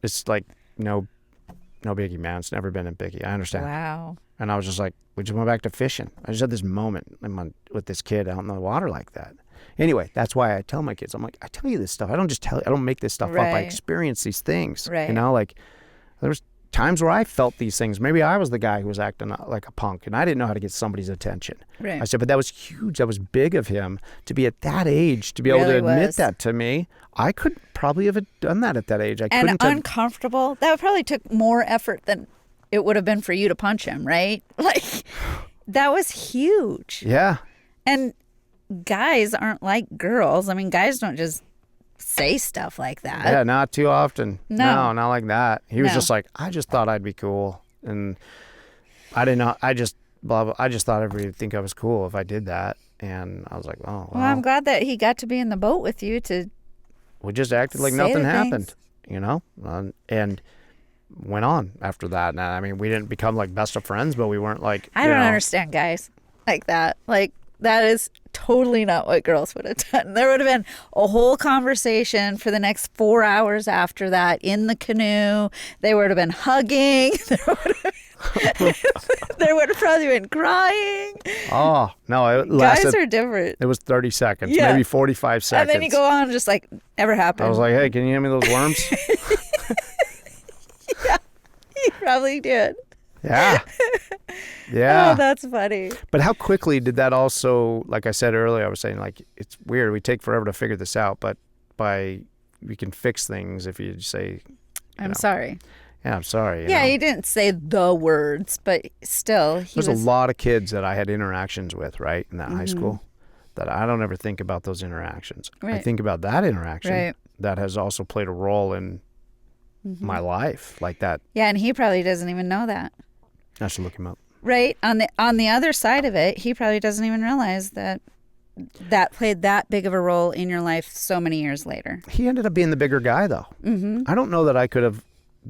A: it's no biggie, man. It's never been a biggie. I understand.
B: Wow.
A: And I was just like, we just went back to fishing. I just had this moment with this kid out in the water like that. Anyway, that's why I tell my kids, I'm like, I tell you this stuff. I don't just tell you, I don't make this stuff up. I
B: Right.
A: experience these things.
B: Right.
A: You know, like there's times where I felt these things. Maybe I was the guy who was acting like a punk and I didn't know how to get somebody's attention.
B: Right.
A: I said, but that was huge. That was big of him to be at that age, to be able to
B: Really
A: admit
B: was.
A: that to me. I could probably have done that at that age. I
B: And
A: couldn't have.
B: uncomfortable. That probably took more effort than it would have been for you to punch him, right? Like, that was huge.
A: Yeah.
B: And guys aren't like girls. I mean, guys don't just say stuff like that.
A: Yeah, not too often.
B: No.
A: Not like that. He was
B: No.
A: just like, I just thought I'd be cool. And I didn't know. I just, blah, blah. I just thought everybody would think I was cool if I did that. And I was like, oh,
B: Well, I'm glad that he got to be in the boat with you to
A: we just acted like
B: say
A: nothing
B: the
A: happened,
B: things.
A: you know? And went on after that. And I mean, we didn't become like best of friends, but we weren't like,
B: I
A: you
B: don't
A: know,
B: understand guys like that. Like, that is totally not what girls would have done. There would have been a whole conversation for the next 4 hours after that in the canoe. They would have been hugging. There would have probably been crying.
A: Oh, no, it
B: Guys
A: lasted.
B: are different.
A: It was 30 seconds,
B: Yeah.
A: maybe 45 seconds.
B: And then you go on just like, never happened.
A: I was like, hey, can you hand me those worms?
B: He probably did.
A: Yeah. Yeah.
B: Oh, that's funny.
A: But how quickly did that also, like I said earlier, I was saying, like, it's weird. We take forever to figure this out, but we can fix things if you say,
B: I'm sorry.
A: yeah, I'm sorry. you
B: Yeah,
A: know.
B: he didn't say the words, but still, he
A: There's
B: was.
A: a lot of kids that I had interactions with, right, in that high
B: Mm-hmm.
A: school, that I don't ever think about those interactions. I
B: Right.
A: think about that interaction
B: Right.
A: that has also played a role in my life, like that.
B: Yeah, and he probably doesn't even know that.
A: I should look him up.
B: Right. On the other side of it, he probably doesn't even realize that played that big of a role in your life so many years later.
A: He ended up being the bigger guy, though.
B: Mm-hmm.
A: I don't know that I could have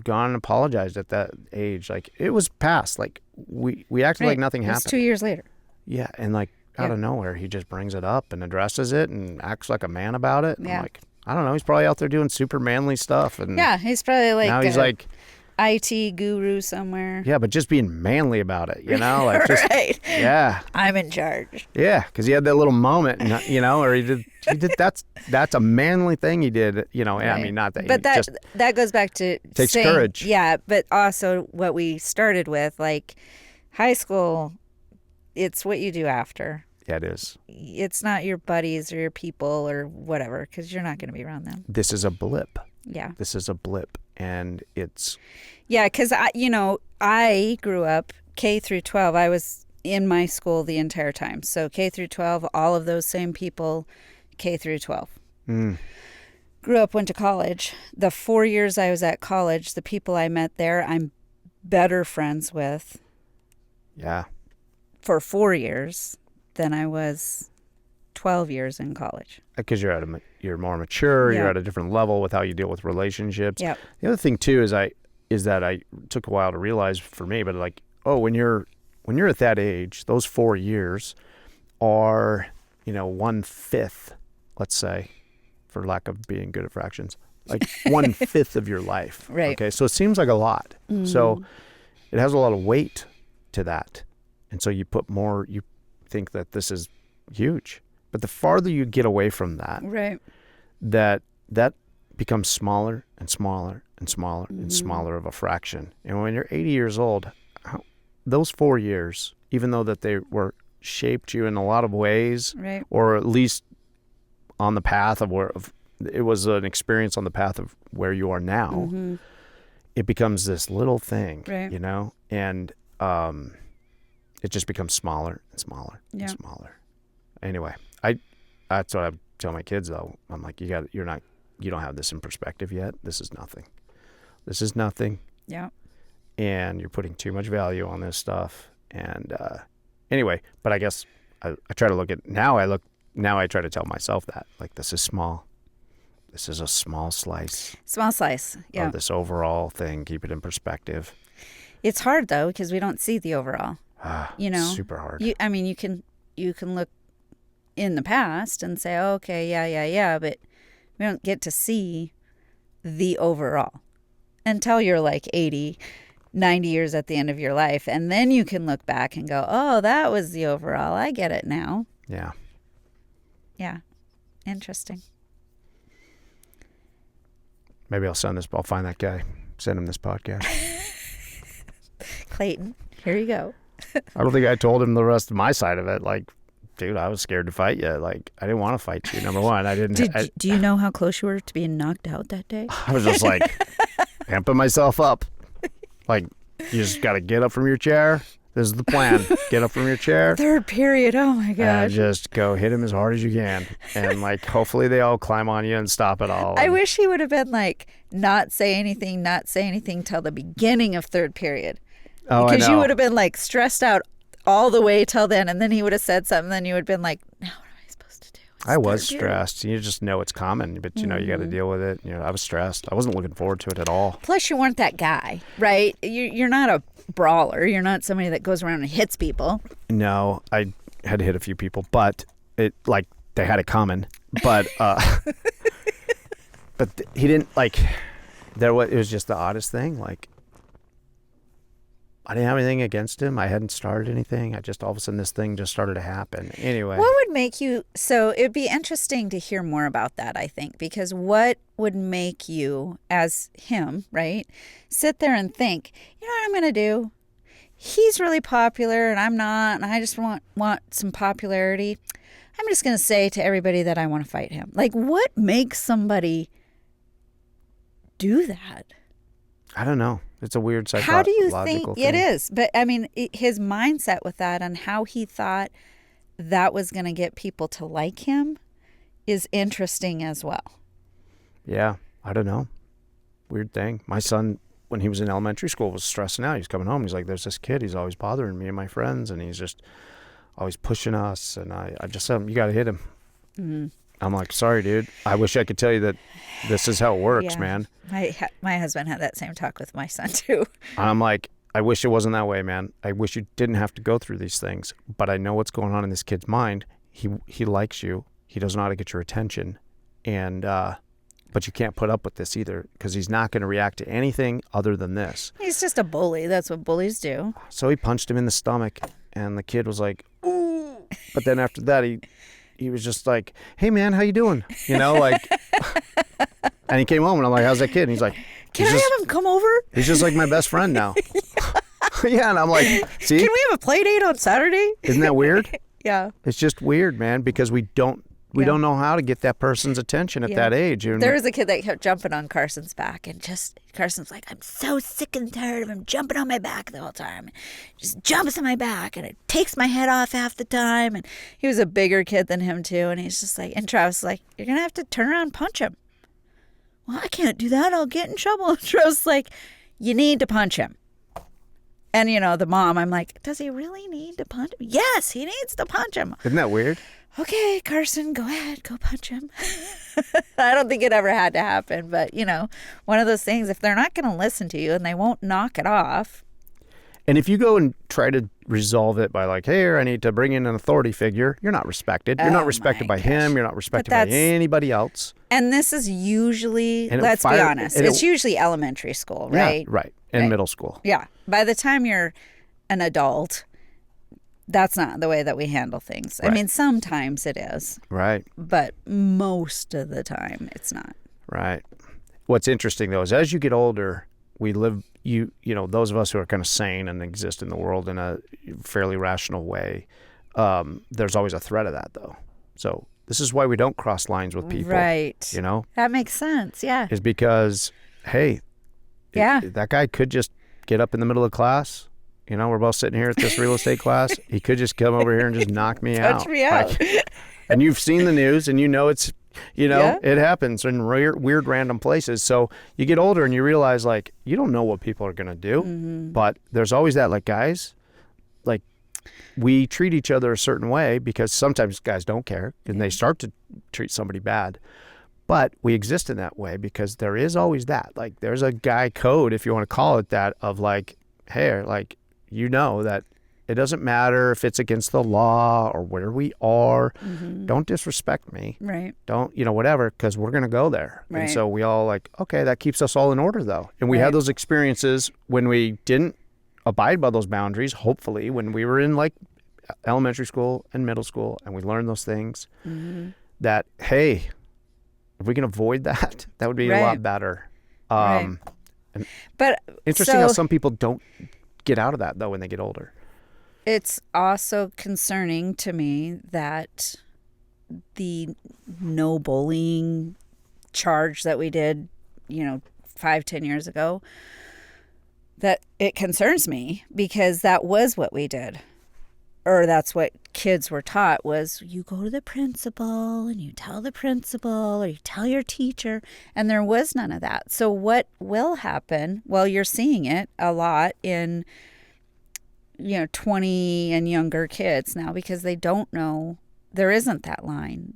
A: gone and apologized at that age. Like, it was past. Like, we acted like nothing
B: It was
A: happened.
B: 2 years later.
A: Yeah, and like out
B: Yeah.
A: of nowhere, he just brings it up and addresses it and acts like a man about it.
B: Yeah.
A: I'm like, I don't know. He's probably out there doing super manly stuff. And
B: Yeah, he's probably like
A: now he's
B: a
A: like,
B: IT guru somewhere.
A: yeah, but just being manly about it, you know? Like, just,
B: Right.
A: yeah.
B: I'm in charge.
A: Yeah, because he had that little moment, and, you know, or he did that's a manly thing he did, you know. I
B: Right.
A: mean, not that,
B: But
A: he just
B: that goes back to
A: takes
B: saying,
A: courage.
B: Yeah, but also what we started with, like high school, it's what you do after.
A: yeah, it is.
B: It's not your buddies or your people or whatever, because you're not going to be around them.
A: This is a blip.
B: Yeah.
A: This is a blip, and it's
B: Yeah, because I grew up K through 12. I was in my school the entire time. So K through 12, all of those same people, K through 12. Grew up, went to college. The 4 years I was at college, the people I met there, I'm better friends with
A: yeah.
B: for 4 years than I was 12 years in college.
A: Because you're more mature. You're
B: Yeah.
A: at a different level with how you deal with relationships.
B: Yep.
A: The other thing too is that I took a while to realize for me, but like, oh, when you're at that age, those 4 years are 1/5, let's say, for lack of being good at fractions, like 1/5 of your life.
B: Right.
A: Okay, so it seems like a lot. So it has a lot of weight to that, and so you put more. You think that this is huge, but the farther you get away from that,
B: Right.
A: that becomes smaller and smaller and smaller and smaller of a fraction. And when you're 80 years old, those 4 years, even though that they were shaped you in a lot of ways,
B: Right.
A: or at least on the path of it was an experience on the path of where you are now, it becomes this little thing,
B: Right.
A: and it just becomes smaller and smaller
B: Yeah.
A: and smaller. Anyway, that's what I tell my kids though. I'm like, you don't have this in perspective yet. This is nothing. This is nothing.
B: Yeah.
A: And you're putting too much value on this stuff. And anyway, but I guess I try to look at now I try to tell myself that, like, this is small. This is a small slice
B: Small slice. Yeah.
A: of this overall thing. Keep it in perspective.
B: It's hard though, because we don't see the overall.
A: Super hard.
B: You can look in the past and say, oh, okay, yeah, but we don't get to see the overall until you're like 80, 90 years at the end of your life. And then you can look back and go, oh, that was the overall. I get it now.
A: Yeah.
B: Yeah. Interesting.
A: Maybe I'll find that guy, send him this podcast.
B: Clayton, here you go.
A: I don't think I told him the rest of my side of it. Like, dude, I was scared to fight you. Like, I didn't want to fight you. Number one, I didn't.
B: Do you know how close you were to being knocked out that day?
A: I was just like amping myself up. Like, you just got to get up from your chair. This is the plan. Get up from your chair.
B: Third period. Oh my gosh.
A: And just go hit him as hard as you can. And like, hopefully they all climb on you and stop it all.
B: I wish he would have been like, not say anything till the beginning of third period.
A: Oh,
B: because
A: I know.
B: you would have been like stressed out all the way till then. And then he would have said something. Then you would have been like, now what am I supposed to do?
A: I was stressed. You just know it's coming, but you know, you got to deal with it. You know, I was stressed. I wasn't looking forward to it at all.
B: Plus, you weren't that guy, right? You're not a brawler. You're not somebody that goes around and hits people.
A: No, I had to hit a few people, but it like they had it coming. But but he didn't like. It was just the oddest thing. Like, I didn't have anything against him. I hadn't started anything. I just all of a sudden this thing just started to happen. Anyway,
B: what would make you? So it'd be interesting to hear more about that. I think because what would make you, as him, right, sit there and think, you know what I'm going to do? He's really popular and I'm not, and I just want some popularity. I'm just going to say to everybody that I want to fight him. Like, what makes somebody do that?
A: I don't know. It's a weird psychological
B: How do you think
A: thing.
B: it is? But I mean, his mindset with that and how he thought that was going to get people to like him is interesting as well.
A: Yeah, I don't know. Weird thing. My son, when he was in elementary school, was stressing out. He's coming home. He's like, there's this kid. He's always bothering me and my friends, and he's just always pushing us. And I just said, you got to hit him. Mm-hmm. I'm like, sorry, dude. I wish I could tell you that this is how it works, man.
B: My husband had that same talk with my son, too.
A: I'm like, I wish it wasn't that way, man. I wish you didn't have to go through these things. But I know what's going on in this kid's mind. He likes you. He doesn't know how to get your attention. And but you can't put up with this either because he's not going to react to anything other than this.
B: He's just a bully. That's what bullies do.
A: So he punched him in the stomach, and the kid was like, ooh. But then after that, he was just like, hey, man, how you doing? You know, like, and he came home, and I'm like, how's that kid? And he's like,
B: can I have him come over?
A: He's just like my best friend now. Yeah, and I'm like, see?
B: Can we have a play date on Saturday?
A: Isn't that weird?
B: Yeah.
A: It's just weird, man, because we don't know how to get that person's attention at that age. And
B: there was a kid that kept jumping on Carson's back, and Carson's like, I'm so sick and tired of him jumping on my back the whole time. Just jumps on my back, and it takes my head off half the time. And he was a bigger kid than him, too, and he's just like, and Travis is like, you're going to have to turn around and punch him. Well, I can't do that. I'll get in trouble. And Travis is like, you need to punch him. And, you know, the mom, I'm like, does he really need to punch him? Yes, he needs to punch him.
A: Isn't that weird?
B: Okay, Carson, go ahead, go punch him. I don't think it ever had to happen, but, you know, one of those things, if they're not going to listen to you and they won't knock it off.
A: And if you go and try to resolve it by like, hey, I need to bring in an authority figure, you're not respected. You're not respected by him. You're not respected by anybody else.
B: And this is usually, let's be honest, it's usually elementary school, right?
A: Yeah, right. And middle school.
B: Yeah. By the time you're an adult, that's not the way that we handle things. Right. I mean, sometimes it is.
A: Right.
B: But most of the time, it's not.
A: Right. What's interesting, though, is as you get older, we live, you know, those of us who are kind of sane and exist in the world in a fairly rational way, there's always a threat of that, though. So this is why we don't cross lines with people.
B: Right.
A: You know?
B: That makes sense, yeah.
A: Is because, hey, that guy could just get up in the middle of class. You know, we're both sitting here at this real estate class. He could just come over here and just knock me out.
B: Touch me out.
A: And you've seen the news, and you know it's, you know, it happens in weird random places. So you get older and you realize, like, you don't know what people are going to do. Mm-hmm. But there's always that, like, guys, like, we treat each other a certain way because sometimes guys don't care and they start to treat somebody bad. But we exist in that way because there is always that. Like, there's a guy code, if you want to call it that, of like, hey, like, you know that it doesn't matter if it's against the law or where we are. Mm-hmm. Don't disrespect me.
B: Right.
A: Don't, you know, whatever, because we're going to go there.
B: Right.
A: And so we all like, okay, that keeps us all in order, though. And we had those experiences when we didn't abide by those boundaries, hopefully, when we were in like elementary school and middle school and we learned those things. Mm-hmm. that, hey, if we can avoid that, that would be a lot better.
B: Right. But
A: interesting how some people don't get out of that though when they get older.
B: It's also concerning to me that the no bullying charge that we did, 5-10 years ago, that it concerns me because that was what we did. Or that's what kids were taught was you go to the principal and you tell the principal or you tell your teacher, and there was none of that. So what will happen? Well, you're seeing it a lot in 20 and younger kids now because they don't know there isn't that line.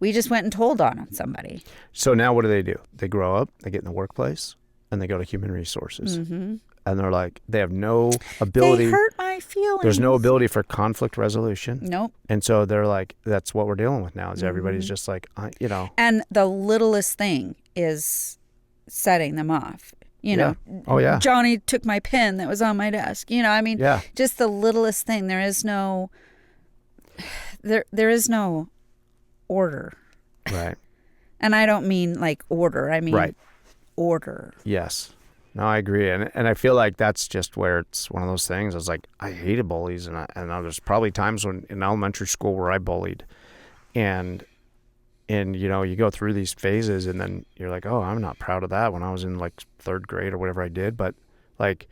B: We just went and told on somebody.
A: So now what do? They grow up, they get in the workplace, and they go to human resources. Mm-hmm. And they're like, they have no ability.
B: They hurt my feelings.
A: There's no ability for conflict resolution.
B: Nope.
A: And so they're like, that's what we're dealing with now is everybody's just like,
B: And the littlest thing is setting them off.
A: Oh, yeah.
B: Johnny took my pen that was on my desk. Just the littlest thing. There is no order.
A: Right.
B: And I don't mean like order. I mean order.
A: Yes. No, I agree. And I feel like that's just where it's one of those things. It's like, I hated bullies. And there's probably times when in elementary school where I bullied. And you go through these phases and then you're like, oh, I'm not proud of that when I was in like third grade or whatever I did. But like,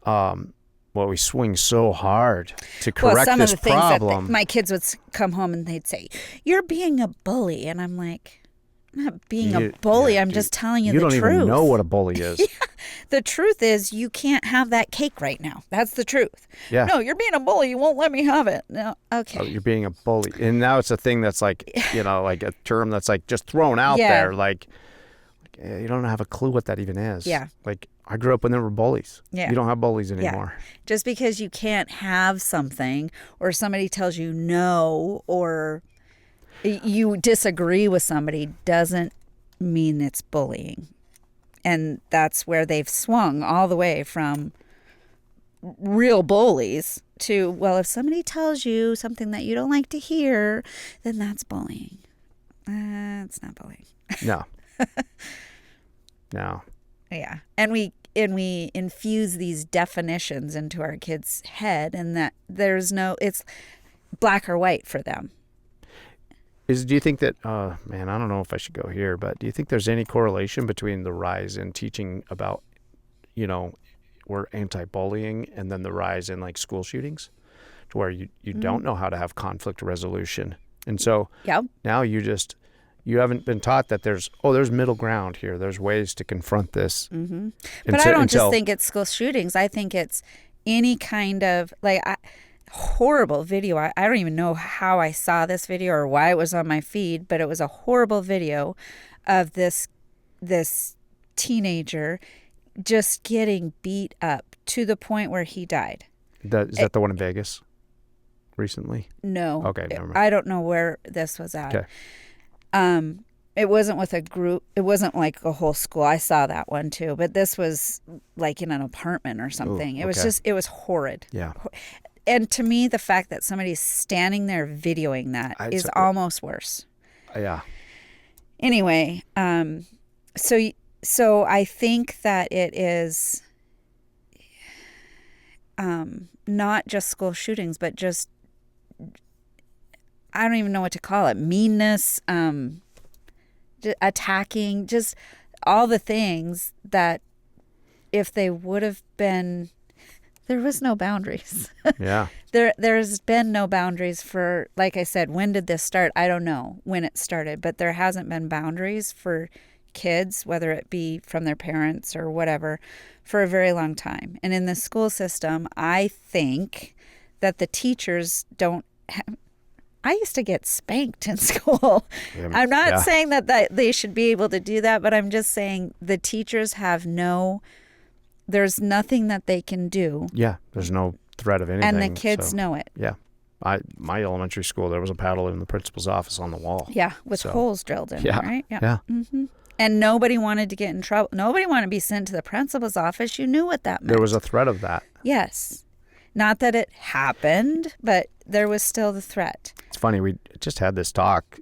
A: we swing so hard to correct
B: some
A: this
B: of the things
A: problem.
B: That my kids would come home and they'd say, you're being a bully. And I'm like, I'm not being a bully. I'm just telling you the truth. You
A: don't even know what a bully is.
B: Yeah. The truth is you can't have that cake right now. That's the truth.
A: Yeah.
B: No, you're being a bully. You won't let me have it. No. Okay.
A: Oh, you're being a bully. And now it's a thing that's like, like a term that's like just thrown out there. Like, you don't have a clue what that even is.
B: Yeah.
A: Like, I grew up when there were bullies.
B: Yeah.
A: You don't have bullies anymore.
B: Yeah. Just because you can't have something or somebody tells you no or you disagree with somebody doesn't mean it's bullying. And that's where they've swung all the way from real bullies to, well, if somebody tells you something that you don't like to hear, then that's bullying. It's not bullying.
A: No. No.
B: Yeah. And we infuse these definitions into our kids' head, and that it's black or white for them.
A: Do you think that, I don't know if I should go here, but do you think there's any correlation between the rise in teaching about, we're anti-bullying and then the rise in like school shootings to where you don't know how to have conflict resolution? And so now you haven't been taught that there's middle ground here. There's ways to confront this.
B: Mm-hmm. But I don't just think it's school shootings. I think it's any kind of horrible video. I don't even know how I saw this video or why it was on my feed, but it was a horrible video of this teenager just getting beat up to the point where he died.
A: Is that the one in Vegas recently?
B: No.
A: Okay, never mind.
B: I don't know where this was at.
A: Okay.
B: It wasn't with a group. It wasn't like a whole school. I saw that one too, but this was like in an apartment or something.
A: Ooh,
B: it was horrid.
A: Yeah.
B: And to me, the fact that somebody's standing there videoing that is almost worse.
A: Yeah.
B: Anyway, so I think that it is not just school shootings, but just, I don't even know what to call it, meanness, attacking, just all the things that if they would have been, there was no boundaries.
A: Yeah.
B: There's been no boundaries for, like I said, when did this start? I don't know when it started, but there hasn't been boundaries for kids, whether it be from their parents or whatever, for a very long time. And in the school system, I think that the teachers don't have, I used to get spanked in school. Yeah. I'm not saying that they should be able to do that, but I'm just saying the teachers have there's nothing that they can do.
A: Yeah, there's no threat of anything.
B: And the kids know it.
A: Yeah. My elementary school, there was a paddle in the principal's office on the wall.
B: Yeah, with holes drilled in, right?
A: Yeah.
B: Mm-hmm. And nobody wanted to get in trouble. Nobody wanted to be sent to the principal's office. You knew what that meant.
A: There was a threat of that.
B: Yes. Not that it happened, but there was still the threat.
A: funny. We just had this talk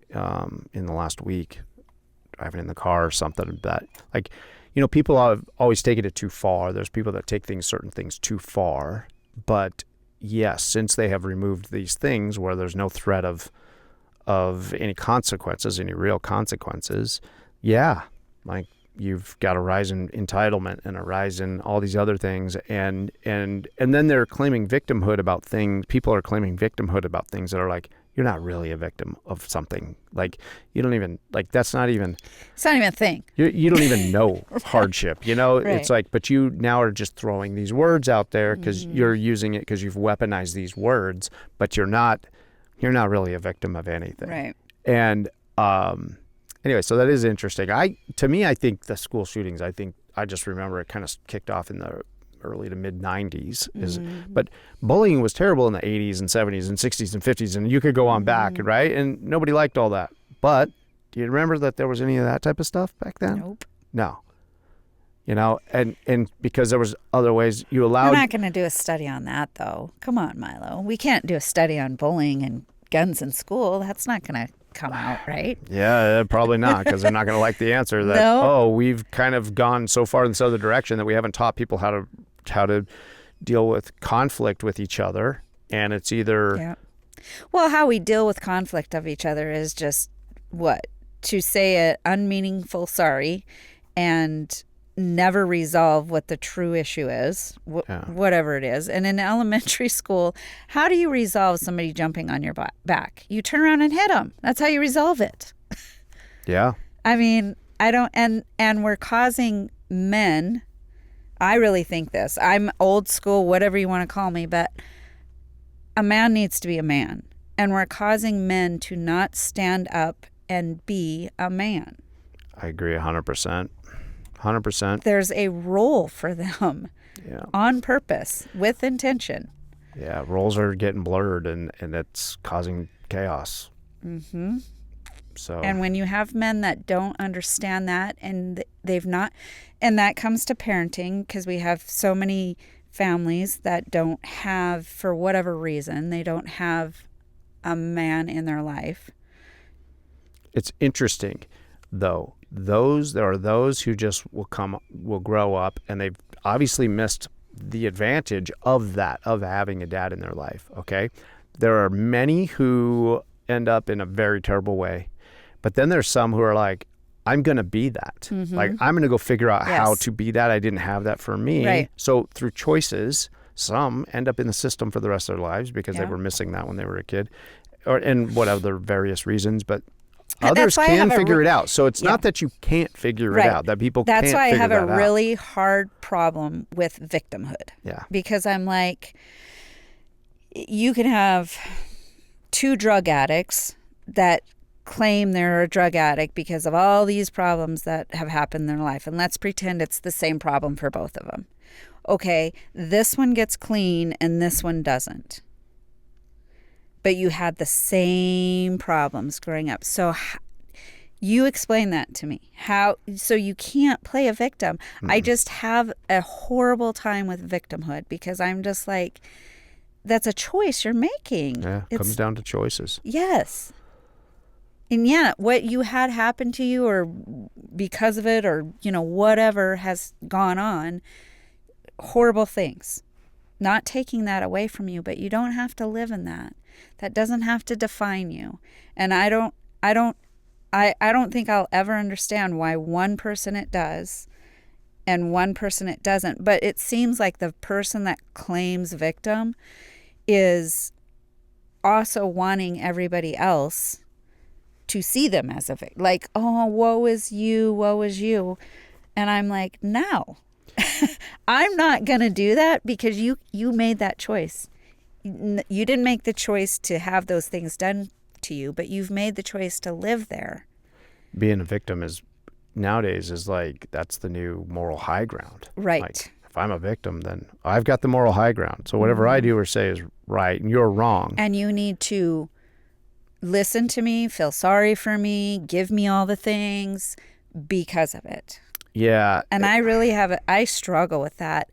A: in the last week, driving in the car or something, that like, people have always taken it too far. There's people that take certain things too far. But yes, since they have removed these things where there's no threat of any consequences, any real consequences, yeah, like you've got a rise in entitlement and a rise in all these other things, and then they're claiming victimhood about things. People are claiming victimhood about things that are like, you're not really a victim of something. Like, you don't even, like, that's not even,
B: it's not even a thing.
A: You don't even know hardship,
B: Right.
A: It's like, but you now are just throwing these words out there because you're using it because you've weaponized these words, but you're not really a victim of anything.
B: Right.
A: And anyway, so that is interesting. To me, I think the school shootings, I just remember it kind of kicked off in the early to mid 90s. But bullying was terrible in the 80s and 70s and 60s and 50s, and you could go on back, right? And nobody liked all that. But do you remember that there was any of that type of stuff back then?
B: Nope.
A: No. And because there was other ways you allowed.
B: We're not going to do a study on that, though. Come on, Milo. We can't do a study on bullying and guns in school. That's not going to come out, right?
A: Yeah, probably not, because they're not going to like the answer that,
B: No.
A: We've kind of gone so far in this other direction that we haven't taught people how to deal with conflict with each other. And it's either...
B: Yeah. Well, how we deal with conflict of each other is just, to say an unmeaningful sorry and never resolve what the true issue is, whatever it is. And in elementary school, how do you resolve somebody jumping on your back? You turn around and hit them. That's how you resolve it.
A: Yeah.
B: I mean, I don't, and we're causing men, I really think this, I'm old school, whatever you want to call me, but a man needs to be a man. And we're causing men to not stand up and be a man.
A: I agree 100%. 100%.
B: There's a role for them on purpose, with intention.
A: Yeah, roles are getting blurred, and it's causing chaos.
B: Mm-hmm.
A: So.
B: And when you have men that don't understand that, and they've not, and that comes to parenting, because we have so many families that don't have, for whatever reason, they don't have a man in their life.
A: It's interesting, though. There are those who just will grow up, and they've obviously missed the advantage of that, of having a dad in their life. Okay. There are many who end up in a very terrible way, but then there's some who are like, I'm going to be that.
B: Mm-hmm.
A: Like, I'm going to go figure out
B: Yes.
A: how to be that. I didn't have that for me.
B: Right.
A: So through choices, some end up in the system for the rest of their lives because they
B: Yeah.
A: were missing that when they were a kid, and what other various reasons, but
B: That's
A: others
B: why I
A: can
B: have
A: figure it out. So it's
B: Yeah.
A: not that you can't figure
B: Right.
A: it out, that people
B: That's
A: can't
B: why I
A: figure
B: have a
A: that out.
B: really hard problem with victimhood.
A: Yeah.
B: Because I'm like, you can have two drug addicts that claim they're a drug addict because of all these problems that have happened in their life. And let's pretend it's the same problem for both of them. Okay, this one gets clean and this one doesn't. But you had the same problems growing up. So you explain that to me. So you can't play a victim.
A: Mm-hmm.
B: I just have a horrible time with victimhood because I'm just like, that's a choice you're making.
A: Yeah, it comes down to choices.
B: Yes. And yeah, what you had happen to you, or because of it, or, whatever has gone on, horrible things. Not taking that away from you, but you don't have to live in that. That doesn't have to define you. And I don't think I'll ever understand why one person it does and one person it doesn't. But it seems like the person that claims victim is also wanting everybody else to see them as a victim. Like, oh, woe is you, woe is you. And I'm like, no, I'm not going to do that because you made that choice. You didn't make the choice to have those things done to you, but you've made the choice to live there.
A: Being a victim nowadays is like, that's the new moral high ground.
B: Right.
A: Like, if I'm a victim, then I've got the moral high ground. So whatever I do or say is right and you're wrong.
B: And you need to listen to me, feel sorry for me, give me all the things because of it.
A: Yeah.
B: And I really I struggle with that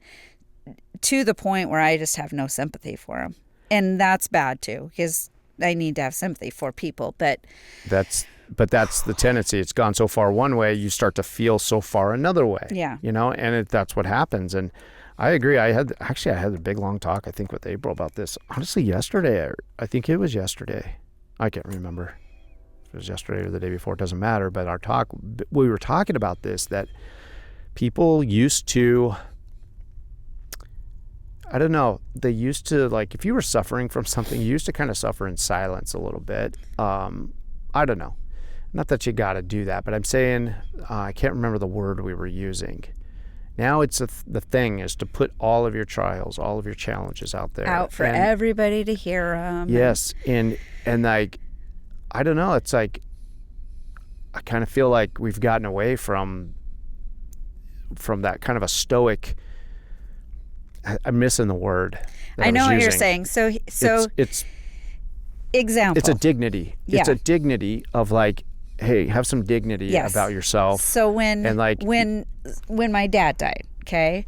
B: to the point where I just have no sympathy for him. And that's bad too, because I need to have sympathy for people, but
A: that's the tendency. It's gone so far one way, you start to feel so far another way.
B: Yeah.
A: And that's what happens. And I agree. I had a big long talk, I think, with April about this. Honestly, yesterday. I think it was yesterday. I can't remember if it was yesterday or the day before. It doesn't matter. But we were talking about this, that people used to, I don't know, they used to, like, if you were suffering from something, you used to kind of suffer in silence a little bit. I don't know. Not that you got to do that, but I'm saying, I can't remember the word we were using. Now it's the thing is to put all of your trials, all of your challenges out there.
B: Out for everybody to hear them.
A: Yes. And like, I don't know, it's like, I kind of feel like we've gotten away from that kind of a stoic, I'm missing the word.
B: I know what you're saying. So
A: it's
B: example.
A: It's a dignity.
B: Yeah.
A: It's a dignity of like, hey, have some dignity about yourself.
B: So when my dad died, okay,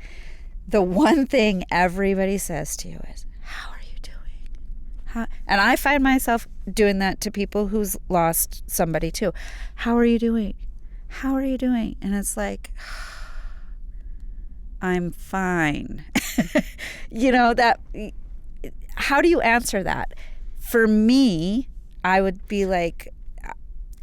B: the one thing everybody says to you is, how are you doing? And I find myself doing that to people who's lost somebody too. How are you doing? How are you doing? And it's like, I'm fine. That, how do you answer that? For me, I would be like,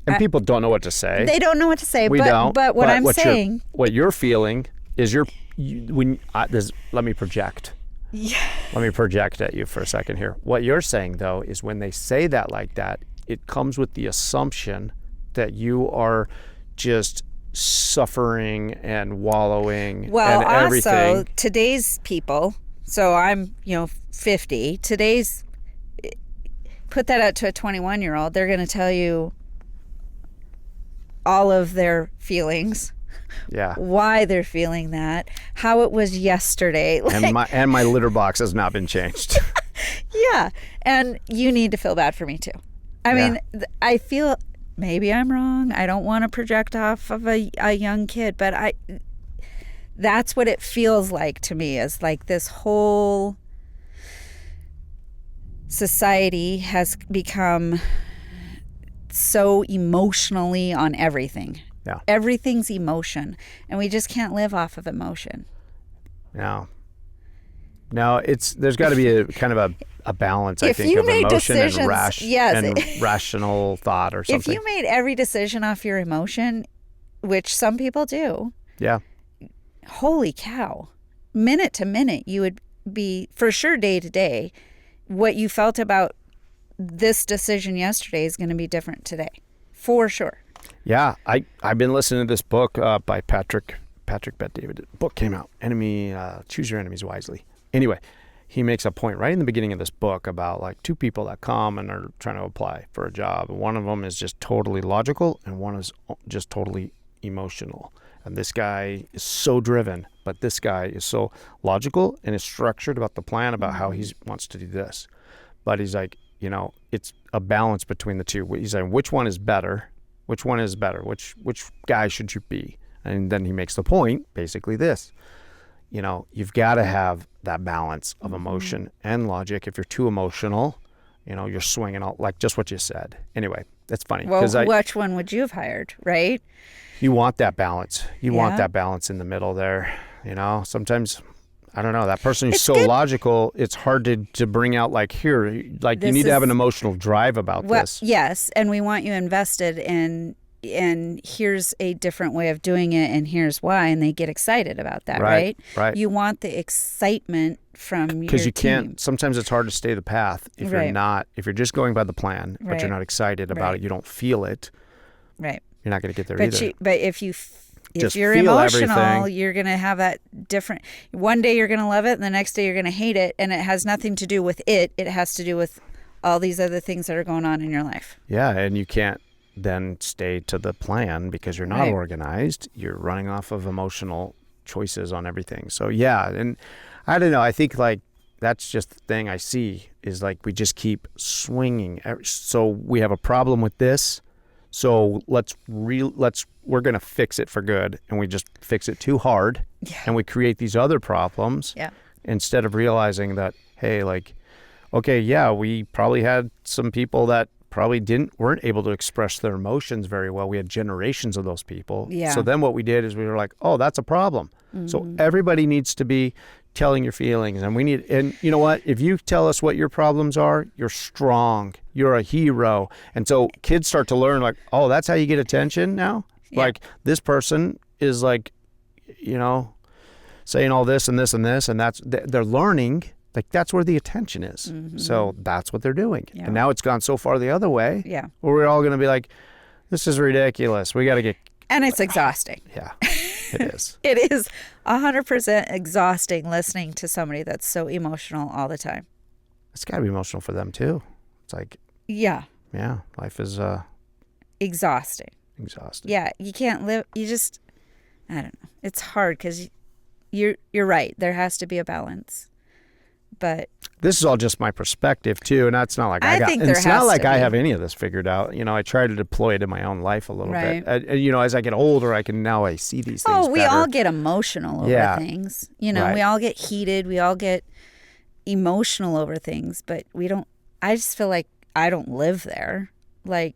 A: and people don't know what to say.
B: They don't know what to say. But what I'm saying,
A: what you're feeling is let me project.
B: Yeah.
A: Let me project at you for a second here. What you're saying though is when they say that like that, it comes with the assumption that you are just suffering and wallowing and everything.
B: Also today's people. So I'm 50. Today's, put that out to a 21-year-old. They're going to tell you all of their feelings, why they're feeling that, how it was yesterday,
A: and my litter box has not been changed.
B: Yeah, and you need to feel bad for me too. I mean, I feel maybe I'm wrong. I don't want to project off of a young kid, but that's what it feels like to me. Is like this whole society has become so emotionally on everything.
A: Yeah.
B: Everything's emotion, and we just can't live off of emotion.
A: No, there's got to be a kind of a balance, I think, of emotion and rational thought or something.
B: If you made every decision off your emotion, which some people do, holy cow, minute to minute, you would be, for sure, day to day, what you felt about this decision yesterday is going to be different today, for sure.
A: Yeah, I've been listening to this book by Patrick Bet-David. The book came out, Choose Your Enemies Wisely. Anyway, he makes a point right in the beginning of this book about like two people that come and are trying to apply for a job. One of them is just totally logical, and one is just totally emotional. And this guy is so driven, but this guy is so logical and is structured about the plan, about how he wants to do this. But he's like, it's a balance between the two. He's saying, which one is better? Which one is better? Which guy should you be? And then he makes the point, basically this. You've got to have that balance of emotion and logic. If you're too emotional, you're swinging all, like just what you said. Anyway, that's funny.
B: Well, which one would you have hired, right?
A: You want that balance. You want that balance in the middle there. Sometimes, I don't know, that person who's logical, it's hard to bring out like here, like you need to have an emotional drive about this.
B: Yes, and we want you invested in, and here's a different way of doing it, and here's why, and they get excited about that, right?
A: Right.
B: You want the excitement from your team.
A: Because you can't, sometimes it's hard to stay the path if you're not, if you're just going by the plan, but you're not excited about it, you don't feel it.
B: Right.
A: You're not going to get there either.
B: But if you're emotional, you're going to have that different. One day you're going to love it, and the next day you're going to hate it, and it has nothing to do with it. It has to do with all these other things that are going on in your life.
A: Yeah, and you can't then stay to the plan because you're not organized. You're running off of emotional choices on everything. So yeah, and I don't know. I think like that's just the thing I see is like we just keep swinging. So we have a problem with this. So we're going to fix it for good, and we just fix it too hard, and we create these other problems instead of realizing that, hey, like okay, yeah, we probably had some people that probably weren't able to express their emotions very well. We had generations of those people.
B: Yeah.
A: So then what we did is we were like, oh, that's a problem. So
B: Mm-hmm.
A: everybody needs to be telling your feelings, and you know what? If you tell us what your problems are, you're strong. You're a hero. And so kids start to learn like, oh, that's how you get attention now?
B: Yeah.
A: Like this person is like, saying all this and this and this, and they're learning. Like that's where the attention is.
B: Mm-hmm.
A: So that's what they're doing.
B: Yeah.
A: And now it's gone so far the other way.
B: Yeah.
A: Where we're all going to be like, this is ridiculous. We got to get.
B: And it's exhausting.
A: Yeah, it is.
B: It is 100% exhausting listening to somebody that's so emotional all the time.
A: It's got to be emotional for them too. It's like,
B: Yeah.
A: yeah, life is
B: Exhausting.
A: exhausting.
B: Yeah. You can't live. You just, I don't know. It's hard because you're right. There has to be a balance. But
A: This is all just my perspective too, and that's not like
B: I think there
A: it's not
B: has
A: like
B: to
A: I
B: be.
A: have any of this figured out. I try to deploy it in my own life a little
B: Right.
A: bit. As I get older, I see these things.
B: oh, we
A: better.
B: all get emotional over
A: Yeah.
B: things.
A: Right.
B: We all get heated. We all get emotional over things, but we don't. I just feel like I don't live there. Like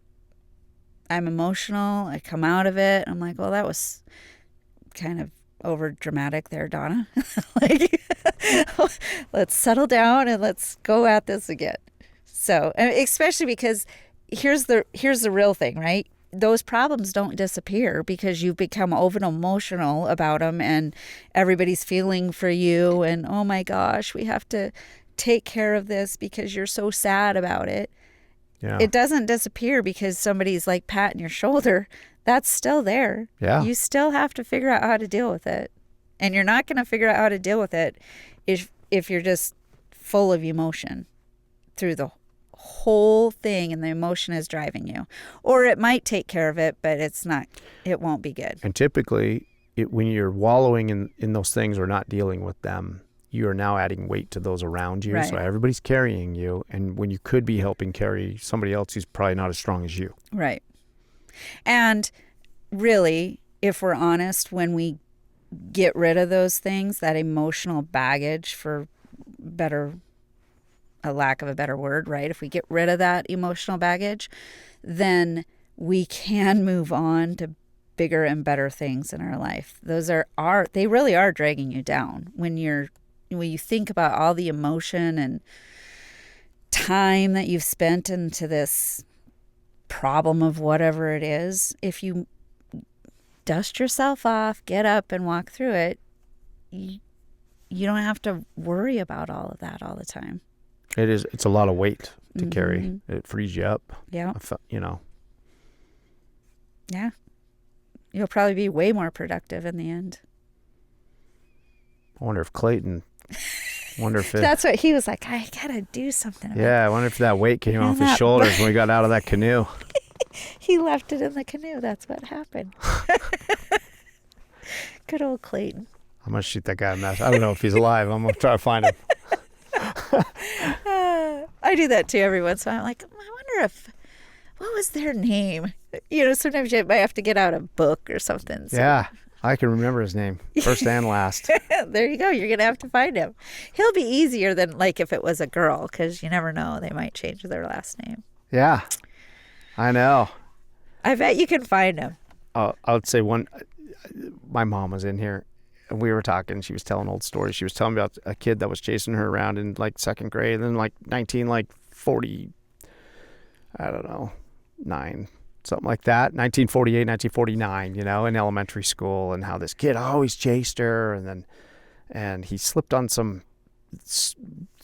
B: I'm emotional. I come out of it. I'm like, well, that was kind of over dramatic there, Donna. Like, let's settle down and let's go at this again. So, and especially because here's the real thing, right? Those problems don't disappear because you've become over emotional about them and everybody's feeling for you and oh my gosh, we have to take care of this because you're so sad about it.
A: Yeah.
B: It doesn't disappear because somebody's like patting your shoulder. That's still there.
A: Yeah.
B: You still have to figure out how to deal with it. And you're not going to figure out how to deal with it if you're just full of emotion through the whole thing and the emotion is driving you. Or it might take care of it, but it won't be good.
A: And typically, when you're wallowing in those things or not dealing with them, you are now adding weight to those around you.
B: Right.
A: So everybody's carrying you. And when you could be helping carry somebody else who's probably not as strong as you.
B: Right. And really, if we're honest, when we get rid of those things, that emotional baggage, for a lack of a better word, right? If we get rid of that emotional baggage, then we can move on to bigger and better things in our life. They really are dragging you down when you think about all the emotion and time that you've spent into this problem of whatever it is. If you dust yourself off, get up and walk through it, you don't have to worry about all of that all the time.
A: It's a lot of weight to carry. It frees you up.
B: Yeah.
A: Yeah.
B: You'll probably be way more productive in the end.
A: I wonder if Clayton,
B: That's what he was like, I gotta do something about
A: yeah, I wonder if that weight came off his
B: that-
A: shoulders when we got out of that canoe.
B: He left it in the canoe. That's what happened. Good old Clayton.
A: I'm going to shoot that guy a message. I don't know if he's alive. I'm going to try to find him.
B: I do that too every once in a while. I'm like, I wonder what was their name? Sometimes you might have to get out a book or something. So.
A: Yeah, I can remember his name, first and last.
B: There you go. You're going to have to find him. He'll be easier than like if it was a girl, because you never know. They might change their last name.
A: Yeah, I know.
B: I bet you can find him.
A: I would say my mom was in here and we were talking. She was telling old stories. She was telling me about a kid that was chasing her around in like second grade, and then like 1940, I don't know, 9, something like that. 1948, 1949, in elementary school, and how this kid always chased her, and he slipped on some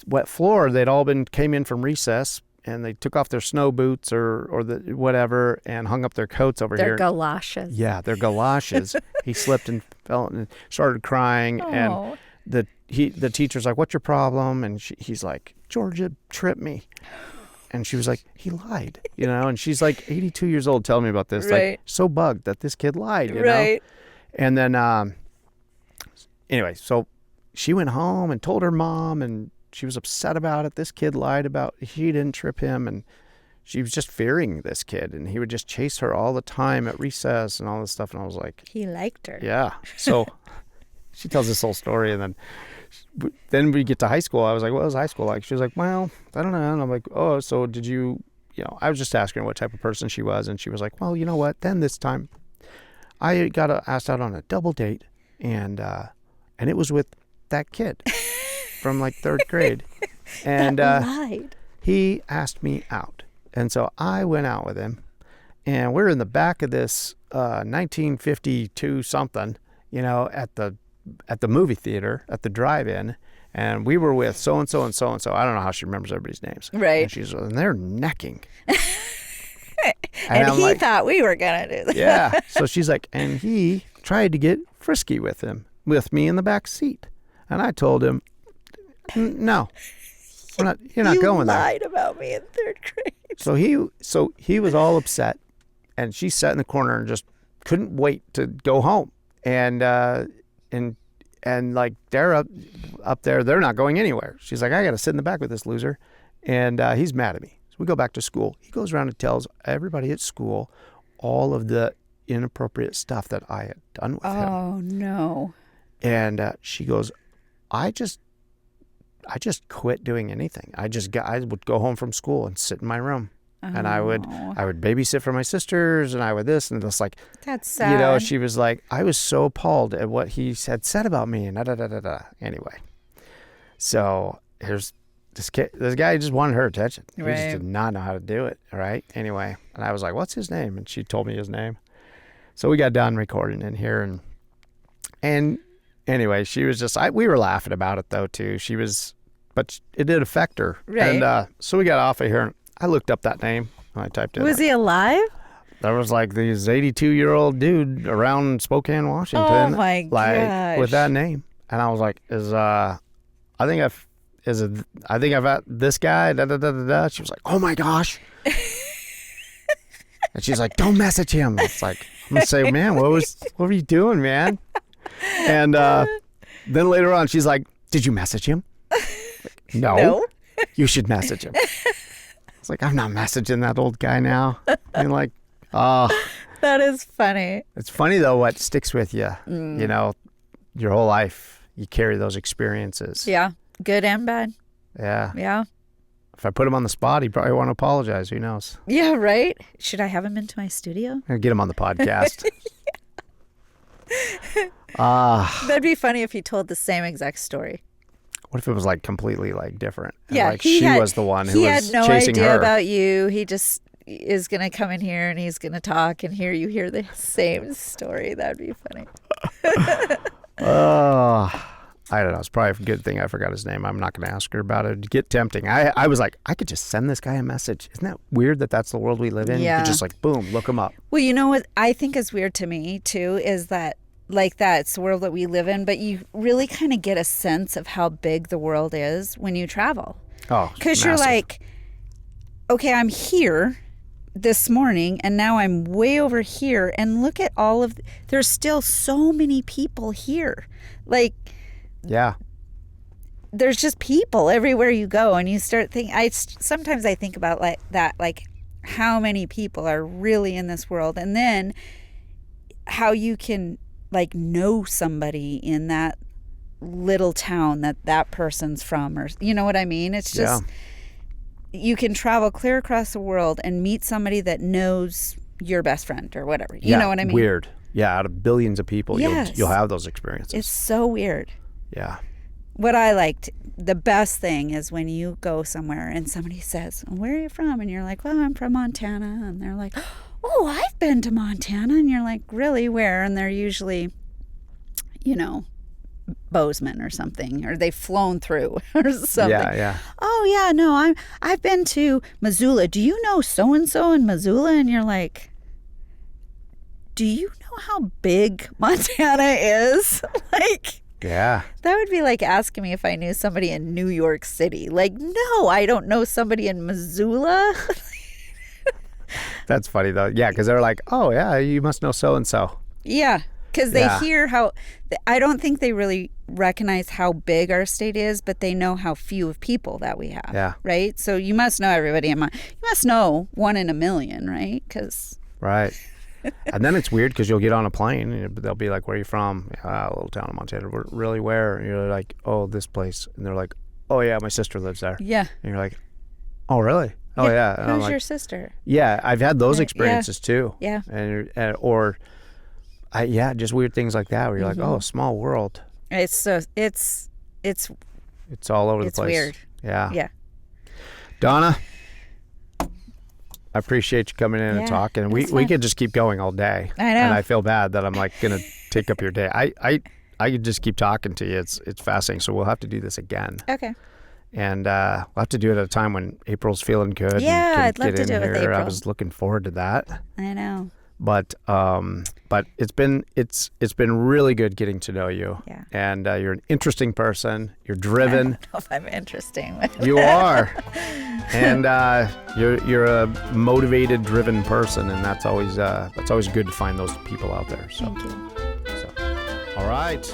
A: wet floor. They'd all came in from recess, and they took off their snow boots or the whatever and hung up their coats over
B: Their
A: here.
B: galoshes.
A: Yeah, their galoshes. He slipped and fell and started crying.
B: Oh.
A: And the teacher's like, "What's your problem?" And he's like, "Georgia tripped me." And she was like, "He lied," And she's like 82 years old telling me about this.
B: Right.
A: Like, so bugged that this kid lied,
B: Right.
A: And then, anyway, so she went home and told her mom, and she was upset about it. This kid lied about he didn't trip him, and she was just fearing this kid, and he would just chase her all the time at recess and all this stuff. And I was like,
B: He liked her.
A: yeah. So she tells this whole story, and then then we get to high school. I was like, what was high school like? She was like, well, I don't know. And I'm like, oh, so did you, I was just asking her what type of person she was. And she was like, well, you know what? Then this time I got asked out on a double date, and it was with that kid from like 3rd grade. And he asked me out. And so I went out with him, and we're in the back of this 1952 something, at the movie theater, at the drive-in, and we were with so-and-so and so-and-so. I don't know how she remembers everybody's names.
B: Right.
A: And they're necking.
B: and he like, thought we were going to do that.
A: Yeah. So she's like, and he tried to get frisky with me in the back seat. And I told him, no, you're not going there.
B: You lied about me in 3rd grade.
A: So he was all upset, and she sat in the corner and just couldn't wait to go home. And like they're up there, they're not going anywhere. She's like, I got to sit in the back with this loser. And he's mad at me. So we go back to school. He goes around and tells everybody at school all of the inappropriate stuff that I had done with him.
B: Oh, no.
A: And she goes, I just quit doing anything. I would go home from school and sit in my room. And I would babysit for my sisters, and I would this and this. Like,
B: that's sad.
A: She was like, I was so appalled at what he had said about me, and da da da da da. Anyway, so here's this kid. This guy just wanted her attention. Right. He just did not know how to do it. All right. Anyway, and I was like, what's his name? And she told me his name. So we got done recording in here, and anyway, she was just. We were laughing about it though too. She was, but it did affect her.
B: Right.
A: And so we got off of here. And I looked up that name. And I typed it.
B: Was he alive?
A: There was like this 82-year-old dude around Spokane, Washington.
B: Oh my
A: gosh. With that name. And I was like, I think I've had this guy, da da da da da. She was like, oh my gosh. And she's like, don't message him. It's like, I'm gonna say, man, what were you doing, man? And then later on she's like, did you message him? Like, no. You should message him. It's like, I'm not messaging that old guy now. And like, oh.
B: That is funny.
A: It's funny, though, what sticks with you, your whole life. You carry those experiences.
B: Yeah. Good and bad.
A: Yeah.
B: Yeah.
A: If I put him on the spot, he'd probably want to apologize. Who knows?
B: Yeah, right? Should I have him into my studio?
A: I'll get him on the podcast.
B: That'd be funny if he told the same exact story.
A: What if it was like completely like different? And,
B: yeah,
A: like she was the one who was chasing her. He had no idea
B: about you. He just is going to come in here and he's going to talk and hear the same story. That'd be funny.
A: I don't know. It's probably a good thing I forgot his name. I'm not going to ask her about it. It'd get tempting. I was like, I could just send this guy a message. Isn't that weird that that's the world we live in?
B: Yeah.
A: You could just like, boom, look him up.
B: Well, you know what I think is weird to me too is that like that's the world that we live in, but you really kind of get a sense of how big the world is when you travel.
A: Oh,
B: because you're like, okay, I'm here this morning and now I'm way over here and look at there's still so many people here. Like,
A: yeah,
B: there's just people everywhere you go, and you start thinking. Sometimes I think about like that, like how many people are really in this world, and then how you can like know somebody in that little town that person's from, or you know what I mean? It's just you can travel clear across the world and meet somebody that knows your best friend or whatever. You know what I mean?
A: Weird. Yeah, out of billions of people,
B: yes.
A: you'll have those experiences.
B: It's so weird.
A: Yeah.
B: What I liked, the best thing is when you go somewhere and somebody says, where are you from? And you're like, well, I'm from Montana. And they're like, oh, I've been to Montana. And you're like, really, where? And they're usually, Bozeman or something, or they've flown through or something.
A: Yeah.
B: Oh, yeah, no, I've been to Missoula. Do you know so-and-so in Missoula? And you're like, do you know how big Montana is? Like,
A: yeah.
B: That would be like asking me if I knew somebody in New York City. Like, no, I don't know somebody in Missoula.
A: That's funny, though. Yeah, because they're like, oh, yeah, you must know so-and-so.
B: Yeah, because they hear how, I don't think they really recognize how big our state is, but they know how few of people that we have.
A: Yeah.
B: Right? So you must know everybody. You must know 1 in a million, right?
A: Right. And then it's weird because you'll get on a plane and they'll be like, where are you from? A little town in Montana. Really, where? And you're like, oh, this place. And they're like, oh yeah, my sister lives there.
B: Yeah.
A: And you're like, oh really? Oh yeah. And I'm
B: Who's
A: like,
B: your sister?
A: yeah, I've had those
B: Right,
A: experiences too.
B: Yeah.
A: Just weird things like that where you're like, oh, small world.
B: It's
A: all over the
B: it's
A: place.
B: weird.
A: Yeah.
B: Yeah.
A: Donna, I appreciate you coming in and talking. And we could just keep going all day.
B: I know.
A: And I feel bad that I'm like going to take up your day. I could just keep talking to you. It's fascinating. So we'll have to do this again.
B: Okay.
A: And we'll have to do it at a time when April's feeling good.
B: Yeah,
A: and
B: I'd love
A: get
B: to
A: in
B: do it with
A: here. I
B: April.
A: was looking forward to that.
B: I know.
A: But it's been really good getting to know you.
B: Yeah.
A: And you're an interesting person. You're
B: I
A: driven.
B: don't know if I'm interesting.
A: You are. And you're a motivated, driven person, and that's always good to find those people out there. So,
B: Thank you.
A: all right.